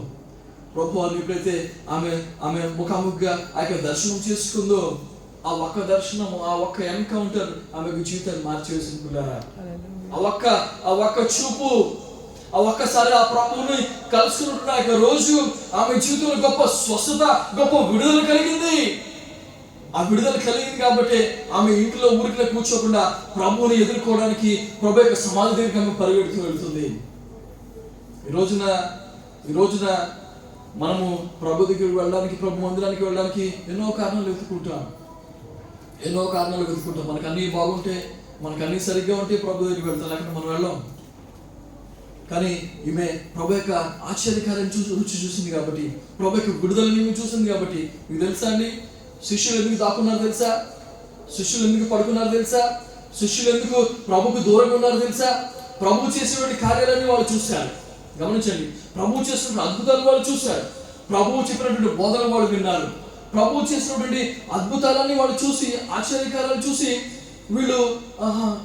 ప్రభు వారిని ఎప్పుడైతే ఆమె ముఖాముఖిగా ఆ యొక్క దర్శనం చేసుకుందో, ఆ ఒక్క దర్శనం, ఆ ఒక్క ఎన్కౌంటర్ ఆమెకు జీవితాన్ని మార్చివేసింది పిల్లారా. ఆ ఒక్క చూపు, ఆ ఒక్కసారి ఆ ప్రభువుని కలుసుకున్నట్టు ఆ యొక్క రోజు ఆమె జీవితంలో గొప్ప స్వస్థత, గొప్ప విడుదల కలిగింది. ఆ విడుదల కలిగింది కాబట్టి ఆమె ఇంట్లో ఊరిలో కూర్చోకుండా ప్రభువుని ఎదుర్కోవడానికి ప్రభు యొక్క సమాధి దగ్గరికి ఆమె పరిగెడుతూ వెళ్తుంది. ఈ రోజున మనము ప్రభు దగ్గరికి వెళ్ళడానికి, ప్రభు మందిరానికి వెళ్ళడానికి ఎన్నో కారణాలు వెతుకుంటాం. మనకు అన్నీ బాగుంటే, మనకు అన్నీ సరిగ్గా ఉంటే ప్రభు దగ్గరికి వెళ్తాం, లేకపోతే మనం వెళ్ళాం. కానీ ఈమె ప్రభు యొక్క ఆశ్చర్యకార్యం రుచి చూసింది కాబట్టి, ప్రభు యొక్క విడుదలని చూసింది కాబట్టి. మీకు తెలుసా అండి, శిష్యులు ఎందుకు దాక్కున్నారు తెలుసా? శిష్యులు ఎందుకు పడుకున్నారు తెలుసా? శిష్యులు ఎందుకు ప్రభుకు దూరంగా ఉన్నారు తెలుసా? ప్రభు చేసినటువంటి కార్యాలన్నీ వాళ్ళు చూశారు. గమనించండి, ప్రభు చేసినటువంటి అద్భుతాలు వాళ్ళు చూశారు, ప్రభువు చెప్పినటువంటి బోధనలు వాళ్ళు విన్నారు, ప్రభువు చేసినటువంటి అద్భుతాలన్నీ వాళ్ళు చూసి, ఆశ్చర్యకార్యాలు చూసి వీళ్ళు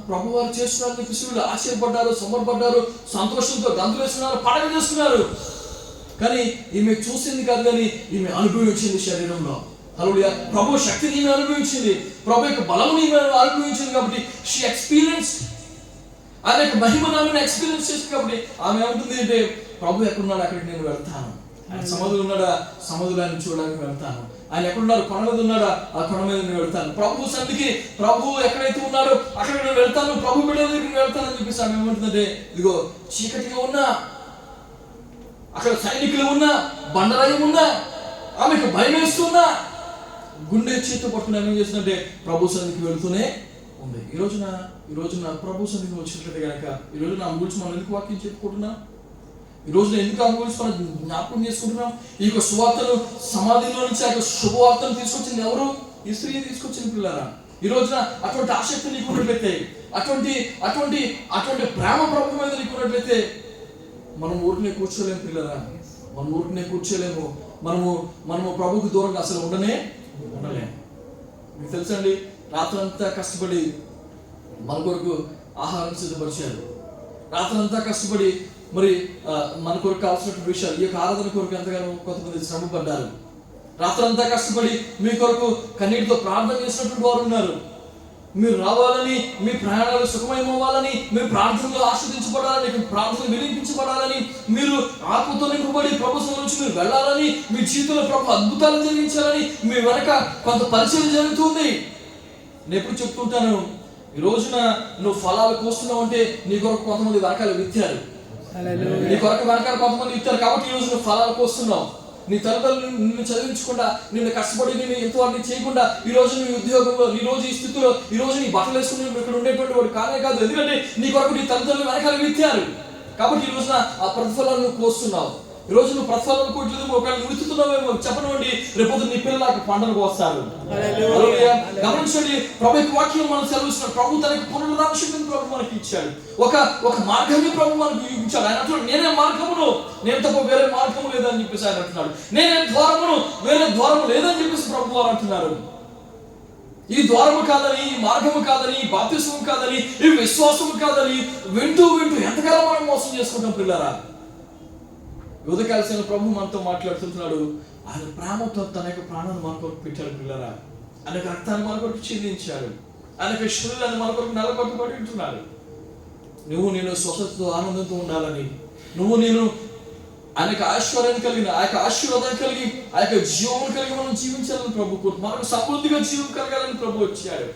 ప్రభు వారు చేస్తున్నారని చెప్పేసి వీళ్ళు ఆశ్చర్యపడ్డారు, సంబరపడ్డారు, సంతోషంతో గంతులేస్తున్నారు, పండగ చేస్తున్నారు. కానీ ఈమె చూసింది కాదు, కానీ ఈమె అనుభవించింది శరీరంలో. హల్లెలూయా. ప్రభు శక్తిని ఈమె అనుభవించింది, ప్రభు యొక్క బలముని ఈమె అనుభవించింది కాబట్టి షీ ఎక్స్పీరియన్స్, ఆయన యొక్క మహిమను ఆమెను ఎక్స్పీరియన్స్ చేసింది కాబట్టి ఆమె ఏమంటుంది అంటే, ప్రభు ఎక్కడున్నాడు అక్కడికి నేను వెళ్తాను, ఆయన సమాధులు ఉన్నాడా సమాధులను చూడడానికి వెళ్తాను, ఆయన ఎక్కడున్నాడు కొండ మీద ఉన్నాడా ఆ కొండ మీద నేను వెళ్తాను, ప్రభు సన్నిధికి ప్రభు ఎక్కడైతే ఉన్నాడో అక్కడికి నేను వెళ్తాను, ప్రభు బిడ్డల దగ్గరికి వెళ్తాను అని చెప్పేసి ఆమె ఏమంటుందంటే, ఇదిగో చీకటిగా ఉన్నా, అక్కడ సైనికులు ఉన్నా, బండరాయి ఉన్నా, ఆమెకు భయం వేస్తున్నా, గుండె చేతితో పట్టుకుని ఏం చేస్తుందంటే ప్రభు సన్నిధికి వెళ్తూనే ఉంది. ఈ రోజున ప్రభు సన్నిధికి వచ్చినట్లయితే కనుక, ఈ రోజు నా గురించి మనం ఎందుకు వాక్యం చెప్పుకుంటున్నాం? ఈ రోజున ఎందుకు ఆ గురించి మనం జ్ఞాపకం చేసుకుంటున్నాం? ఈ యొక్క సువార్తను, సమాధిలో నుంచి ఆ యొక్క శుభవార్తను తీసుకొచ్చింది ఎవరు? ఈ స్త్రీ తీసుకొచ్చింది పిల్లారా. ఈ రోజున అటువంటి ఆసక్తి నీకు ఉన్నట్లయితే, అటువంటి ప్రేమ ప్రభు మీద నీకు ఉన్నట్లయితే, మనం ఊరినే కూర్చోలేము పిల్లరా, మనం ఊరినే కూర్చోలేము, మనము ప్రభుకు దూరంగా అసలు ఉండలేము. మీకు తెలుసండి, రాత్రంతా కష్టపడి మన కొరకు ఆహారం సిద్ధపరిచారు, రాత్రంతా కష్టపడి మరి మన కొరకు కావాల్సినటువంటి విషయాలు, ఈ యొక్క ఆరాధన కొరకు ఎంతగానో కొంతమంది శ్రమ పడ్డారు. రాత్రంతా కష్టపడి మీ కొరకు కన్నీటితో ప్రార్థన చేసినటువంటి వారు ఉన్నారు. మీరు రావాలని, మీ ప్రయాణాలు సుఖమయమవ్వాలని, మీరు ప్రార్థనలో ఆస్వాదించబడాలని, ప్రార్థనలు వినిపించబడాలని, మీరు ఆత్మతో నింపబడి ప్రభు సన్నిధి నుంచి మీరు వెళ్ళాలని, మీ జీవితంలో ప్రభు అద్భుతాలు జరిగించాలని మీ వెనక కొంత పరిచయం జరుగుతుంది. నేను ఎప్పుడు చెప్తుంటాను, ఈ రోజున నువ్వు ఫలాలు కోస్తున్నావు అంటే నీ కొరకు కొంతమంది వెనకాల విత్తారు, నీ కొరకు వెనకాల కొంతమంది విత్తారు కాబట్టి ఈ రోజు నువ్వు ఫలాలు కోస్తున్నావు. నీ తల్లిదండ్రులు నిన్ను చదివించకుండా, నిన్ను కష్టపడి నేను ఎంతవరకు చేయకుండా ఈ రోజు నీ ఉద్యోగంలో, ఈ రోజు ఈ స్థితిలో, ఈ రోజు నీ బట్టలు వేసుకుని ఇక్కడ ఉండేటువంటి వాడు కానే కాదు. ఎందుకంటే నీ కొరకు నీ తల్లిదండ్రులు వెనకాల విత్తారు కాబట్టి ఈ రోజున ఆ ప్రతిఫలాలు నువ్వు కోస్తున్నావు. ఈ రోజు నువ్వు ప్రతిఫలాలు కోట్లేదు, ఒకవేళ నువ్వు విత్తుతున్నావేమో చెప్పనివ్వండి, రేపు నీ పిల్లలకు పంటను కోస్తారు. గమనించండి, ప్రభు యొక్క వాక్యం మనం సెలవిస్తున్నాడు. ప్రభు తనకి పునరుద్ధరణ శక్తిని ప్రభు మనకి ఇచ్చాడు, ఒక మార్గాన్ని ప్రభు మనకు ఇచ్చాడు. ఆయన అంటున్నాడు, నేనే మార్గమును, నేను తప్ప వేరే మార్గము లేదని చెప్పేసి ఆయన అంటున్నాడు. నేనే ద్వారమును, వేరే ద్వారము లేదని చెప్పేసి ప్రభు వారు అంటున్నారు. ఈ ద్వారము కాదని, ఈ మార్గము కాదని, ఈ బాప్తిస్మం కాదని, ఈ విశ్వాసము కాదని వింటూ ఎంతకాలం మనం మోసం చేసుకుంటాం పిల్లరా. ఉదయకాల ప్రభు మనతో మాట్లాడుతున్నాడు. ఆయన ప్రేమతో తన యొక్క ప్రాణాన్ని మన కొరకు పెట్టాడు పిల్లరా, ఆయన రక్తాన్ని మన కొరకు చెల్లించాడు. ఆయన యొక్క శరీరాన్ని మన కొరకు నిలబెట్టబడి ఉంటున్నాడు. నువ్వు నేను స్వస్థతతో ఆనందంతో ఉండాలని, నువ్వు నేను ఆయన యొక్క ఐశ్వర్యాన్ని కలిగిన, ఆ యొక్క ఆశీర్వాదాన్ని కలిగి, ఆ యొక్క జీవం కలిగి మనం జీవించాలని ప్రభు కోరు. మనకు సమృద్ధిగా జీవం కలగాలని ప్రభు వచ్చాడు.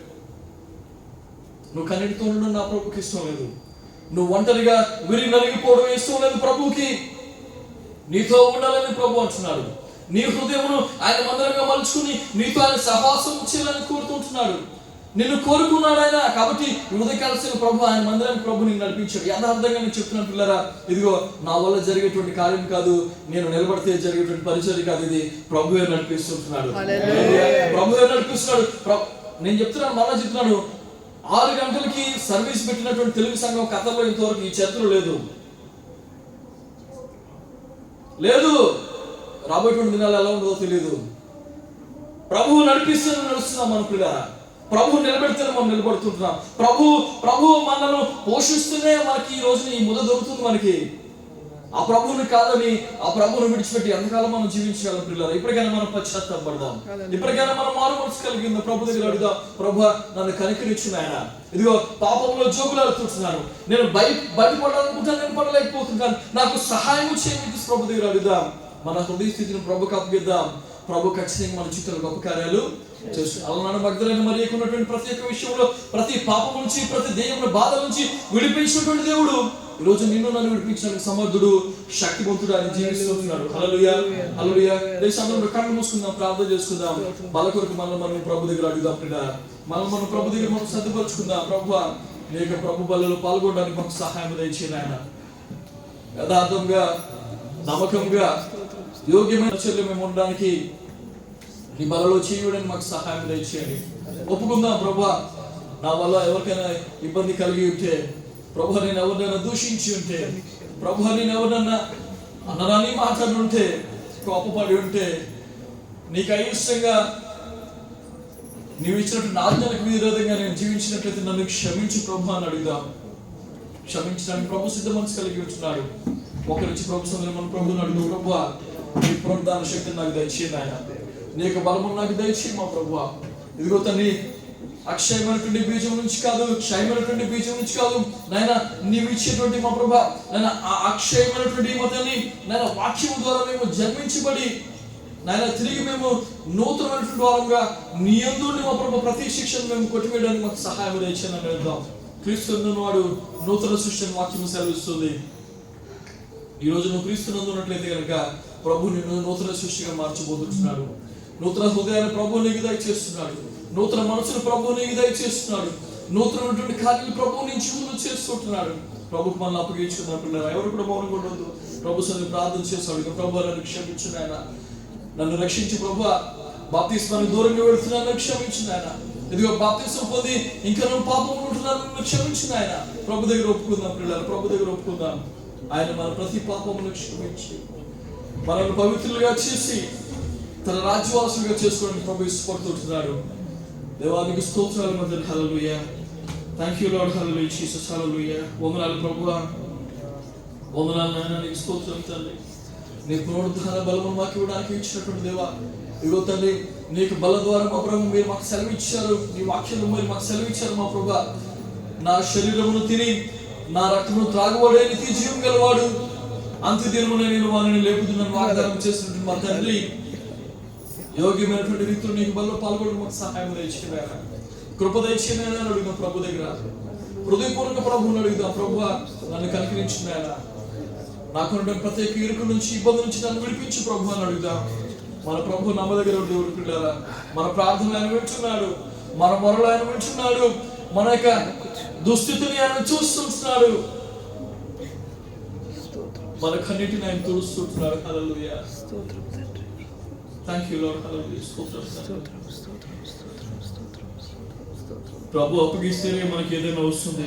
నువ్వు కన్నీటితో ఉండడం నా ప్రభుకి ఇష్టం లేదు. నువ్వు ఒంటరిగా విరిగి నలిగిపోవడం ఇష్టం లేదు ప్రభుకి. నీతో ఉండాలని ప్రభు అంటున్నాడు. నీ హృదయమును ఆయన మందిరంగా మలుచుకుని నీతో ఆయన సహవాసం చేయాలని కోరుతుంటున్నాడు. నిన్ను కోరుకున్నాడు ఆయన. కాబట్టి ఉదయకాల్సిన ప్రభు ఆయన మందిరానికి ప్రభు నిన్ను నడిపించాడు. యథార్థంగా నేను చెప్తున్నాను పిల్లరా, ఇదిగో నా వల్ల జరిగేటువంటి కార్యం కాదు, నేను నిలబడితే జరిగేటువంటి పరిచయం కాదు, ఇది ప్రభువే నడిపిస్తుంటున్నాడు. ప్రభువే నడిపిస్తున్నాడు. నేను చెప్తున్నాను, మళ్ళా చెప్తున్నాను, 6 గంటలకి సర్వీస్ పెట్టినటువంటి తెలుగు సంఘం కథలో ఇంతవరకు ఈ చరిత్రలో లేదు. రాబోయేటువంటి దినాలు ఎలా ఉండదో తెలియదు. ప్రభువు నడిపిస్తూనే నడుస్తున్నాం మన పిల్లరా. ప్రభు నిలబెడితేనే మనం నిలబడుతుంటున్నాం. ప్రభు మనల్ని పోషిస్తూనే మనకి ఈ రోజున ఈ ముద దొరుకుతుంది మనకి. ఆ ప్రభువుని కాదని ఆ ప్రభువుని విడిచిపెట్టి ఎంతకాలం మనం జీవించగలం పిల్లలు? ఇప్పటికైనా మనం పశ్చాత్తాపడదాం. ఇప్పటికైనా మనం మారుమనసు కలిగిందా? ప్రభు దగ్గర అడుగుదాం, ప్రభు నన్ను కనికరించు నాయనా, ఇదిగో పాపంలో జోగులాడుతుంటున్నాను, నేను బయటపడాలనుకుంటాను, నేను పడలేకపోతుంటాను, నాకు సహాయం చేయడానికి ప్రభు దగ్గర అడుగుదాం. మన హృదయ స్థితిని ప్రభుకి అప్పగిద్దాం. ప్రభు ఖచ్చితంగా మన జీవితంలో గొప్ప కార్యాలు చేస్తుంది. అలనాడు మగ్దలైన మరియకు ఉన్నటువంటి ప్రతి ఒక్క విషయంలో, ప్రతి పాపం నుంచి, ప్రతి దెయ్యముల బాధ నుంచి విడిపించినటువంటి దేవుడు ఈరోజు నిన్ను నన్ను విడిపించడానికి సమర్థుడు, శక్తివంతుడు, ఆయన జీవిస్తున్నాడు. హల్లెలూయా, హల్లెలూయా. దేశంలో కళ్ళు మూసుకుందాం, ప్రార్థన చేసుకుందాం. బల కొరకు మనం ప్రభు దగ్గర అడుగుదాం. మనం ప్రభు దగ్గర మనం సర్దుపరుచుకుందాం. ప్రభువా, నీ యొక్క ప్రభు బలలో పాల్గొనడానికి మాకు సహాయం దయచేయండి ఆయన. యథార్థంగా, నమ్మకంగా, యోగ్యమైన చర్యలు మేము ఉండడానికి నీ బలలో చేయడానికి మాకు సహాయం దయచేయండి. ఒప్పుకుందాం ప్రభువా, నా వల్ల ఎవరికైనా ఇబ్బంది కలిగి ఉంటే, ప్రభు నేను ఎవరినైనా దూషించి ఉంటే, ప్రభు నేను ఎవరినైనా అనరాని మాట్లాడుంటే, కోపపడి ఉంటే, నీకు అయిష్టంగా నీవు ఇచ్చినటువంటి ఆజ్ఞలకు విరోధంగా నేను జీవించినట్లయితే నన్ను క్షమించు ప్రభు అని అడుగుదాం. క్షమించడానికి ప్రభు సిద్ధ మనసు కలిగి ఉంటున్నాడు. ఒకరించి ప్రభు సందర్భం మన ప్రభుని అడుగు, ప్రభువా నీ పునరుద్ధాన శక్తిని నాకు దయచేయండి ఆయన, నీ యొక్క బలము నాకు దయచేయండి మా ప్రభువా. ఇదిగో తండ్రి, అక్షయమైనటువంటి బీజం నుంచి కాదు, క్షయమైనటువంటి బీజం నుంచి కాదు నాయన, నీవు ఇచ్చేటువంటి మా ప్రభా నాయన, ఆ అక్షయమైనటువంటి మతని నాయన వాక్యం ద్వారా మేము జన్మించబడి నాయన తిరిగి మేము నూతనమైనటువంటి వారంగా నీ యందు మా ప్రభా ప్రతి శిక్షను మేము కొట్టివేయడానికి మాకు సహాయం దయచేయని వెళ్దాం. క్రీస్తునందు వాడు నూతన సృష్టిని వాక్యం సెలవిస్తుంది. ఈ రోజు నువ్వు క్రీస్తునందు ఉన్నట్లయితే కనుక ప్రభు నిన్ను నూతన సృష్టిగా మార్చబోతున్నాడు. నూతన హృదయాన్ని ప్రభు నీకు దయచేస్తున్నాడు. నూతన మనసును ప్రభు నీకు దయచేస్తున్నాడు. నూతనటువంటి కార్యాలు ప్రభు నీ జీవితంలో చేస్తుంటున్నాడు. ప్రభుకు మనల్ని అప్పగించుకున్న పిల్లలు ఎవరు కూడా మౌనం ఉండవద్దు. ప్రభు సన్ని ప్రార్థన చేస్తాడు, ప్రభు నన్ను క్షమించు నాయన, నన్ను రక్షించి ప్రభు, బాప్తిస్మానికి దూరంగా వెళుతున్నాను, నన్ను క్షమించు నాయన, ఇదిగో బాప్తిస్మం పొంది ఇంకా నువ్వు పాపం ఉంటున్నాను, నన్ను క్షమించు నాయన. ప్రభు దగ్గర ఒప్పుకుందాం పిల్లలు, ప్రభు దగ్గర ఒప్పుకుందాం. ఆయన మన ప్రతి పాపమును క్షమించి మనల్ని పవిత్రులుగా చేసి తన రాజ్యవాసులుగా చేసుకోవడానికి ప్రభు ఇష్టపడుతుంటున్నాడు. దేవానికి స్తోత్రాలు మధ్య. Hallelujah. Thank you Lord. Hallelujah Jesus. Hallelujah. వందనాలు ప్రభువా, వందనాలు నాయన, నీకు స్తోత్రం తండ్రి. నీ పునరుద్ధాన బలము మాకు ఇవ్వడానికి ఇచ్చినటువంటి దేవా, ఇదిగో తండ్రి, నీకు బలం ద్వారా మా ప్రభు మీరు మాకు సెలవిచ్చారు, నీ వాక్యాలు మీరు మాకు సెలవిచ్చారు మా ప్రభా. నా శరీరమును తిని నా రక్తమును త్రాగువాడే నిత్య జీవం గలవాడు, అంత్య దినమున నేను వారిని లేపుతున్నాను వాగ్దానం చేసినటువంటి మా తండ్రి, యోగ్యమైనటువంటి రీతిలో నీకు బలలో పాల్గొనడం మాకు సహాయం దయచేయండి, కృప దయచేయండి అని అడుగుదాం ప్రభు దగ్గర. హృదయపూర్వక ప్రభువుని అడుగుదాం. ప్రభువా నన్ను కనికరించింది ఆయన, నాకున్న ప్రత్యేక ఇరుకు నుంచి, ఇబ్బంది నుంచి నన్ను విడిపించు ప్రభు అని అడుగుదాం. మన ప్రభు నమ్మ దగ్గర దేవుడు పిల్లల, మన ప్రార్థనలు ఆయన వింటున్నాడు, మన మొరలు ఆయన వింటున్నాడు, మన యొక్క దుస్థితిని ఆయన చూస్తుంటున్నాడు, మన కన్నిటిని ఆయన తుడుస్తుంటున్నాడు. హల్లెలూయా. Thank you lord. హల్లెలూయా. ప్రభు అప్పగిస్తేనే మనకి ఏదైనా వస్తుంది.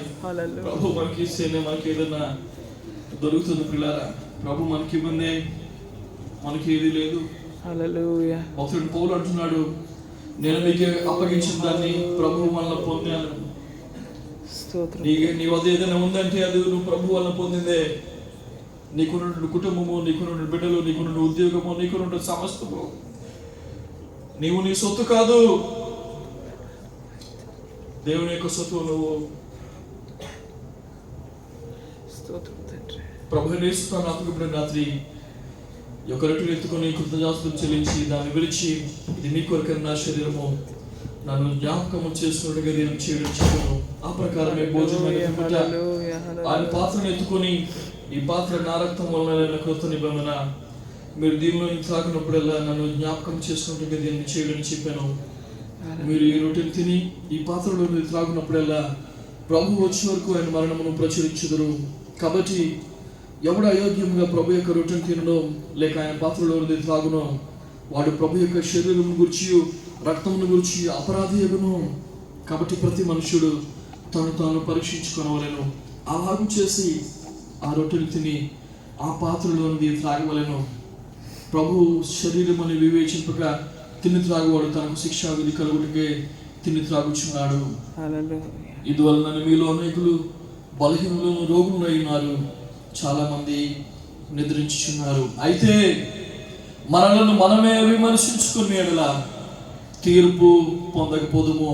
ప్రభు మనకి ఇస్తేనే మనకి ఏదైనా దొరుకుతుంది పిల్లరా. ప్రభు మనకి ఇవ్వందే మనకి ఏది లేదు. హల్లెలూయా. భక్తుడు పౌలు అంటున్నాడు, నేను మీకు అప్పగించిన దాన్ని ప్రభు వల్ల పొందాను. నీ వద్ద ఏదైనా ఉందంటే అది నువ్వు ప్రభు వల్ల పొందిందే. నీకున్న కుటుంబము, నీకున్న బిడ్డలు, నీకున్న ఉద్యోగము, నీకున్న సమస్తము నీవు నీ సొత్తు కాదు. దేవుని యొక్క సత్వం నువ్వు స్తోత్రం తండ్రి. ప్రభు నేర్చుకున్న రాత్రి ఈ యొక్క రొట్టెలు ఎత్తుకొని కృతజ్ఞతాస్తుతులు చెల్లించి దాన్ని విడిచి ఇది మీ కొరకైన నా శరీరము నన్ను జ్ఞాపకము చేసుకున్నట్టుగా నేను చేయడం చెప్పను. ఆ ప్రకారమే భోజనమైన పిమ్మట ఆయన పాత్రను ఎత్తుకొని ఈ పాత్ర నా రక్తం వలన కృత నిబంధన, మీరు దీనిలో త్రాగినప్పుడల్లా నన్ను జ్ఞాపకం చేసుకున్నట్టుగా దీన్ని చేయడం చెప్పాను. మీరు ఈ రొట్టెలు తిని ఈ పాత్రలో మీరు త్రాగినప్పుడల్లా ప్రభు వచ్చే వరకు ఆయన మరణమును ప్రచురించుదురు. కాబట్టి ఎవడు అయోగ్యంగా ప్రభు యొక్క రొట్టెను తినడో లేక ఆయన పాత్రలో త్రాగునో వాడు ప్రభు యొక్క శరీరం గురించి రక్తమును గురించి అపరాధియగును. కాబట్టి ప్రతి మనుషుడు తను తాను పరీక్షించుకొనవలెను. అలాగూ చేసి ఆ రొట్టెలు తిని ఆ పాత్రలోనిది త్రాగవలెను. ప్రభు శరీరం అని వివేచింపక తిని త్రాగువాడు తనకు శిక్షా విధి కలుగుటకే తిని త్రాగుచున్నాడు. ఇందువలన మీలో అనేకులు బలహీనులను రోగులై ఉన్నారు, చాలా మంది నిద్రించుచున్నారు. అయితే మనలను మనమే విమర్శించుకునే ఎడల తీర్పు పొందకపోదుము.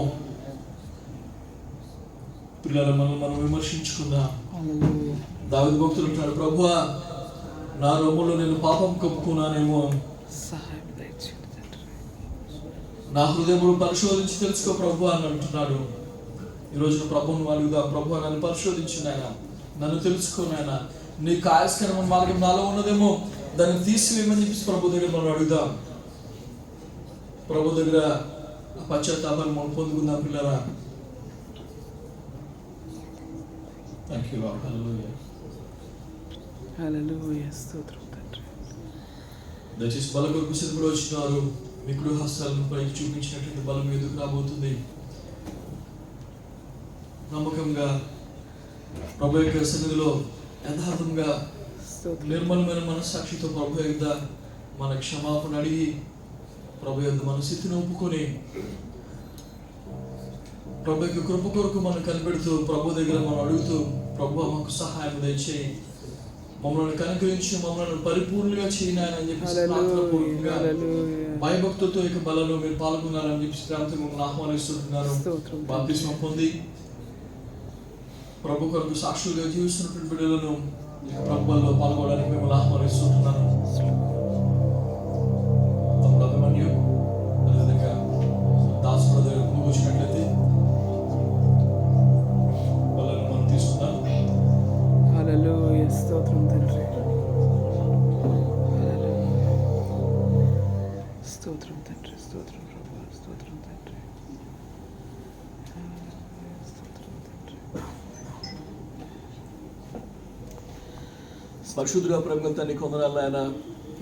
పిల్లలు మనం విమర్శించుకుందాం. దావీదు భక్తుడు అంటాడు, ప్రభువా నా రొమ్ములో నేను పాపం కప్పుకున్నానేమో, నా హృదయమును పరిశోధించి తెలుసుకో ప్రభువా అని అంటున్నాడు. ఈ రోజున ప్రభువును అడుగుదాం, ప్రభువా నన్ను పరిశోధించున్నాయన, నన్ను తెలుసుకోనాయన, నీ కాయస్కరమైన మార్గం నాలో ఉన్నదేమో దాన్ని తీసివేయమని చెప్పి ప్రభు దగ్గర మనం అడుగుదాం. ప్రభు దగ్గర పశ్చాత్తాపాన్ని మనం పొందుకుందాం పిల్లరా. Thank you Lord. Hallelujah. Hallelujah. స్తోత్రం తండ్రి. దయచేసి బల కొరకు సిద్ధపడి వచ్చినారు. మీ కుడి హస్తాలను పైకి చూపించినటువంటి బలం ఎదుగు రాబోతుంది. నమ్మకంగా ప్రభు యొక్క సన్నిధిలో యథార్థంగా నిర్మలమైన మనస్సాక్షితో ప్రభు యొక్క మన క్షమాపణ అడిగి ప్రభు యొక్క మన స్థితిని ఒప్పుకొని ప్రభు యొక్క కృప కొరకు మనం కనిపెడుతూ ప్రభు దగ్గర మనం అడుగుతూ ప్రభు మాకు సహాయం దయచేయి, మమ్మల్ని కనుకరించి మమ్మల్ని పరిపూర్ణంగా చేయనాయని చెప్పి ప్రార్థనాపూర్వకంగా భయభక్తులతో యొక్క బలలో మీరు పాల్గొన్నారని చెప్పి ప్రాంతం మిమ్మల్ని ఆహ్వానిస్తుంటున్నారు. బాప్తిస్మం పొంది ప్రభు కొరకు సాక్షులుగా జీవిస్తున్నటువంటి బిడ్డలను ప్రభువులో పాల్గొనడానికి మిమ్మల్ని ఆహ్వానిస్తుంటున్నాను. అభిమన్యు అదేవిధంగా దాస్ బ్రదర్ వచ్చినట్లయితే వాళ్ళని మనం తీసుకుందాం. హల్లెలూయా. స్తోత్రం తండ్రి. స్తోత్రం తండ్రి. స్తోత్రం ప్రభువా. స్తోత్రం తండ్రి. పరిశుద్ధుడా ప్రేమ తండ్రి కొందనాలు ఆయన,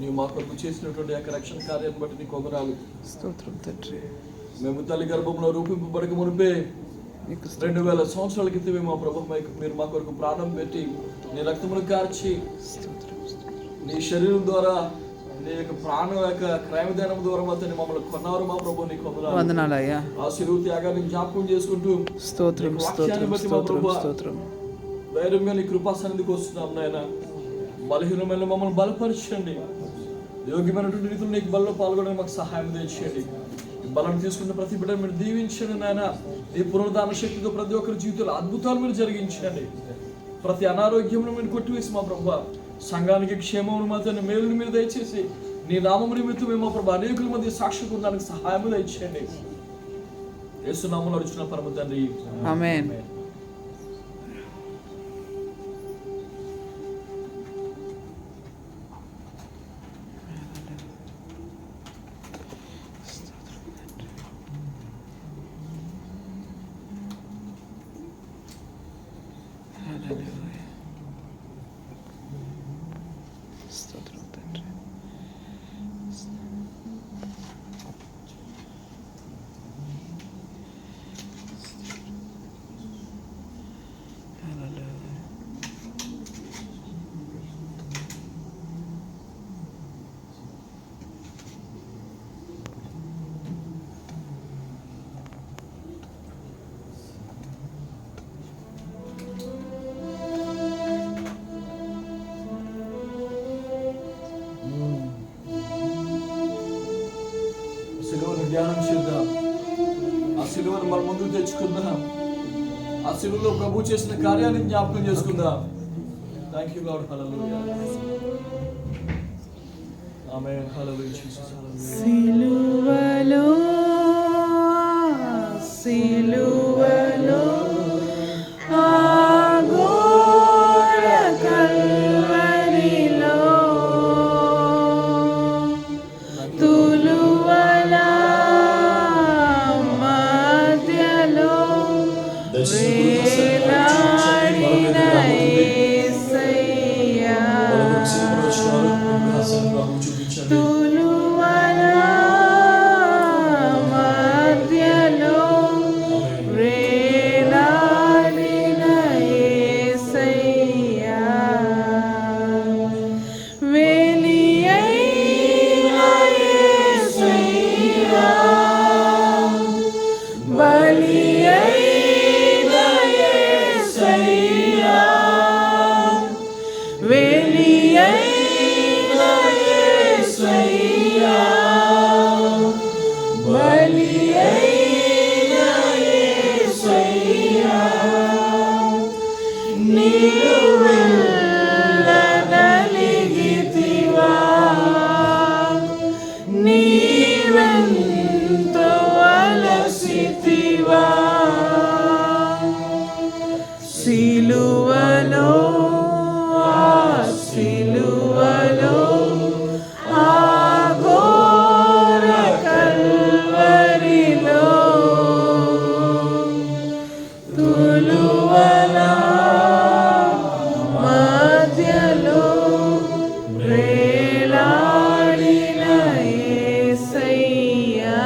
నీవు మా కొరకు చేసినటువంటి యొక్క రక్షణ కార్యాన్ని బట్టి నీ కొందనాలు. స్తోత్రం తండ్రి. మేము తల్లి గర్భంలో రూపింపబడక మునిపే 2000 సంవత్సరాల క్రితమే మా ప్రభు మీరు మా కొరకు ప్రాణం పెట్టి నీ రక్తమును కార్చి నీ శరీరం ద్వారా నీ యొక్క ప్రాణం యొక్క క్రయవిధానం ద్వారా మాత్రం మమ్మల్ని కొన్నారు మా ప్రభు. నీ వందనాలయ్యా. ఆ శిలువ త్యాగాన్ని జ్ఞాపకం చేసుకుంటూ స్తోత్రం స్తోత్రం స్తోత్రం స్తోత్రం ధైర్యంగా నీ కృపా సన్నిధికి వస్తున్నాం నాయన. బలహీనమైన మమ్మల్ని బలపరచండి, యోగ్యమైనటువంటి రీతిలో నీకు బలలో పాల్గొనడానికి మాకు సహాయం తెచ్చేయండి. బలం తీసుకున్న ప్రతి బిడ్డ మీరు దీవించండి నాయన. ఈ పునరుద్ధాన శక్తితో ప్రతి ఒక్కరి జీవితంలో అద్భుతాలు మీరు జరిగించండి. ప్రతి అనారోగ్యంలో మీరు కొట్టివేసి మా ప్రభు సంఘానికి క్షేమమును మాత్రం మేలుని మీరు దయచేసి నీ నామము నిమిత్తం మేము మా ప్రభు అనేకుల మధ్య సాక్షి ఉండడానికి సహాయం దయచేయండి. యేసు నామములో అడుగుచున్న పరమ తండ్రి, ఆమేన్. సిలువను మన ముందుకు తెచ్చుకుందాం. ఆ సిలువలో ప్రభు చేసిన కార్యాన్ని జ్ఞాపకం చేసుకుందాం. Thank you Lord. Hallelujah. Amen. Hallelujah Jesus. సిలువలో సిలువలో ఆ ఘోర కల్వరిలో తులువల మధ్యలో వేలాడిన యేసయ్యా తులువల మధ్యలో వేలాడిన యేసయ్యా వెలియైన యేసయ్యా బలియైన యేసయ్యా వెలియైన యేసయ్యా బలియైన యేసయ్యా నీవు వెళ్ళగలిగితివా నీవెంతో అలసితివా సిలువలో ఆ సిలువలో ఆ ఘోర కల్వరిలో తులువల మధ్యలో వేలాడిన యేసయ్యా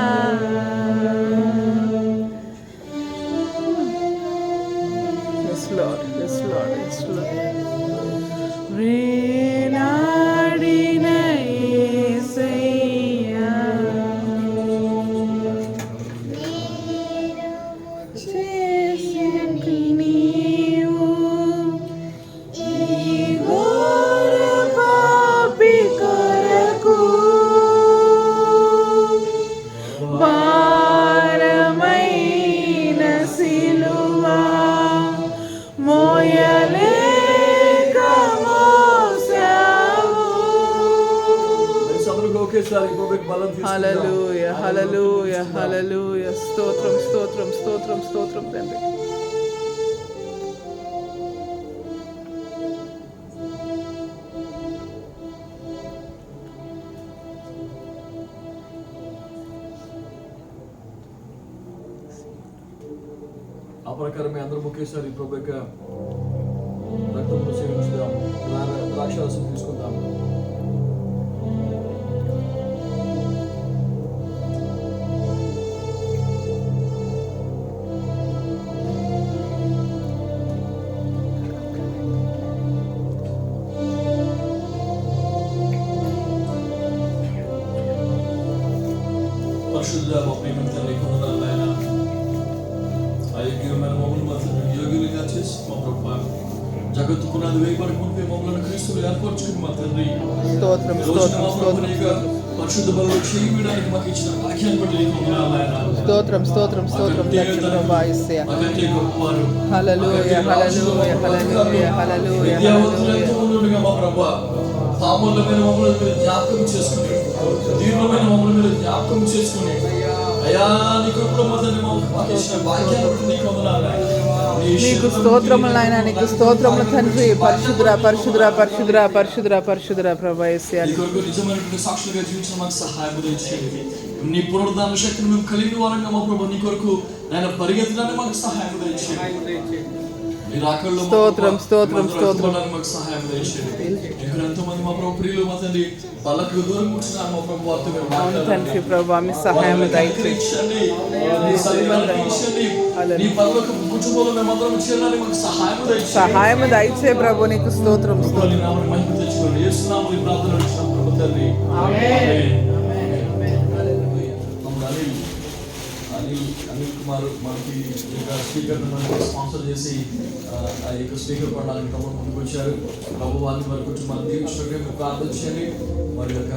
Yes Lord, yes Lord, yes Lord. వేలాడిన యేసయ్యా చేసినట్టు నీవు ఈ ఘోర పాపి కొరకు భారమైన సిలువా మోయలేక మోసావు. అందరూ ఒకేసారి ప్రభుకి బలం తీసుకుందాం. హల్లెలూయా హల్లెలూయా హల్లెలూయా స్తోత్రం స్తోత్రం స్తోత్రం స్తోత్రం తండ్రి. ఆ ప్రకారమే అందరూ ఒకేసారి ప్రభు యొక్క రక్తంలో సేవించుదాం. ద్రాక్షారసం తీసుకుందాం. పరిశుద్ధ మా ప్రియమైన తండ్రి కొందనాలు నాయన. ఆ యోగ్యమైన మమ్మల్ని మాత్రం యోగ్యులుగా చేసి మా ప్రభు జగత్తు పునాది వేయబడి ముందే మమ్మల్ని క్రీస్తులు ఏర్పరచుకుని మా తండ్రి స్తోత్రం ఈ రోజున స్తోత్రం మా స్తోత్రం ప్రభుని యొక్క పరిశుద్ధ బలలో చేయడానికి మాకు ఇచ్చిన వాక్యాన్ని బట్టి నీకు వందనాలు నాయన. స్తోత్రం స్తోత్రం స్తోత్రం తండ్రి ప్రభా యేసయ్యా. నాకంటే గొప్పవారు, హల్లెలూయా హల్లెలూయా హల్లెలూయా హల్లెలూయా విద్యావంతులు ఎంతో మంది ఉండగా మా ప్రభు పాములమైన మమ్మల్ని మీరు జ్ఞాపకం చేసుకుని, దీర్ఘమైన మమ్మల్ని మీరు జ్ఞాపకం చేసుకుని, అయ్యా నీ కృపలో మొదటి మాకు ఇచ్చిన వాక్యాన్ని బట్టి నీకు వందనాలు నాయన. నీకు స్తోత్రములు నాయన, నీకు స్తోత్రములు తండ్రి. పరిశుద్ధురా పరిశుద్ధురా పరిశుద్ధురా పరిశుద్ధురా పరిశుద్ధురా ప్రభా యేసయ్యా. నీ కొరకు నిజమైనటువంటి సాక్షులుగా జీవించిన మాకు సహాయం దయచేయండి. నీ పునరుద్ధాన శక్తిని మేము కలిగిన వారంగా మా ప్రభు నీ కొరకు ఆయన పరిగెత్తడానికి మాకు సహాయం దయచేయండి. నీ రాకడలో స్తోత్రం స్తోత్రం స్తోత్రం మాకు సహాయం దయచేయండి. ఇక్కడ ఎంతో మంది మా ప్రభు ప్రియులు మా తండ్రి వాళ్ళకు దూరం కూర్చున్నారు మా ప్రభు వారితో మీరు అవును తండ్రి ప్రభా మీ సహాయం దయచేయండి. ఇచ్చండి. నీ సన్నిధానాన్ని ఇచ్చండి. నీ పరలోక కుటుంబంలో మేమందరం చేరడానికి మాకు సహాయం దయచేయండి. సహాయం దయచే ప్రభు నీకు స్తోత్రం స్తోత్రం. నామమున మహిమ తెచ్చుకోండి. యేసు నామమున ఈ ప్రార్థన చేస్తున్నాం ప్రభు తండ్రి. ఆమేన్. అనిల్ కుమార్ మనకి స్పీకర్ స్పాన్సర్ చేసి ఆ యొక్క స్పీకర్ పడడానికి తమ ముందుకు వచ్చారు. ప్రభు వారిని వారి కుటుంబాన్ని దీవించడానికి ప్రార్థించండి. వారి యొక్క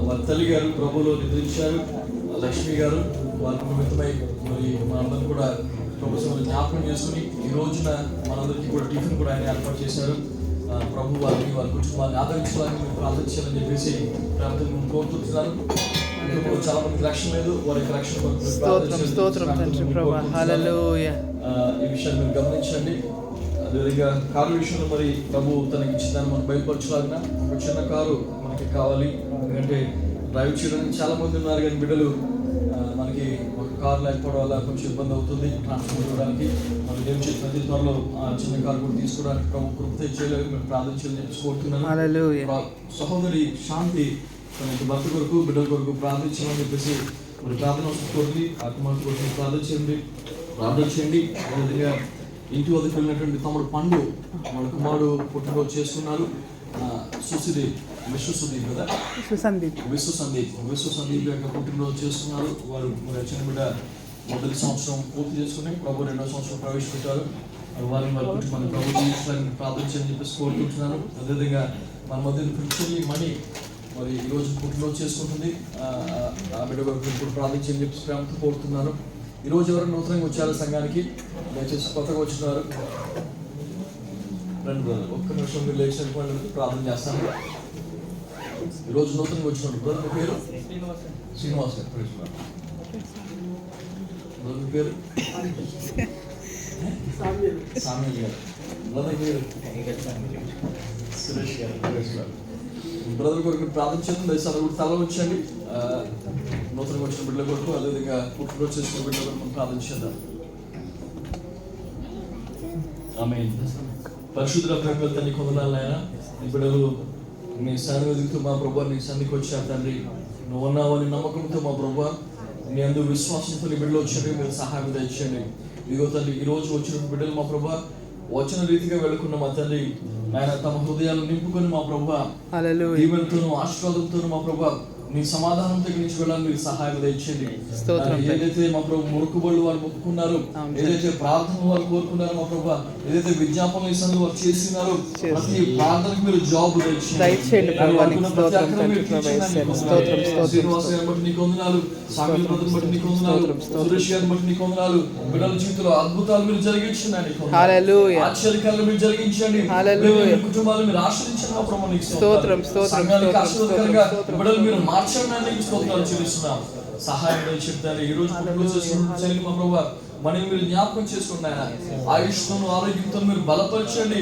వారి తల్లి గారు ప్రభులో నిద్రించారు. లక్ష్మి గారు వారి నిమిత్తమై మరి మనందరం కూడా ప్రభుత్వం జ్ఞాపకం చేసుకుని ఈ రోజున మనందరికీ కూడా టిఫిన్ కూడా ఆయన ఏర్పాటు చేశారు. ప్రభు వారిని వారి కుటుంబాన్ని ఆదరించాలని మీరు ప్రార్థించాలని చెప్పేసి ప్రార్థన కోరుకుంటున్నాను. చాలా మందికి రక్షణ లేదు, వారికి రక్షణ ఈ విషయాన్ని మీరు గమనించండి. అదేవిధంగా కారు విషయంలో మరి ప్రభు తనకి ఇచ్చిందని మనం బయలుపరచలాగిన ఒక చిన్న కారు మనకి కావాలి. ఎందుకంటే డ్రైవ్ చేయడానికి చాలా మంది ఉన్నారు, కానీ బిడ్డలు మనకి ఒక కారు లేకపోవడం వల్ల కొంచెం ఇబ్బంది అవుతుంది ట్రాన్స్పోర్ట్ ఇవ్వడానికి. మనం ఏం చెప్పిన ప్రతి త్వరలో చిన్న కారు కూడా తీసుకోవడానికి ప్రభు కృప చేయలేదు, మేము ప్రార్థించాలని చెప్పి కోరుతున్నాను. సహోదరి శాంతి తన యొక్క భర్త కొరకు బిడ్డల కొరకు ప్రార్థించాలని చెప్పేసి మరి ప్రార్థన కోరి ఆత్మ కొరకు ప్రార్థన చేయండి. అదేవిధంగా ఇంటి వద్దకు వెళ్ళినటువంటి తమ్ముడు పండు వాళ్ళ కుమారుడు పుట్టినరోజు చేసుకున్నారు. విశ్వసందీప్ కదా, విశ్వసందీప్ యొక్క పుట్టినరోజు చేసుకున్నారు. వారు మరి చిన్న బిడ్డ మొదటి సంవత్సరం పూర్తి చేసుకుని ప్రభు 2వ సంవత్సరం ప్రవేశపెట్టారు. వారిని వారి కుటుంబాన్ని ప్రభు జీవించడానికి ప్రార్థించాలని చెప్పేసి కోరుకుంటున్నాను. అదేవిధంగా మన మధ్య ప్రిన్సిపల్ మణి మరి ఈరోజు పుట్టినరోజు చేసుకుంటుంది. ఆ బిడ్డ వరకు ఇప్పుడు ప్రార్థించని చెప్పి ప్రేమతో కోరుతున్నాను. ఈరోజు ఎవరు నూతనంగా వచ్చారు సంఘానికి, దయచేసి కొత్తగా వచ్చినారు రండి బ్రదర్, ఒక్క నిమిషం మీరు లేచిన ప్రార్థన చేస్తాను. ఈరోజు నూతనంగా వచ్చినాడు బ్రదర్, మీ పేరు శ్రీనివాస్ గారు, బ్రదర్ మీ పేరు సామ్యుల్ గారు, బ్రదర్ పేరు సురేష్ గారు. బ్రదర్ కొరకు ప్రార్థించండి, దయచేసి కూడా తల వచ్చండి. నూతనంగా వచ్చిన బిడ్డల కొరకు, అదేవిధంగా పుట్టినరోజు చేసుకున్న బిడ్డల కొరకు మనం ప్రార్థించేద్దాం. ఆమేన్. పరిశుద్ధుల ప్రేమ తండ్రి కొందనాలు నాయన, నీ బిడ్డలు నీ సన్నిధితో మా ప్రభు నీ సన్నిధికి వచ్చారు తండ్రి. నువ్వు ఉన్నావని నమ్మకంతో మా ప్రభు నీ అందు విశ్వాసంతో నీ బిడ్డలు వచ్చినట్టు మీరు సహాయం దయచేయండి. ఇదిగో తండ్రి ఈ రోజు వచ్చిన బిడ్డలు మా ప్రభు వచ్చిన రీతిగా వెళ్ళకుండా మా తండ్రి నాయన తమ హృదయాలు నింపుకొని మా ప్రభు దీవెనతోనూ ఆశీర్వాదంతోనూ మా ప్రభు నీ సమాధానం దగ్గర నుంచి వెళ్ళాలని మీరు సహాయం దయచేయండి. ఏదైతే మా ప్రభు మొక్కుబడులు వారు మొక్కుకున్నారు, ఏదైతే ప్రార్థన వారు కోరుకున్నారో మా ప్రభు, ఏదైతే విజ్ఞాపన వారు చేసినారో ప్రతి ప్రార్థనకు మీరు జాబ్ దయచేయండి. శ్రీనివాస గారిని బట్టి నీకు వందనాలు, సామిల్ బ్రదర్ని బట్టి నీకు వందనాలు, సురేష్ గారిని బట్టి నీకు వందనాలు. బిడ్డల జీవితంలో అద్భుతాలు మీరు జరిగించండి, ఆశ్చర్యకాలు మీరు జరిగించండి, కుటుంబాలు మీరు ఆశ్రయించండి మా ప్రభు. నీకు సంఘానికి ఆశీర్వాదకరంగా బిడ్డలు మీరు మార్చడానికి స్తోత్రాలు చెల్లిస్తున్నాం. సహాయం చెప్తారు. ఈ రోజు మా ప్రభు మనం మీరు జ్ఞాపకం చేసుకున్నాయన ఆయుష్తోను ఆరోగ్యంతో మీరు బలపరచండి.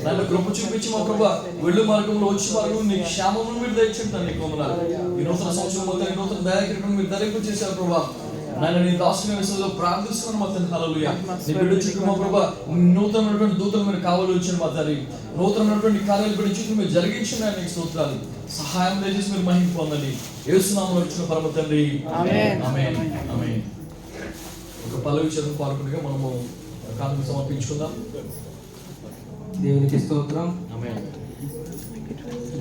నన్ను కృప చూపించి మా ప్రభు వెళ్ళు మార్గంలో వచ్చి మార్గంలో నీ క్షేమం మీరు దయచేయండి. నీకు వందనాలు. ఈ నూతన సంవత్సరం మొత్తం ఈ నూతన దయాకిరీటం మీరు ధరింపు చేశారు ప్రభు. నాయన నీ దాసుని విషయంలో ప్రార్థిస్తున్నాను మా తండ్రి. హల్లెలూయా. నీ బిడ్డ చుట్టూ మా ప్రభు నూతనమైనటువంటి దూతలు మీరు కావాలి వచ్చారు మా తండ్రి. నూతనమైనటువంటి కార్యాలు బిడ్డ చుట్టూ మీరు జరిగించిన నీకు స్తోత్రాలు. సహాయం దయచేసి మీరు మహిమ పొందండి. యేసు నామములో వచ్చిన పరమ తండ్రి ఆమేన్. ఆమేన్. ఆమేన్. ఒక పల్లవి చదువు పాల్గొనగా మనము కానుక సమర్పించుకుందాం. దేవునికి స్తోత్రం. ఆమేన్.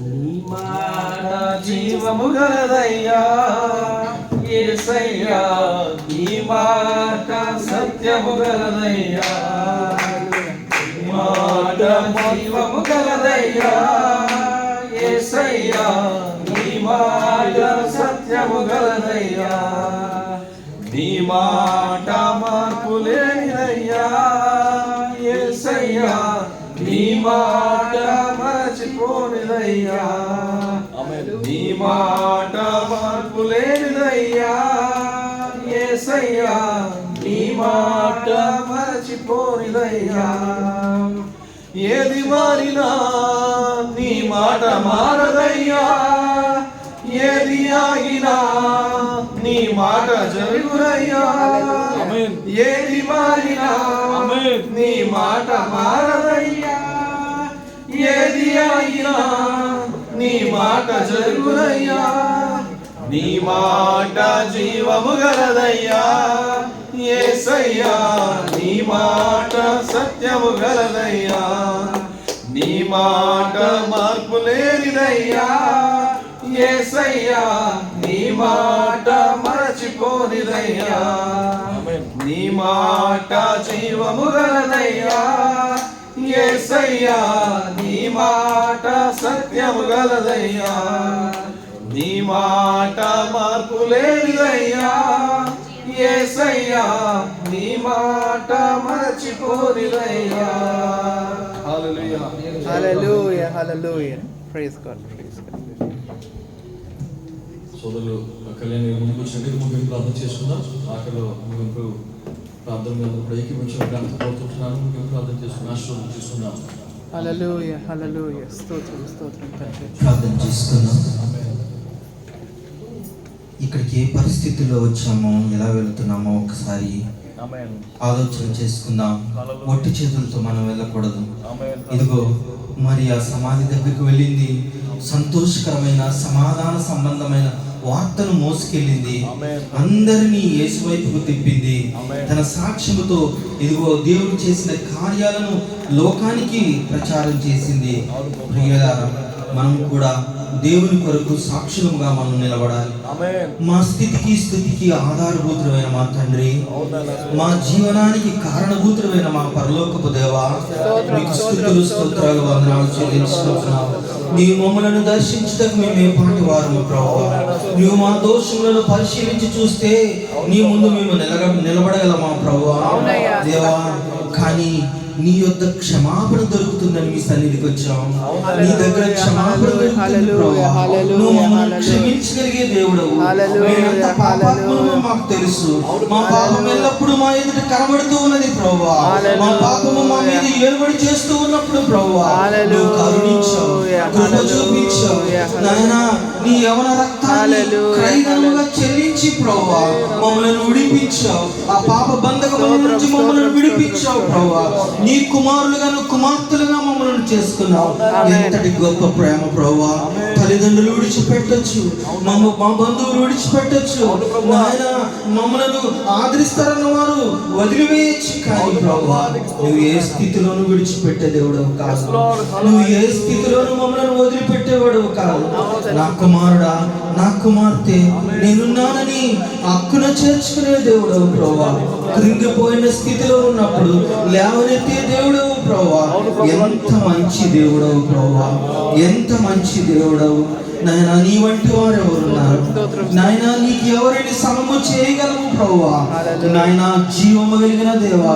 నీ మాట జీవము గలదయ్యా యేసయ్యా, నీ మాట సత్యము గలదయ్యా, నీ మాట జీవము గలదయ్యా యేసయ్యా, నీ మాట సత్యము గలదయ్యా, నీ మాట మార్పు లేనిదయ్యా యేసయ్యా, నీ మాట మరచిపోనిదయ్యా, నీ మాట మార్పు లేనిదయ్యా యేసయ్యా, నీ మాట మరచిపోనిదయ్యా. ఏది మారినా నీ మాట మారదయ్యా, ఏది ఆగినా నీ మాట జరుగునయ్యా, ఏది మారినా నీ మాట మారదయ్యా, ఏది ఆగినా నీ మాట జరుగునయ్యా. నీ మాట జీవము గలదయ్యా యేసయ్యా, నీ మాట సత్యము గలదయ్యా, నీ మాట మార్పు లేనిదయ్యా యేసయ్యా, నీ మాట మరచిపోనిదయ్యా, నీ మాట జీవము గలదయ్యా యేసయ్యా, నీ మాట సత్యము గలదయ్యా, నీ మాట మార్పు లేనిదయ్యా యేసయ్యా నీ మాట మరచిపోనివయ్యా. హల్లెలూయా. Hallelujah, hallelujah. Praise God, praise God. సోదరులు కళ్యాణ్ ముందుకు వచ్చినట్టు ముగింపు ప్రార్థన చేసుకుందాం. ఆఖరిలో ముగింపు ప్రార్థన మీద కూడా ఏకీపించిన కోరుకుంటున్నాను. ముగింపు ప్రార్థన చేసుకుని ఆశీర్వాదం తీసుకున్నాం. Hallelujah, hallelujah. స్తోత్రం, స్తోత్రం తండ్రి. ప్రార్థన చేసుకుందాం. ఇక్కడికి ఏ పరిస్థితుల్లో వచ్చామో, ఎలా వెళుతున్నామో ఒకసారి ఆలోచన చేసుకుందాం. ఒట్టి చేతులతో మనం వెళ్ళకూడదు. ఇదిగో మరి ఆ సమాధి దగ్గరికి వెళ్ళింది, సంతోషకరమైన సమాధాన సంబంధమైన వార్తను మోసుకెళ్ళింది, అందరినీ యేసు వైపుకు తిప్పింది. తన సాక్ష్యముతో ఇదిగో దేవుడు చేసిన కార్యాలను లోకానికి ప్రచారం చేసింది. ప్రియులారా, మనం కూడా దేవుని కొరకు సాక్షులుగా మనం నిలబడాలి. మా స్థితికి స్థుతికి ఆధారభూతుడైన మా తండ్రి, మా జీవనానికి కారణభూతుడైన మా పరలోకపు దేవా, మీకు స్తుతులు స్తోత్రాలు వందనాలు చెల్లించుకుంటున్నాం. నీవు మమ్మలను దర్శించుటకు మేమే పాటి వారము ప్రభువా. నీవు మా దోషములను పరిశీలించి చూస్తే నీ ముందు మేము నిలబడగలమా ప్రభువా దేవా. కానీ నీ యొద్ద క్షమాపణ దొరుకుతుందని మీ సన్నిధికి వచ్చాం. నీ దగ్గర క్షమాపణ దొరుకుతుంది ప్రభువా. నువ్వు మమ్మల్ని క్షమించగలిగే దేవుడవు. మేమెంత పాపాత్ములమో మాకు తెలుసు. మా పాపం ఎల్లప్పుడూ మా ఎదుట కనబడుతూ ఉన్నది ప్రభువా. మా పాపము మా మీద ఏలుబడి చేస్తూ ఉన్నప్పుడు ప్రభువా నువ్వు కరుణించావు, కృప చూపించావు. నాయనా, నీ యవన రక్తాన్ని క్రయధనముగా చెల్లించి ప్రభువా మమ్మల్ని విడిపించావు. ఆ పాప బంధకముల నుంచి మమ్మల్ని విడిపించావు ప్రభువా. నీ కుమారులుగాను కుమార్తెలుగా మమ్మల్ని చేసుకున్నావు. ఎంతటి గొప్ప ప్రేమ ప్రభువా. తల్లిదండ్రులు విడిచిపెట్టొచ్చు, మా బంధువులు విడిచిపెట్టొచ్చు, నాయన మమ్మల్ని ఆదరిస్తారన్న వారు వదిలివేయచ్చు. కానీ ప్రభువా నువ్వు ఏ స్థితిలోనూ విడిచిపెట్టే దేవుడవు కాదు. నువ్వు ఏ స్థితిలోనూ మమ్మల్ని వదిలిపెట్టేవాడవు కాదు. నా కుమారుడా, నా కుమార్తె, నేనున్నానని హక్కున చేర్చుకునే దేవుడవు ప్రభువా. కృంగిపోయిన స్థితిలో ఉన్నప్పుడు లేవనెత్తే దేవుడవు ప్రభువా. ఎంత మంచి దేవుడవు ప్రభువా, ఎంత మంచి దేవుడవు నాయనా. నీ వంటి వారు ఎవరున్నారు నాయనా? నీకు ఎవరిని సమము చేయగలము ప్రభువా. నాయనా, జీవము కలిగిన దేవా,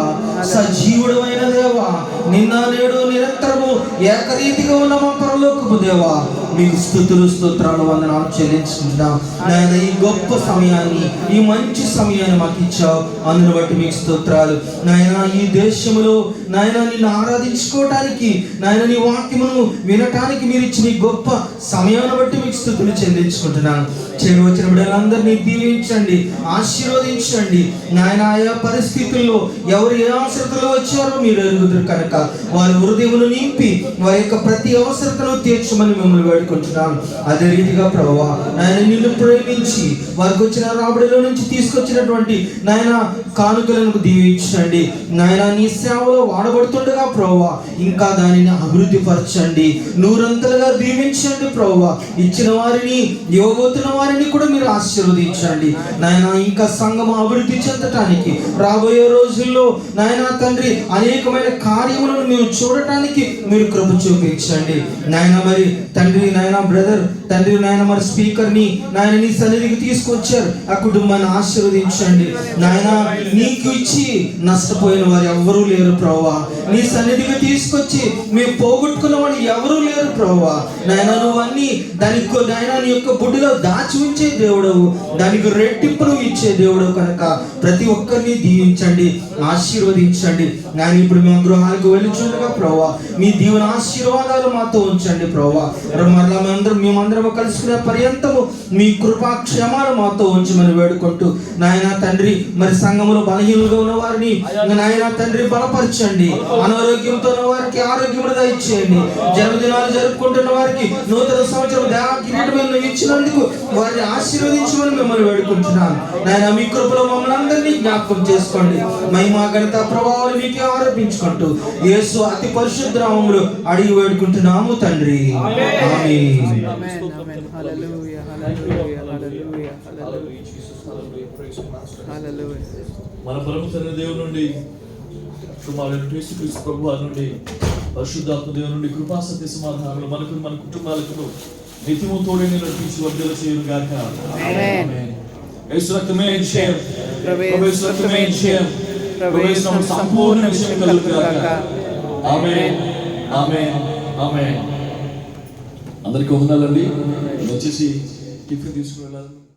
సజీవుడమైన దేవా, నిన్న నేడు నిరంతరము ఏకరీతిగా ఉన్న మా పరలోకపు దేవా, మీకు స్తుతులు స్తోత్రాలు వందనాలు చెల్లించుకుంటాం. నాయన, ఈ గొప్ప సమయాన్ని, ఈ మంచి సమయాన్ని మాకు ఇచ్చావు. అందును బట్టి మీకు స్తోత్రాలు. నాయన, ఈ దేశంలో నాయన నిన్ను ఆరాధించుకోవటానికి, నాయన నీ వాక్యమును వినటానికి మీరు ఇచ్చిన ఈ గొప్ప సమయాన్ని బట్టి మీకు స్తుతులు చెల్లించుకుంటున్నాను. చెడు వచ్చిన బిడ్డలందరినీ దీవించండి, ఆశీర్వదించండి. నాయన, ఆయా పరిస్థితుల్లో ఎవరు ఏ అవసరతలో వచ్చారో మీరు ఎరుగుదురు కనుక వారి హృదయమును నింపి వారి యొక్క ప్రతి అవసరతను తీర్చమని మిమ్మల్ని వేడుకుంటున్నాను. అదే రీతిగా ప్రభువా నాయన, నిన్ను ప్రేమించి వారికి వచ్చిన రాబడిలో నుంచి తీసుకొచ్చినటువంటి నాయన కానుకలను దీవించండి. నాయన, నీ సేవలో వాడబడుతుండగా ప్రభువా ఇంకా దానిని అభివృద్ధి పరచండి, నూరంతలుగా దీవించండి ప్రభువా. ఇచ్చిన వారిని, ఇవ్వబోతున్న వారిని కూడా మీరు ఆశీర్వదించండి నాయన. ఇంకా సంఘం అభివృద్ధి చెందటానికి రాబోయే రోజుల్లో నాయన తండ్రి అనేకమైన కార్యములను మీరు చూడటానికి మీరు కృప చూపించండి నాయన. మరి తండ్రి నాయన బ్రదర్ తండ్రి నాయన మరి స్పీకర్ ని నాయన నీ సన్నిధికి తీసుకొచ్చారు. ఆ కుటుంబాన్ని ఆశీర్వదించండి నాయన. నీకు ఇచ్చి నష్టపోయిన వారు ఎవరూ లేరు ప్రభువా. నీ సన్నిధికి తీసుకొచ్చి మేము పోగొట్టుకున్న వాడు ఎవరూ లేరు ప్రభువా. నాయన, నువ్వు అన్ని దానికి నాయన నీ యొక్క బుడ్డిలో దాచి ఉంచే దేవుడవు, దానికి రెట్టింపును ఇచ్చే దేవుడవు కనుక ప్రతి ఒక్కరిని దీవించండి, ఆశీర్వదించండి నాయన. ఇప్పుడు మేము గృహాలకు వెళ్ళుచుండగా ప్రభువా మీ దీవెన ఆశీర్వాదాలు మాతో ఉంచండి ప్రభువా. మరలా మేమందరం కలుసుకునే పర్యంతము మీ కృపా క్షేమాలు మాతో ఉంచమని వేడుకుంటూ నాయన తండ్రి మరి సంఘములో బలహీనులుగా ఉన్న వారిని నాయన తండ్రి బలపరచండి. అనారోగ్యంతో ఉన్న వారికి ఆరోగ్యమును దయచేయండి. జన్మదినాలు జరుపుకుంటున్న వారికి నూతన సంవత్సరం కిరీటం ఇచ్చినందుకు వారిని ఆశీర్వదించమని మిమ్మల్ని వేడుకుంటున్నాను నాయన. మీ కృపలో మమ్మల్ని అందరినీ జ్ఞాపకం చేసుకోండి. మహిమా ఘనత ప్రభావాలు మీకే ఆరోపించుకుంటూ యేసు అతి పరిశుద్ధ నామములో అడిగి వేడుకుంటున్నాము తండ్రి. ఆమేన్. Hallelujah, hallelujah, hallelujah, hallelujah. మన పరమ తండ్రి దేవుని నుండి, కుమారుడు యేసుక్రీస్తు ప్రభువు నుండి, పరిశుద్ధాత్మ దేవుని నుండి కృపా సత్య సమాధానాలు మనకు మన కుటుంబాలకు నిత్యము తోడని నడిపించి వర్ధల చేయను గాక. ఆమేన్. యేసు రక్తమే జయం. ప్రవేశమే నిశ్చయం, ప్రవేశం సంపూర్ణ విషయం కలుగుగాక. ఆమేన్, ఆమేన్, ఆమేన్. అందరికీ వందనాలండి. వచ్చేసి టిఫిన్ తీసుకుని వెళ్ళాలి.